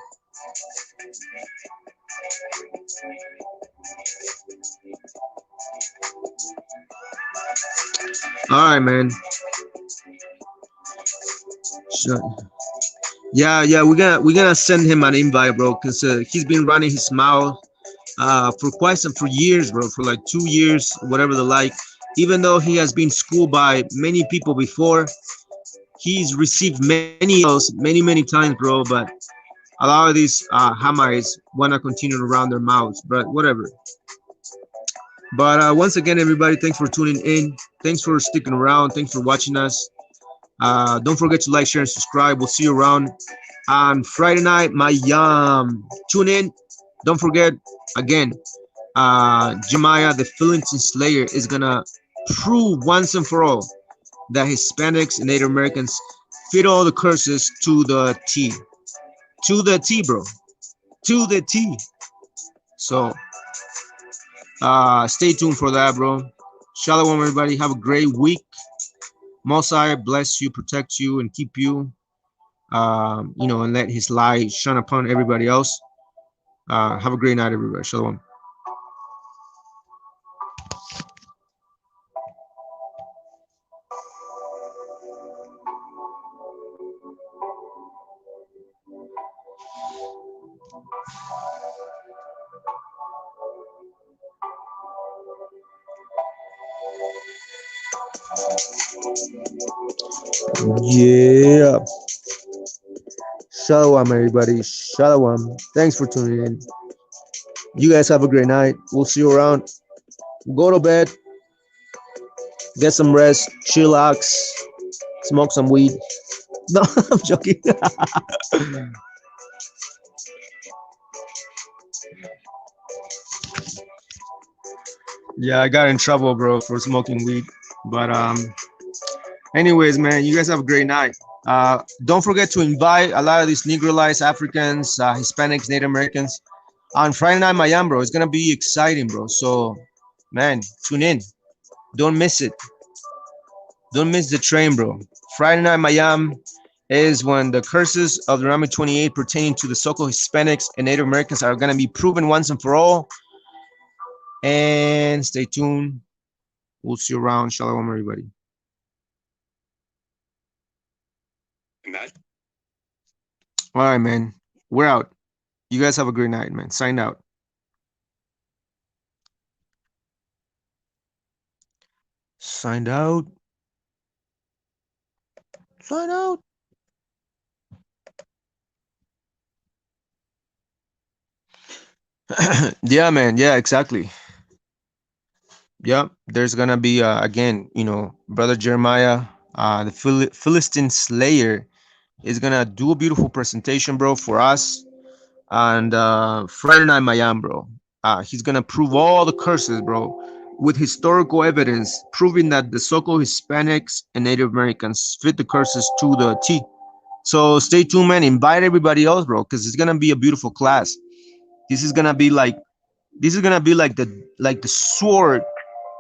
All right, man. So, yeah, we're gonna send him an invite, bro, because he's been running his mouth for quite some for years, bro, for like 2 years, whatever the like. Even though he has been schooled by many people before, he's received many emails many times, bro. But a lot of these Hamites want to continue to run their mouths, but whatever. But once again, everybody, thanks for tuning in. Thanks for sticking around. Thanks for watching us. Don't forget to like, share, and subscribe. We'll see you around on Friday night. My tune in. Don't forget again. Jeremiah, the Philistine Slayer, is gonna prove once and for all that Hispanics and Native Americans fit all the curses to the T. To the T, bro. To the T. So stay tuned for that, bro. Shalom, everybody. Have a great week. Mosai bless you, protect you, and keep you. And let his light shine upon everybody else. Have a great night, everybody. Shalom. Yeah. Shalom, everybody. Shalom. Thanks for tuning in. You guys have a great night. We'll see you around. Go to bed. Get some rest. Chillax. Smoke some weed. No, I'm joking. Yeah, I got in trouble, bro, for smoking weed. But anyways, man, you guys have a great night. Don't forget to invite a lot of these Negroites, Africans, Hispanics, Native Americans on Friday Night Miami, bro. It's gonna be exciting, bro. So, man, tune in. Don't miss it. Don't miss the train, bro. Friday Night Miami is when the curses of Deuteronomy 28 pertaining to the so-called Hispanics and Native Americans are gonna be proven once and for all. And stay tuned. We'll see you around. Shalom, everybody. All right, man. We're out. You guys have a great night, man. Sign out. Signed out. Sign out. Yeah, man. Yeah, exactly. Yep. There's gonna be again, Brother Jeremiah, the Philistine Slayer, is gonna do a beautiful presentation, bro, for us. And Friday Night Miami, bro. He's gonna prove all the curses, bro, with historical evidence, proving that the so-called Hispanics and Native Americans fit the curses to the T. So stay tuned, man. Invite everybody else, bro, because it's gonna be a beautiful class. This is gonna be like the sword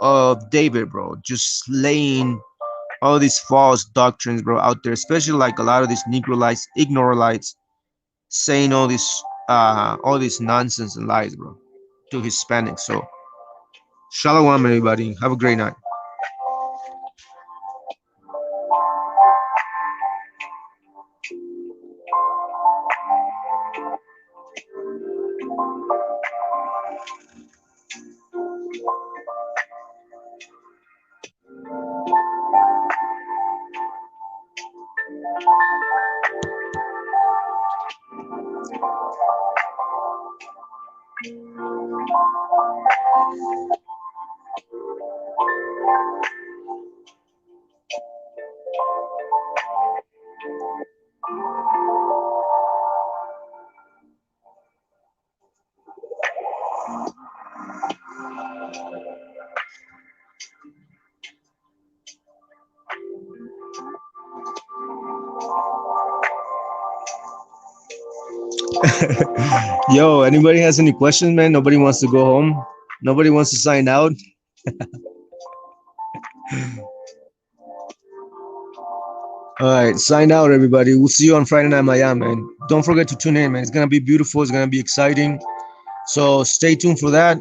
of David, bro, just slaying all these false doctrines, bro, out there, especially like a lot of these Negroites, Ignoralites, saying all this nonsense and lies, bro, to Hispanics. So shalom, everybody. Have a great night. Yo, anybody has any questions, man? Nobody wants to go home. Nobody wants to sign out. All right, sign out, everybody. We'll see you on Friday Night Miami, man. Don't forget to tune in, man. It's gonna be beautiful. It's gonna be exciting. So stay tuned for that.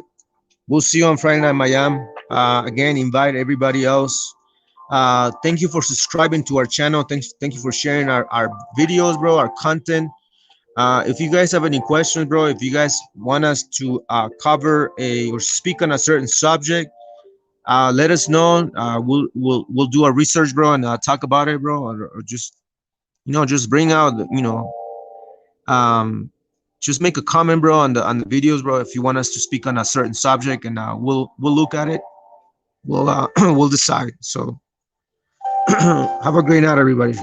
We'll see you on Friday Night Miami. Again, invite everybody else. Thank you for subscribing to our channel. Thank you for sharing our videos, bro, our content. If you guys have any questions, bro, if you guys want us to cover a or speak on a certain subject, let us know. We'll do our research, bro, and talk about it, bro, or just just bring out um just make a comment, bro, on the videos, bro, if you want us to speak on a certain subject, and we'll look at it. We'll we'll decide. So have a great night, everybody.